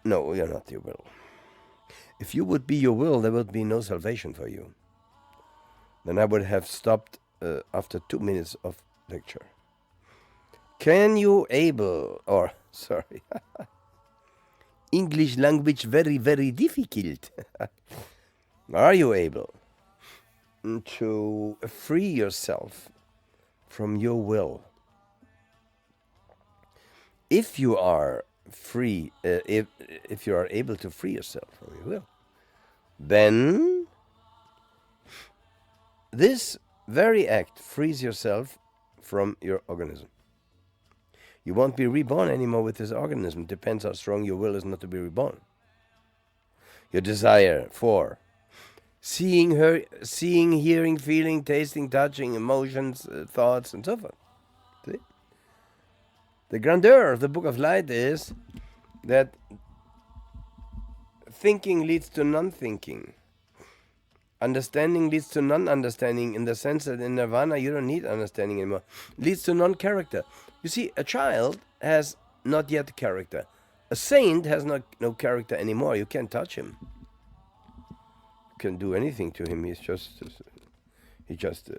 No, you're not your will. If you would be your will, there would be no salvation for you. Then I would have stopped after 2 minutes of lecture. Can you English language very, very difficult. Are you able? to free yourself from your will. If you are free, if you are able to free yourself from your will, then this very act frees yourself from your organism. You won't be reborn anymore with this organism. It depends how strong your will is not to be reborn. Your desire for seeing, hearing, feeling, tasting, touching, emotions, thoughts, and so forth. See? The grandeur of the Book of Light is that thinking leads to non-thinking. Understanding leads to non-understanding, in the sense that in Nirvana you don't need understanding anymore. It leads to non-character. You see, a child has not yet character. A saint has no character anymore. You can't touch him. You can't do anything to him. He just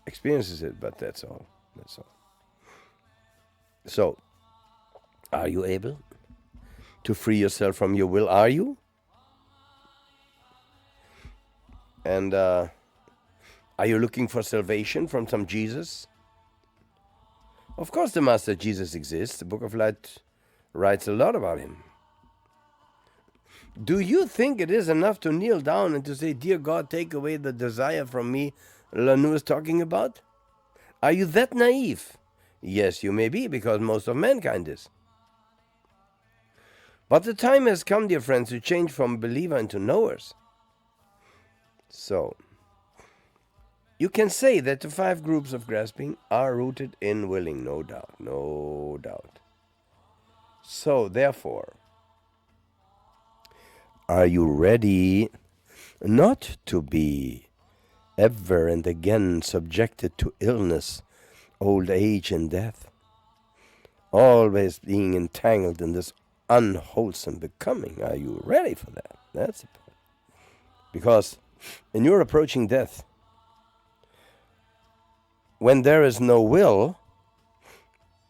experiences it, but that's all. That's all. So, are you able to free yourself from your will? Are you? And are you looking for salvation from some Jesus? Of course the Master Jesus exists. The Book of Light writes a lot about him. Do you think it is enough to kneel down and to say, "Dear God, take away the desire from me," Lanu is talking about? Are you that naive? Yes, you may be, because most of mankind is. But the time has come, dear friends, to change from believer into knowers. So, you can say that the 5 groups of grasping are rooted in willing, no doubt, no doubt. So, therefore, are you ready not to be ever and again subjected to illness, old age, and death? Always being entangled in this unwholesome becoming. Are you ready for that? That's the point. Because when you're approaching death, when there is no will,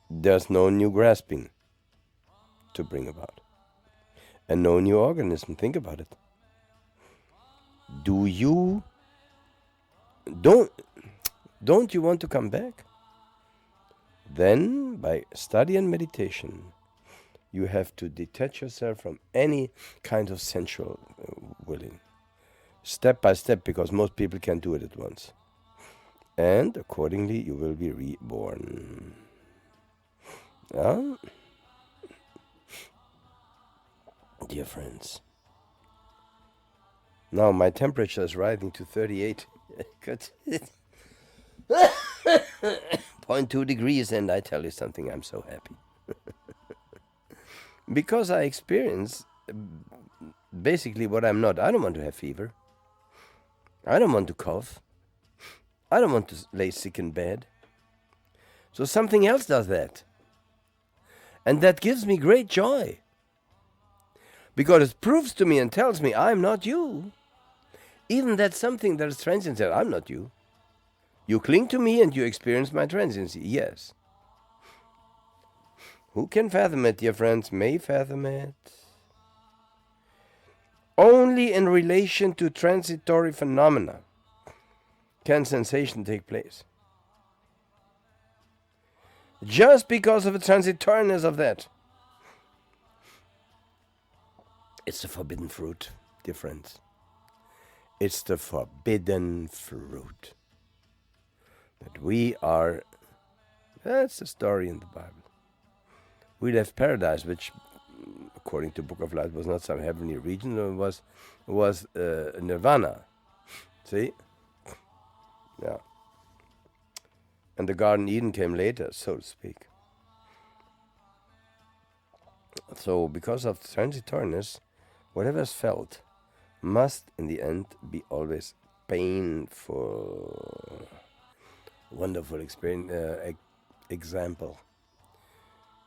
there's no new grasping to bring about. And no new organism. Think about it. Don't you want to come back? Then, by study and meditation, you have to detach yourself from any kind of sensual willing. Step by step, because most people can't do it at once. And accordingly, you will be reborn. Dear friends, now my temperature is rising to 38. 0.2 degrees, and I tell you something, I'm so happy. Because I experience basically what I'm not. I don't want to have fever. I don't want to cough. I don't want to lay sick in bed. So something else does that. And that gives me great joy. Because it proves to me and tells me I'm not you. Even that's something that is transient. I'm not you. You cling to me and you experience my transiency. Yes. Who can fathom it, dear friends? May fathom it. Only in relation to transitory phenomena can sensation take place. Just because of the transitoriness of that. It's the forbidden fruit, dear friends. It's the forbidden fruit. That we are, that's the story in the Bible. We left paradise, which, according to Book of Light, was not some heavenly region, it was nirvana. See? Yeah. And the Garden Eden came later, so to speak. So, because of transitoriness, whatever is felt must, in the end, be always painful. Wonderful experience, example.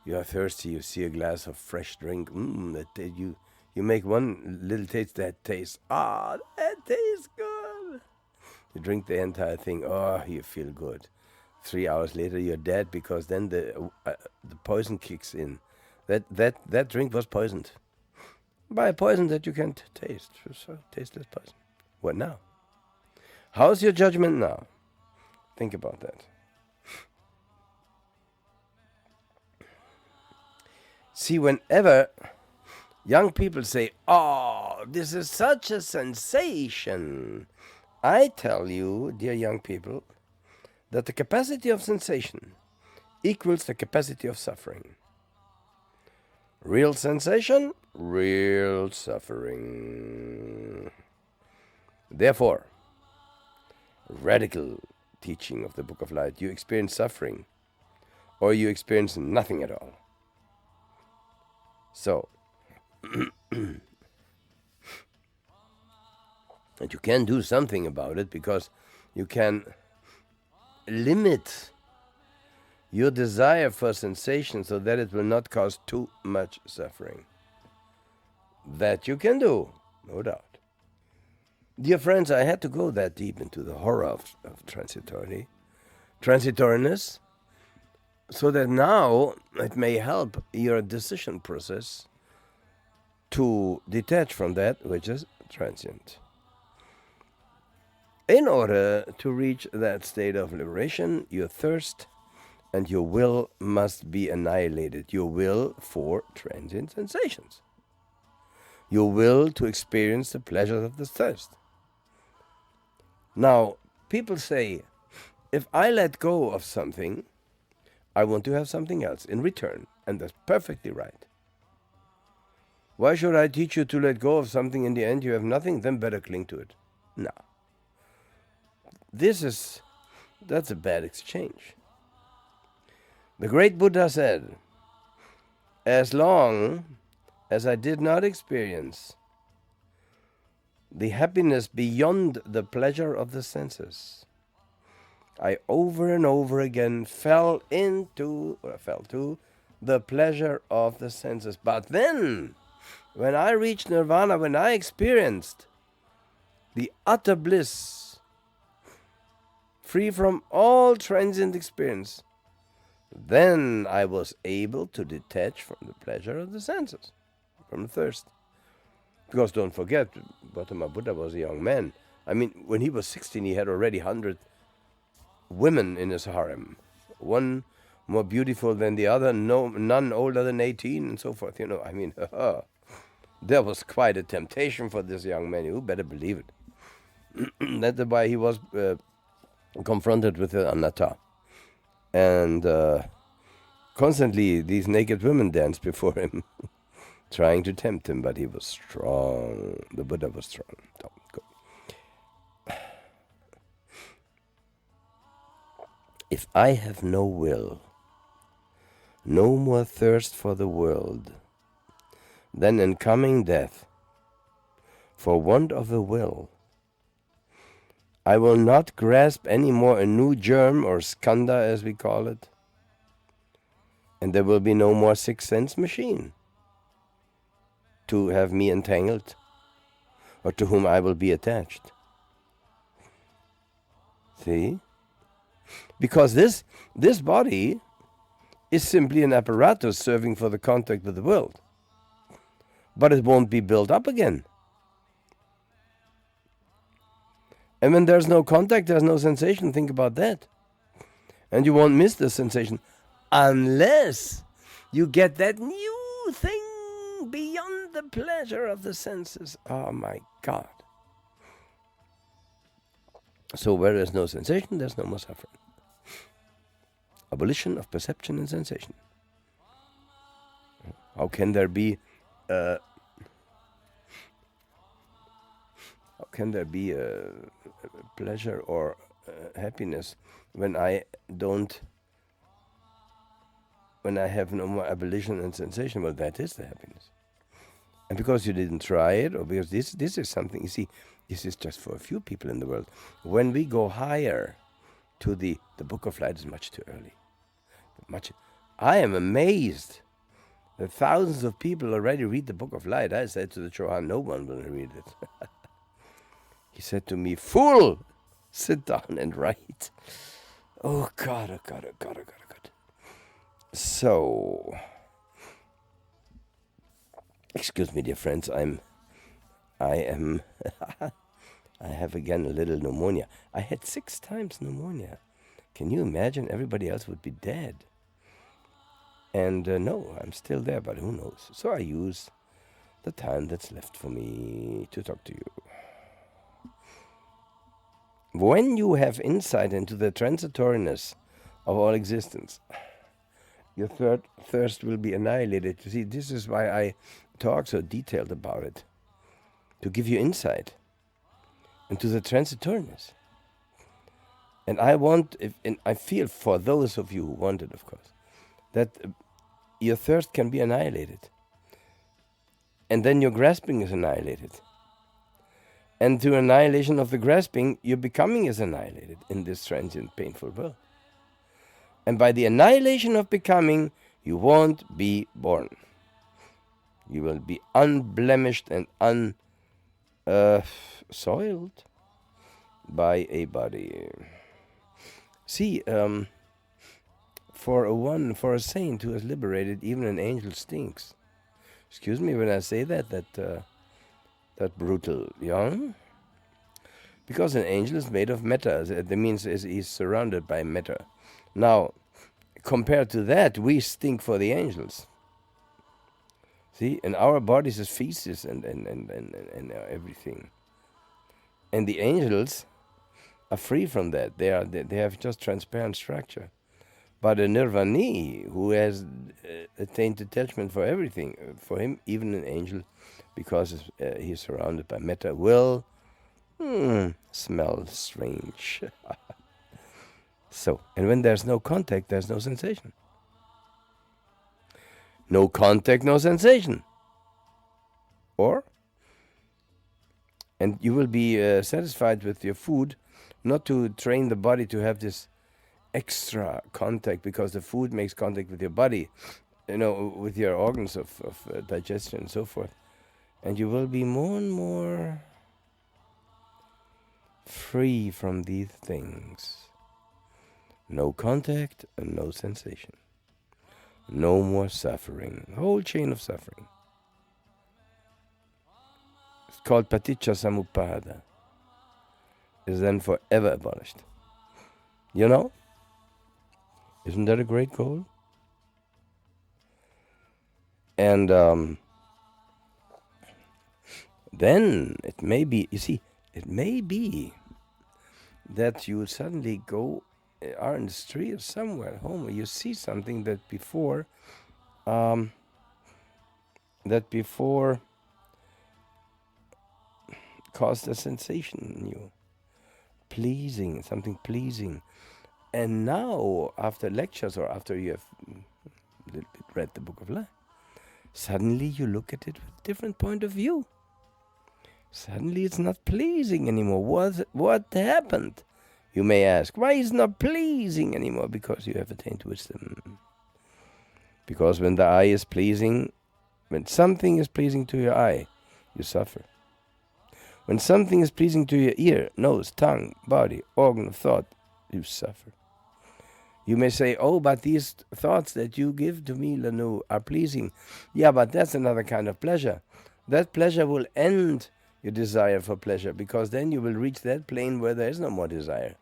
You are thirsty, you see a glass of fresh drink. You make one little taste, that tastes, that tastes good. You drink the entire thing, you feel good. 3 hours later, you're dead, because then the poison kicks in. That drink was poisoned by a poison that you can't taste. So tasteless poison. What now? How's your judgment now? Think about that. See, whenever young people say, "Oh, this is such a sensation," I tell you, dear young people, that the capacity of sensation equals the capacity of suffering. Real sensation, real suffering. Therefore, radical teaching of the Book of Light, you experience suffering or you experience nothing at all. So, and you can do something about it, because you can limit your desire for sensation so that it will not cause too much suffering. That you can do, no doubt. Dear friends, I had to go that deep into the horror of transitoriness, so that now it may help your decision process to detach from that which is transient. In order to reach that state of liberation, your thirst and your will must be annihilated. Your will for transient sensations. Your will to experience the pleasures of the thirst. Now, people say, if I let go of something, I want to have something else in return. And that's perfectly right. Why should I teach you to let go of something in the end you have nothing? Then better cling to it. No. That's a bad exchange. The great Buddha said, as long as I did not experience the happiness beyond the pleasure of the senses, I over and over again fell to the pleasure of the senses. But then, when I reached nirvana, when I experienced the utter bliss, free from all transient experience, then I was able to detach from the pleasure of the senses, from the thirst. Because don't forget, Gautama Buddha was a young man. I mean, when he was 16, he had already 100 women in his harem. One more beautiful than the other, none older than 18, and so forth. I mean, there was quite a temptation for this young man. You better believe it. That's why he was confronted with the anatta. And constantly these naked women danced before him, trying to tempt him, but he was strong. The Buddha was strong. Oh, good. If I have no will, no more thirst for the world, then in coming death, for want of the will, I will not grasp any more a new germ, or skandha as we call it, and there will be no more sixth sense machine to have me entangled, or to whom I will be attached. See? Because this body is simply an apparatus serving for the contact with the world. But it won't be built up again. And when there's no contact, there's no sensation. Think about that. And you won't miss the sensation unless you get that new thing beyond the pleasure of the senses. Oh my God. So where there's no sensation, there's no more suffering. Abolition of perception and sensation. How can there be pleasure or happiness when I have no more abolition and sensation? Well, that is the happiness. And because you didn't try it, or because this is something, you see, this is just for a few people in the world. When we go higher to the Book of Light is much too early. I am amazed that thousands of people already read the Book of Light. I said to the Chohan, no one will read it. He said to me, fool, sit down and write. Oh God, oh God, oh God, oh God, oh God. So, excuse me, dear friends, I am I have again a little pneumonia. I had 6 times pneumonia. Can you imagine? Everybody else would be dead. And no, I'm still there, but who knows? So I use the time that's left for me to talk to you. When you have insight into the transitoriness of all existence, your thirst will be annihilated. You see, this is why I talk so detailed about it. To give you insight into the transitoriness. And I feel for those of you who want it, of course, that your thirst can be annihilated. And then your grasping is annihilated. And through annihilation of the grasping, your becoming is annihilated in this transient, painful world. And by the annihilation of becoming, you won't be born. You will be unblemished and unsoiled by a body. See, for a saint who is liberated, even an angel stinks. Excuse me when I say that brutal, because an angel is made of matter. That means he's surrounded by matter. Now, compared to that, we stink for the angels. See, and our bodies is feces and everything. And the angels are free from that. They have just transparent structure. But a nirvani who has attained detachment for everything, for him, even an angel, because he's surrounded by matter, will smell strange. So, and when there's no contact, there's no sensation. No contact, no sensation. And you will be satisfied with your food, not to train the body to have this extra contact, because the food makes contact with your body, with your organs of digestion and so forth. And you will be more and more free from these things. No contact and no sensation. No more suffering. Whole chain of suffering. It's called paticca samuppada. Is then forever abolished. Isn't that a great goal? And then it may be, that you suddenly are in the street or somewhere at home, where you see something that before caused a sensation in you. Something pleasing. And now, after lectures or after you have a little bit read the Book of Life, suddenly you look at it with a different point of view. Suddenly it's not pleasing anymore. What happened? You may ask, why is it not pleasing anymore? Because you have attained wisdom. Because when the eye is pleasing, when something is pleasing to your eye, you suffer. When something is pleasing to your ear, nose, tongue, body, organ of thought, you suffer. You may say, but these thoughts that you give to me, Lanu, are pleasing. Yeah, but that's another kind of pleasure. That pleasure will end your desire for pleasure, because then you will reach that plane where there is no more desire.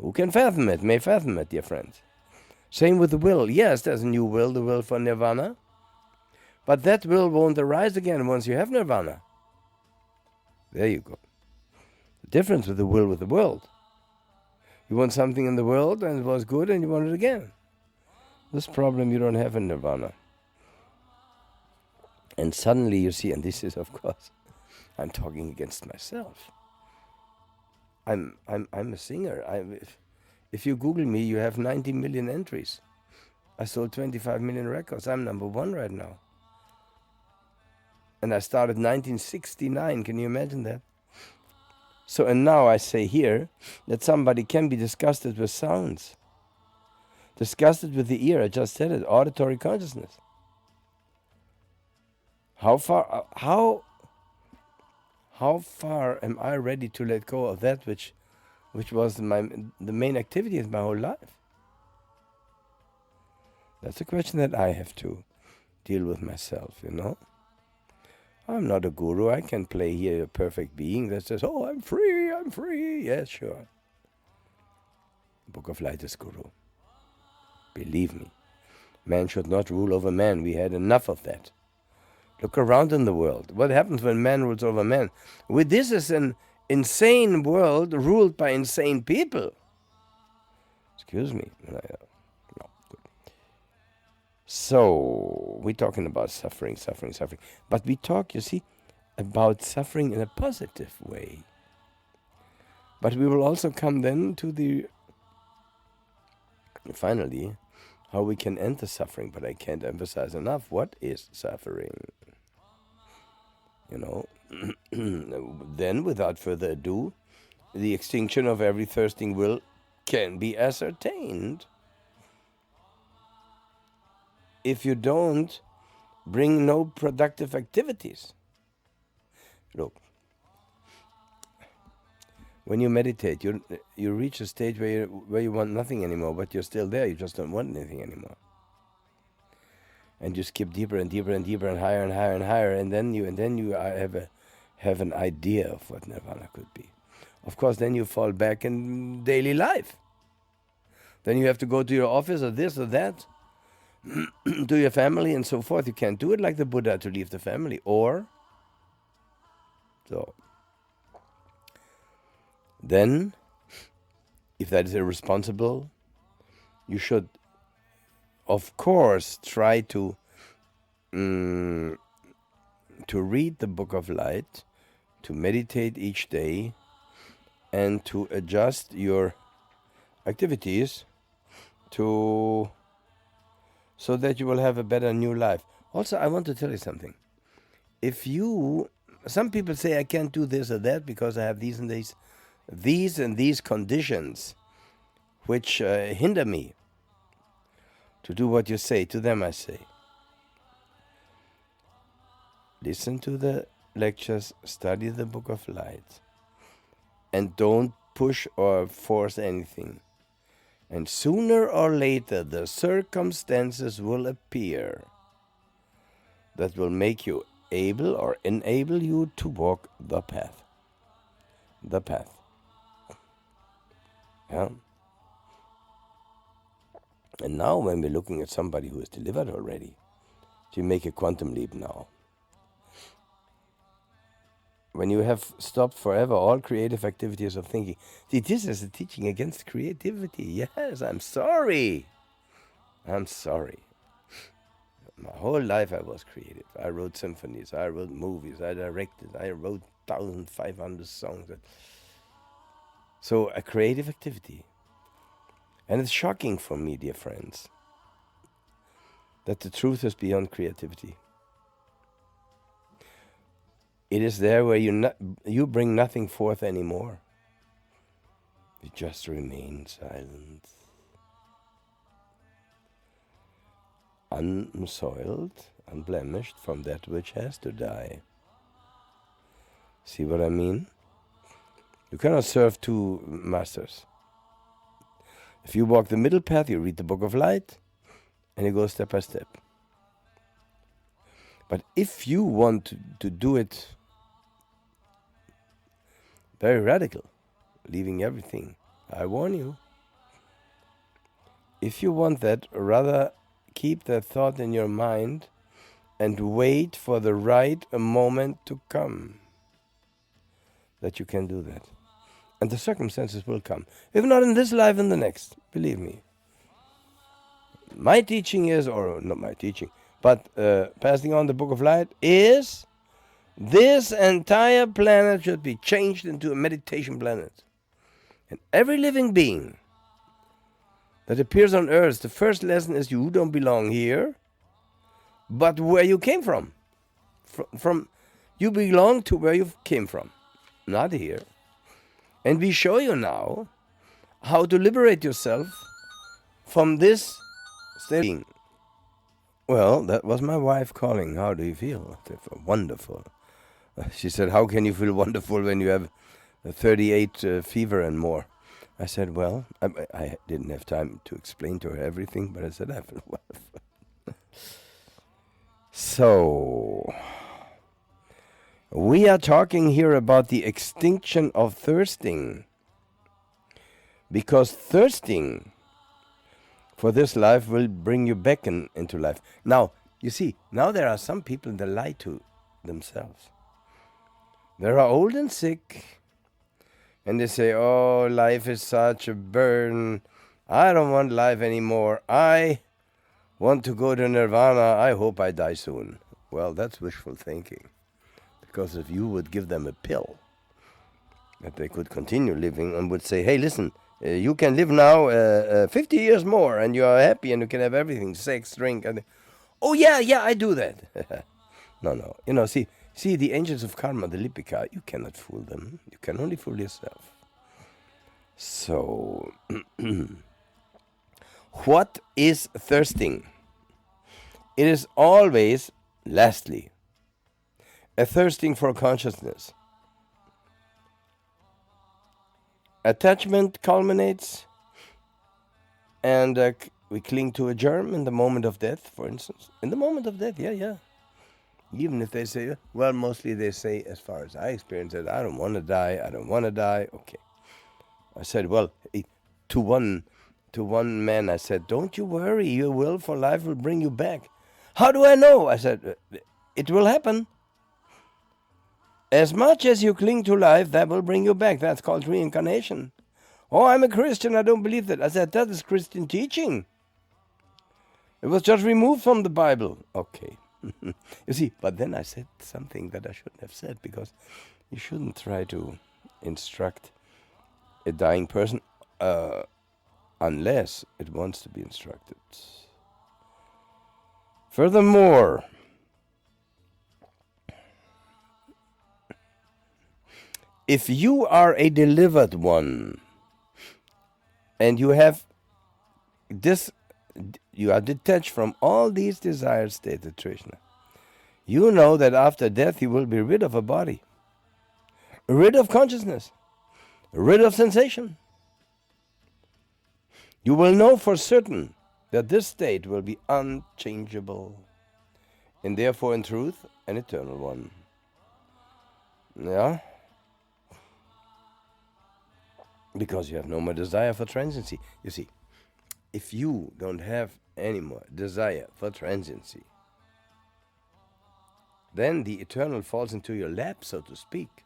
Who can fathom it? May fathom it, dear friends. Same with the will. Yes, there's a new will, the will for nirvana. But that will won't arise again once you have nirvana. There you go. The difference with the will with the world. You want something in the world and it was good and you want it again. This problem you don't have in nirvana. And suddenly you see, and this is of course, I'm talking against myself. I'm a singer. If you Google me, you have 90 million entries. I sold 25 million records. I'm number 1 right now. And I started 1969. Can you imagine that? So, and now I say here that somebody can be disgusted with sounds. Disgusted with the ear, I just said it, auditory consciousness. How far am I ready to let go of that which was the main activity of my whole life? That's a question that I have to deal with myself, I'm not a guru. I can play here a perfect being that says, oh, I'm free, I'm free. Yes, sure. Book of Light is guru. Believe me. Man should not rule over man. We had enough of that. Look around in the world. What happens when man rules over man? This is an insane world ruled by insane people. Excuse me. No, good. So, we're talking about suffering. But we talk, you see, about suffering in a positive way. But we will also come then to the, finally, how we can end the suffering. But I can't emphasize enough, what is suffering? Then, without further ado, the extinction of every thirsting will can be ascertained. If you don't bring no productive activities. Look, when you meditate, you reach a stage where you want nothing anymore, but you're still there. You just don't want anything anymore. And you skip deeper and deeper and deeper and higher and higher and higher, and then you have an idea of what nirvana could be. Of course, then you fall back in daily life. Then you have to go to your office or this or that, to your family and so forth. You can't do it like the Buddha to leave the family. Then, if that is irresponsible, you should, of course, try to read the Book of Light, to meditate each day, and to adjust your activities so that you will have a better new life. Also, I want to tell you something. Some people say I can't do this or that because I have these and these conditions which hinder me to do what you say. To them I say, listen to the lectures, study the Book of Light, and don't push or force anything. And sooner or later the circumstances will appear that will make you able or enable you to walk the path. The path. Yeah. And now when we're looking at somebody who is delivered already, you make a quantum leap now. When you have stopped forever all creative activities of thinking. See, this is a teaching against creativity. Yes, I'm sorry. My whole life I was creative. I wrote symphonies, I wrote movies, I directed, I wrote 1,500 songs. So a creative activity. And it's shocking for me, dear friends, that the truth is beyond creativity. It is there where you bring nothing forth anymore. You just remain silent. Unsoiled, unblemished from that which has to die. See what I mean? You cannot serve two masters. If you walk the middle path, you read the Book of Light, and you go step by step. But if you want to do it very radical, leaving everything, I warn you, if you want that, rather keep that thought in your mind and wait for the right moment to come that you can do that. And the circumstances will come. If not in this life, in the next. Believe me. My teaching is, or not my teaching, but passing on the Book of Light is, this entire planet should be changed into a meditation planet. And every living being that appears on earth, the first lesson is you don't belong here, but where you came from. From you belong to where you came from, not here. And we show you now how to liberate yourself from this state. Well, that was my wife calling. How do you feel? Wonderful. She said, how can you feel wonderful when you have 38 fever and more? I said, well, I didn't have time to explain to her everything, but I said, I feel wonderful. So, We are talking here about the extinction of thirsting. Because thirsting for this life will bring you back into life. Now, you see, now there are some people that lie to themselves. They are old and sick, and they say, oh, life is such a burden. I don't want life anymore. I want to go to nirvana. I hope I die soon. Well, that's wishful thinking. Because if you would give them a pill that they could continue living and would say, hey, listen, you can live now 50 years more and you are happy and you can have everything, sex, drink. And oh, yeah, I do that. No. You know, see, the angels of karma, the Lipika, you cannot fool them. You can only fool yourself. So, what is thirsting? It is always, lastly, a thirsting for consciousness. Attachment culminates, and we cling to a germ in the moment of death, for instance. In the moment of death, yeah. Even if they say, well, mostly they say, as far as I experience it, I don't want to die. Okay. I said, well, to one man, I said, don't you worry, your will for life will bring you back. How do I know? I said, it will happen. As much as you cling to life, that will bring you back. That's called reincarnation. Oh, I'm a Christian, I don't believe that. I said, that is Christian teaching. It was just removed from the Bible. Okay. You see, but then I said something that I shouldn't have said, because you shouldn't try to instruct a dying person unless it wants to be instructed. Furthermore, if you are a delivered one and you have this, you are detached from all these desired states, Trishna, you know that after death you will be rid of a body, rid of consciousness, rid of sensation. You will know for certain that this state will be unchangeable and therefore in truth an eternal one. Yeah? Because you have no more desire for transiency. You see, if you don't have any more desire for transiency, then the eternal falls into your lap, so to speak.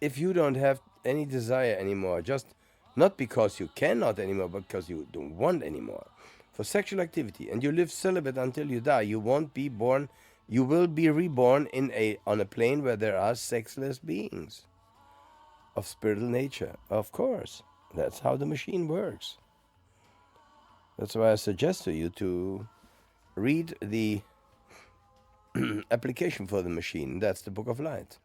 If you don't have any desire anymore, just not because you cannot anymore, but because you don't want anymore, for sexual activity, and you live celibate until you die, you won't be born, you will be reborn on a plane where there are sexless beings of spiritual nature. Of course, that's how the machine works. That's why I suggest to you to read the application for the machine. That's the Book of Light.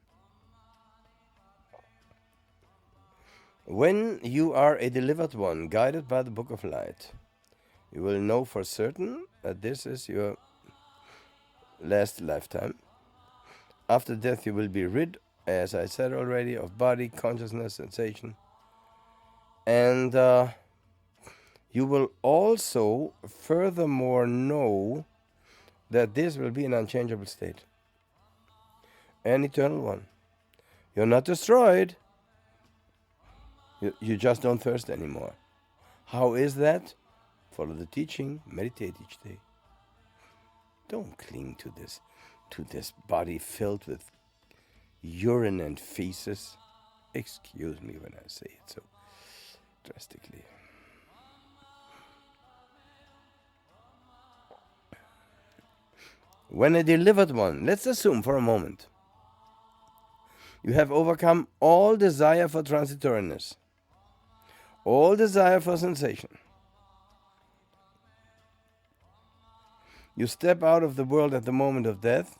When you are a delivered one, guided by the Book of Light, you will know for certain that this is your last lifetime. After death you will be rid, as I said already, of body, consciousness, sensation. And you will also furthermore know that this will be an unchangeable state, an eternal one. You're not destroyed. You just don't thirst anymore. How is that? Follow the teaching, meditate each day. Don't cling to this body filled with urine and feces. Excuse me when I say it so drastically. When a delivered one, let's assume for a moment, you have overcome all desire for transitoriness, all desire for sensation. You step out of the world at the moment of death.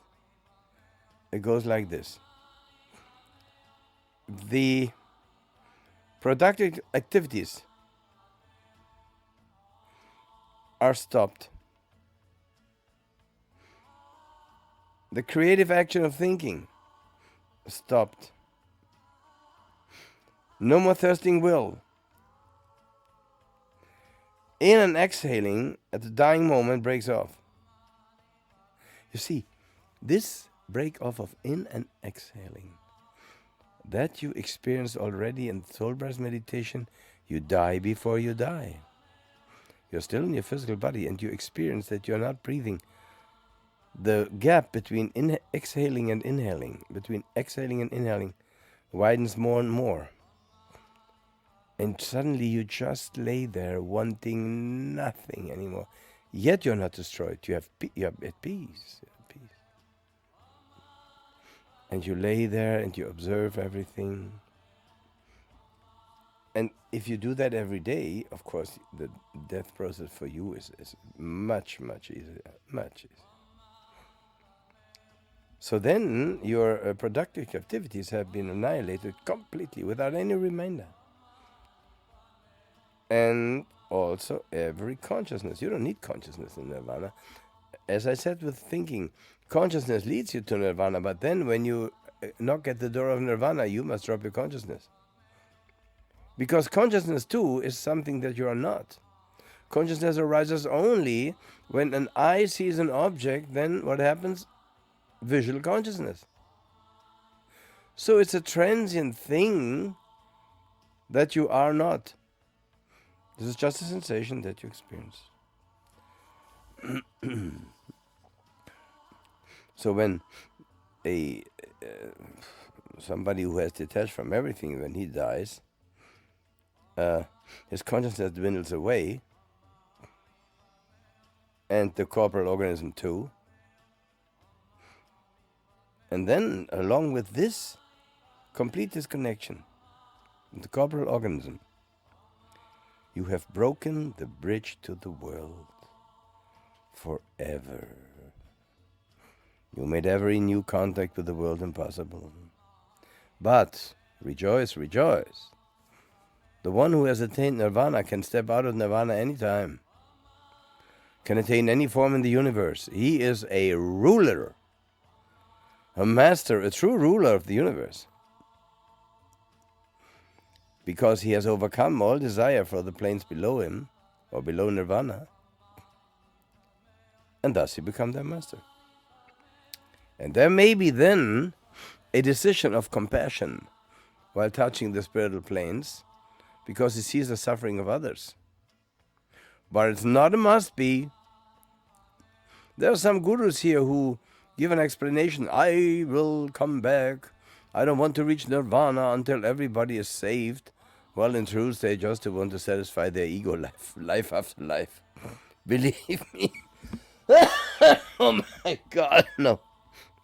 It goes like this. The productive activities are stopped. The creative action of thinking stopped. No more thirsting will. In and exhaling at the dying moment breaks off. You see, this break off of in and exhaling. That you experience already in soul breath meditation. You die before you die. You're still in your physical body and you experience that you're not breathing. The gap between exhaling and inhaling, widens more and more. And suddenly you just lay there wanting nothing anymore. Yet you're not destroyed. You're at peace. And you lay there and you observe everything. And if you do that every day, of course, the death process for you is much, much easier. Much easier. So then your productive activities have been annihilated completely without any reminder. And also every consciousness. You don't need consciousness in nirvana. As I said with thinking, consciousness leads you to nirvana, but then when you knock at the door of nirvana, you must drop your consciousness. Because consciousness too is something that you are not. Consciousness arises only when an eye sees an object, then what happens? Visual consciousness. So it's a transient thing that you are not. This is just a sensation that you experience. So when somebody who has detached from everything, when he dies, his consciousness dwindles away, and the corporal organism too. And then, along with this complete disconnection with the corporal organism, you have broken the bridge to the world forever. You made every new contact with the world impossible. But, rejoice, rejoice. The one who has attained nirvana can step out of nirvana anytime, can attain any form in the universe. He is a ruler, a master, a true ruler of the universe. Because he has overcome all desire for the planes below him, or below nirvana, and thus he becomes their master. And there may be then a decision of compassion while touching the spiritual planes, because he sees the suffering of others. But it's not a must be. There are some gurus here who give an explanation. I will come back. I don't want to reach nirvana until everybody is saved. Well, in truth, they just want to satisfy their ego life after life. Believe me. Oh my God, no.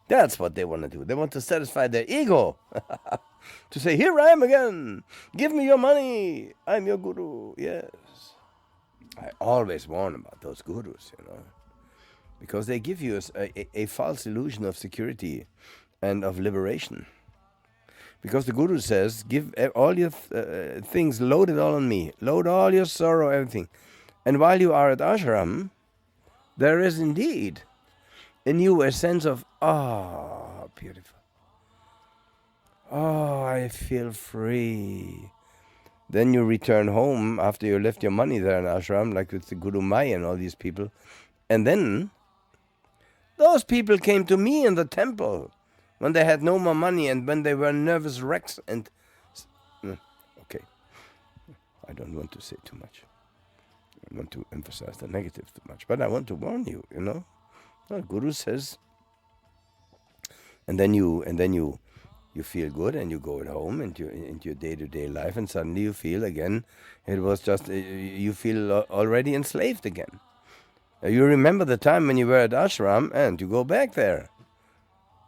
That's what they want to do. They want to satisfy their ego. To say, here I am again. Give me your money. I'm your guru. Yes. I always warn about those gurus, because they give you a false illusion of security and of liberation. Because the guru says, give all your things, load it all on me. Load all your sorrow, everything. And while you are at ashram, there is indeed in you a sense of, beautiful. Oh, I feel free. Then you return home after you left your money there in ashram, like with the Guru Mai and all these people. And then those people came to me in the temple when they had no more money and when they were nervous wrecks. And okay, I don't want to say too much. I want to emphasize the negative too much, but I want to warn you. The Guru says, and then you feel good and you go at home into your day-to-day life, and suddenly you feel again, it was just, you feel already enslaved again. You remember the time when you were at ashram and you go back there.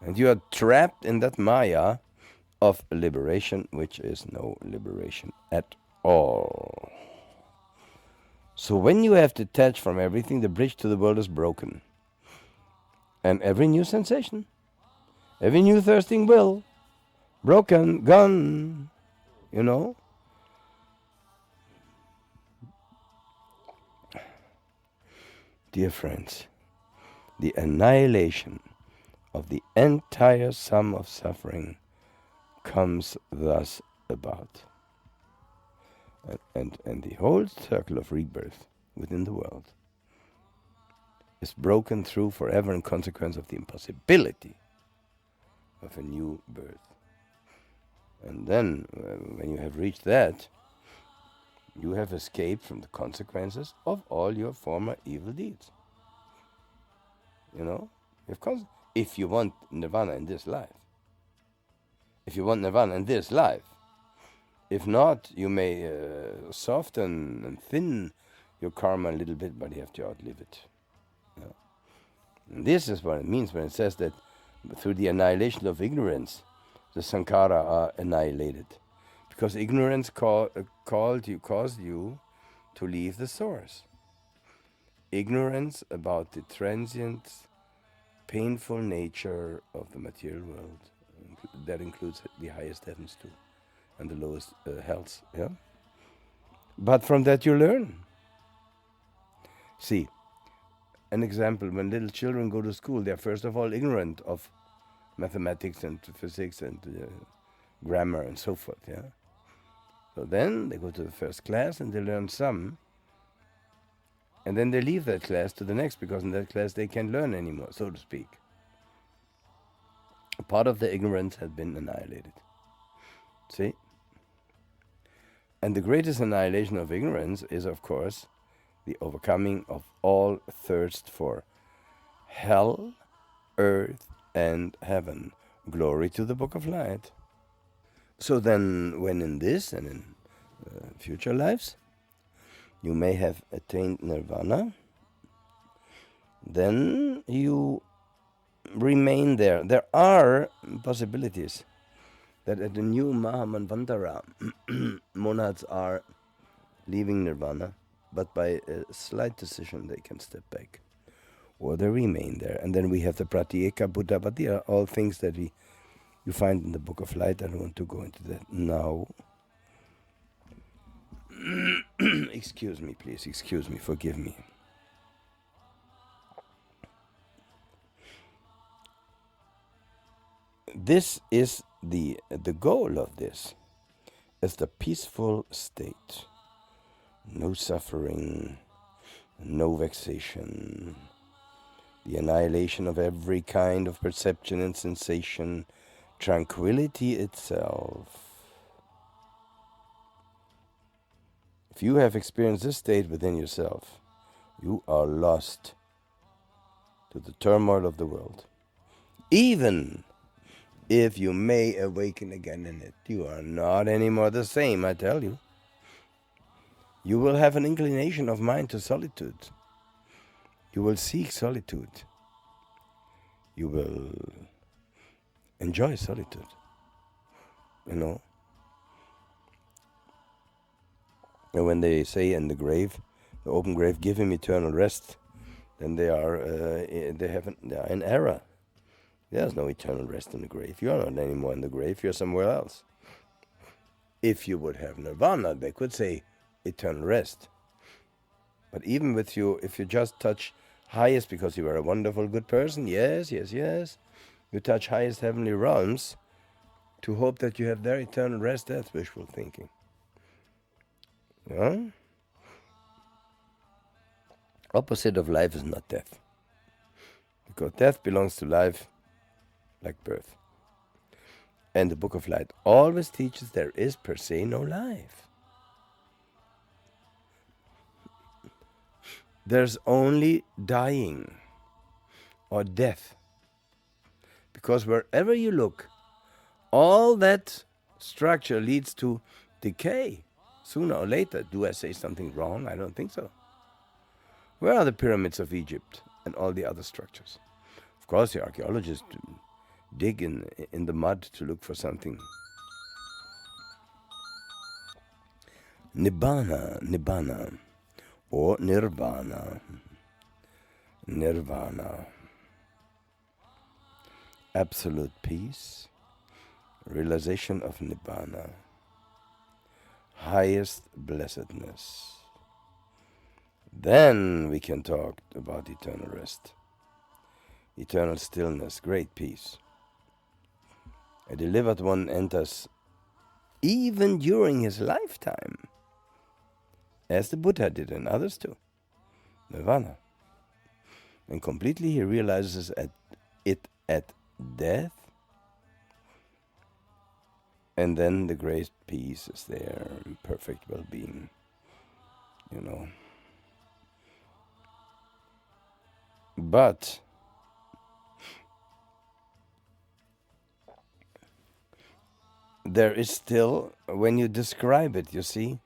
And you are trapped in that maya of liberation, which is no liberation at all. So when you have detached from everything, the bridge to the world is broken. And every new sensation, every new thirsting will, broken, gone, Dear friends, the annihilation of the entire sum of suffering comes thus about. And the whole circle of rebirth within the world is broken through forever in consequence of the impossibility of a new birth. And then, when you have reached that, you have escaped from the consequences of all your former evil deeds. You know? If you want nirvana in this life. If you want nirvana in this life. If not, you may soften and thin your karma a little bit, but you have to outlive it. Yeah. And this is what it means when it says that through the annihilation of ignorance, the sankhara are annihilated. Because ignorance caused you to leave the source. Ignorance about the transient, painful nature of the material world. That includes the highest heavens too, and the lowest hells. Yeah? But from that you learn. See, an example, when little children go to school, they are first of all ignorant of mathematics and physics and grammar and so forth. Yeah. So then they go to the first class and they learn some, and then they leave that class to the next, because in that class they can't learn anymore, so to speak. A part of the ignorance has been annihilated. See? And the greatest annihilation of ignorance is, of course, the overcoming of all thirst for hell, earth, and heaven. Glory to the Book of Light. So then, when in this and in future lives, you may have attained nirvana, then you remain there. There are possibilities that at the new Mahamanvantara, monads are leaving nirvana, but by a slight decision they can step back, or they remain there. And then we have the Pratyeka Buddha, but they are all things that you find in the Book of Light. I don't want to go into that now. Excuse me, please. Excuse me. Forgive me. This is the goal of this, is the peaceful state. No suffering, no vexation, the annihilation of every kind of perception and sensation, tranquility itself. If you have experienced this state within yourself, you are lost to the turmoil of the world. Even if you may awaken again in it, you are not anymore the same, I tell you. You will have an inclination of mind to solitude. You will seek solitude. You will enjoy solitude. You know. And when they say in the grave, the open grave, give him eternal rest, then they are in error. There's no eternal rest in the grave. You are not anymore in the grave. You're somewhere else. If you would have nirvana, they could say eternal rest. But even with you, if you just touch highest, because you are a wonderful, good person, yes, you touch highest heavenly realms, to hope that you have their eternal rest, that's wishful thinking. Yeah? Opposite of life is not death. Because death belongs to life like birth. And the Book of Light always teaches there is per se no life. There's only dying or death. Because wherever you look, all that structure leads to decay. Sooner or later. Do I say something wrong? I don't think so. Where are the pyramids of Egypt and all the other structures? Of course, the archaeologists dig in the mud to look for something. Nibbana, or nirvana. Absolute peace, realization of nibbana, highest blessedness. Then we can talk about eternal rest, eternal stillness, great peace. A delivered one enters even during his lifetime, as the Buddha did and others too, nirvana. And completely he realizes it at death, And then the great peace is there, perfect well-being, But there is still, when you describe it, you see,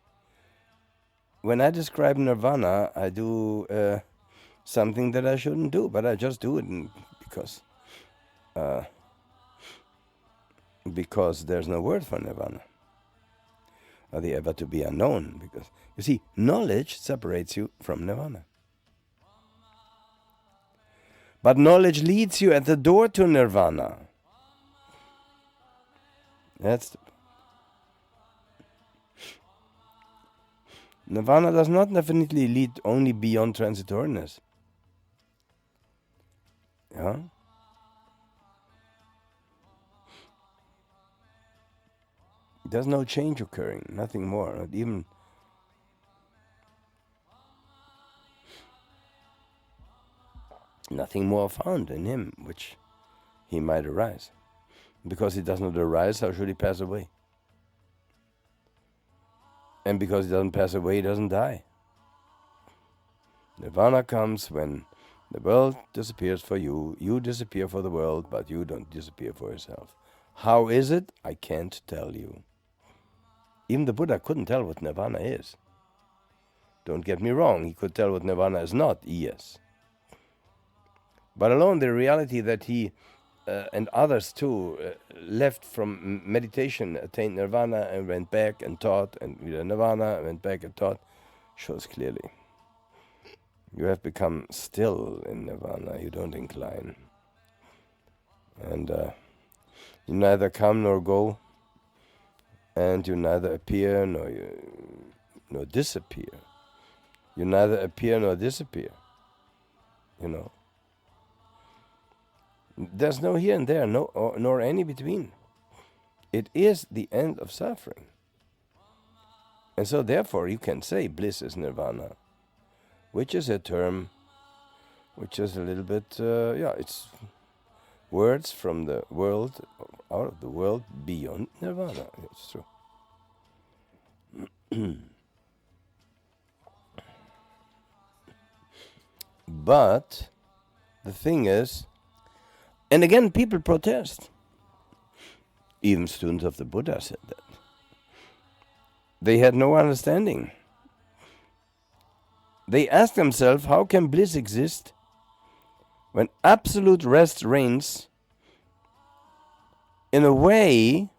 when I describe nirvana, I do something that I shouldn't do, but I just do it because there's no word for nirvana, or the ever to be unknown, because, you see, knowledge separates you from nirvana. But knowledge leads you at the door to nirvana. Nirvana does not definitely lead only beyond transitoriness. Yeah? There's no change occurring, nothing more, not even. Nothing more found in him, which he might arise. Because he does not arise, how should he pass away? And because he doesn't pass away, he doesn't die. Nirvana comes when the world disappears for you, you disappear for the world, but you don't disappear for yourself. How is it? I can't tell you. Even the Buddha couldn't tell what nirvana is. Don't get me wrong, he could tell what nirvana is not, yes. But alone the reality that he and others too left from meditation, attained nirvana and went back and taught, and nirvana went back and taught, shows clearly. You have become still in nirvana, you don't incline. And you neither come nor go, and you neither appear nor disappear. You neither appear nor disappear, There's no here and there, nor any between. It is the end of suffering. And so therefore you can say bliss is nirvana, which is a term which is a little bit, it's words from the world, out of the world, beyond nirvana. It's true. But the thing is, and again, people protest. Even students of the Buddha said that. They had no understanding. They asked themselves, how can bliss exist when absolute rest reigns in a way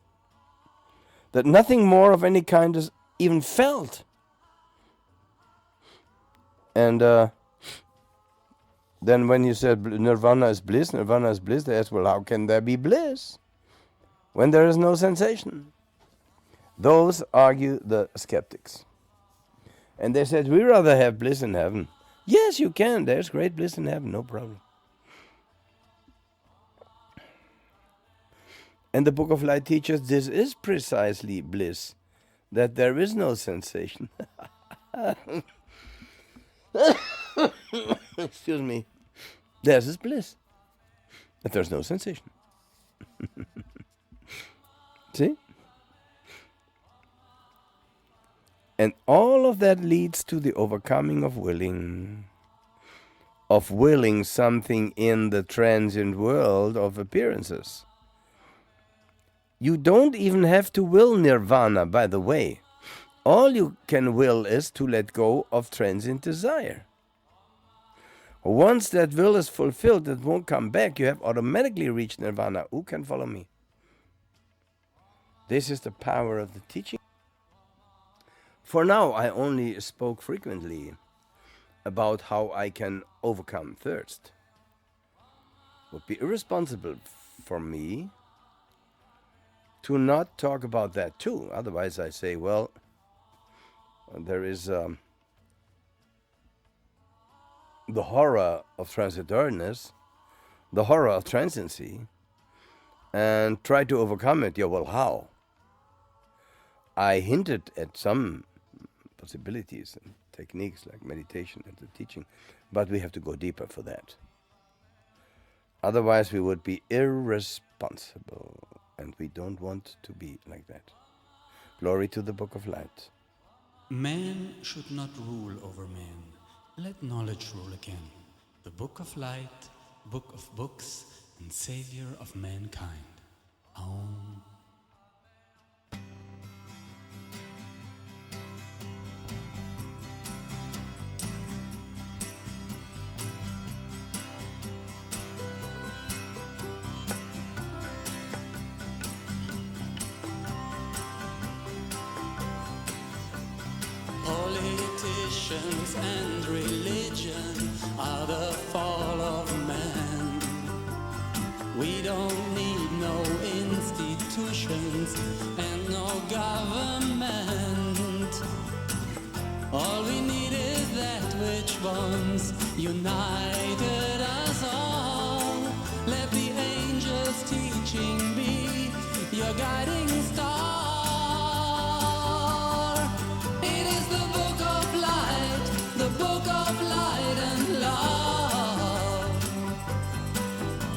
that nothing more of any kind is even felt? And then when you said nirvana is bliss, they asked, well, how can there be bliss when there is no sensation? Those argue the skeptics. And they said, we rather have bliss in heaven. Yes, you can. There's great bliss in heaven, no problem. And the Book of Light teaches this is precisely bliss, that there is no sensation. Excuse me. There's is bliss, that there's no sensation. See? And all of that leads to the overcoming of willing something in the transient world of appearances. You don't even have to will nirvana, by the way. All you can will is to let go of transient desire. Once that will is fulfilled, it won't come back. You have automatically reached nirvana. Who can follow me? This is the power of the teaching. For now, I only spoke frequently about how I can overcome thirst. It would be irresponsible for me to not talk about that too. Otherwise I say, well, there is the horror of transitoriness, the horror of transiency, and try to overcome it. Yeah, well, how? I hinted at some possibilities and techniques like meditation and the teaching, but we have to go deeper for that. Otherwise we would be irresponsible. And we don't want to be like that. Glory to the Book of Light. Man should not rule over man. Let knowledge rule again. The Book of Light, Book of Books, and Savior of mankind. Aum. Politicians and religion are the fall of man. We don't need no institutions and no government. All we need is that which once united us all. Let the angels' teaching be your guiding star.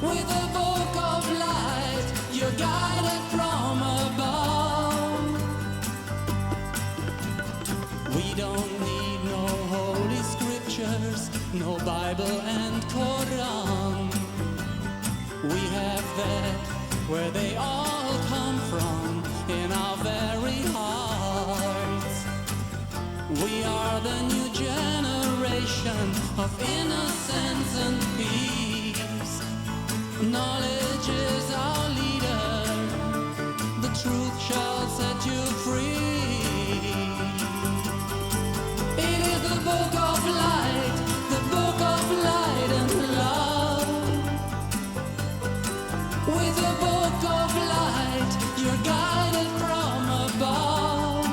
With the Book of Light, you're guided from above. We don't need no holy scriptures, no Bible and Quran. We have that where they all come from, in our very hearts. We are the new generation of innocence and peace. Knowledge is our leader. The truth shall set you free. It is the Book of Light, the Book of Light and love. With the Book of Light, you're guided from above.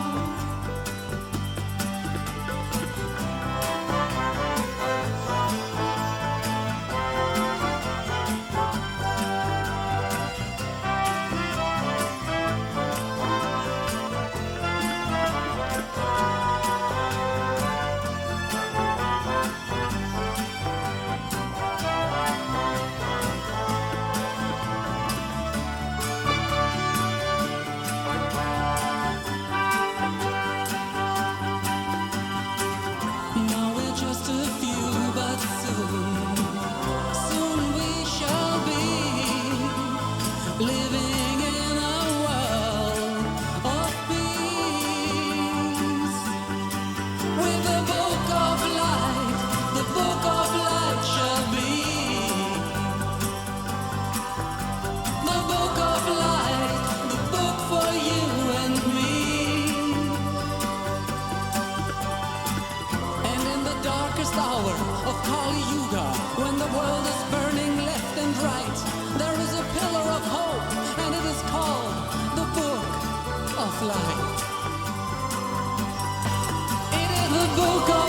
Living in a world of peace. With the Book of Light, the Book of Light shall be. The Book of Light, the book for you and me. And in the darkest hour of Kali Yuga, when the world is burning left and right, there is a pillar of hope, and it is called the Book of Light. It is the Book of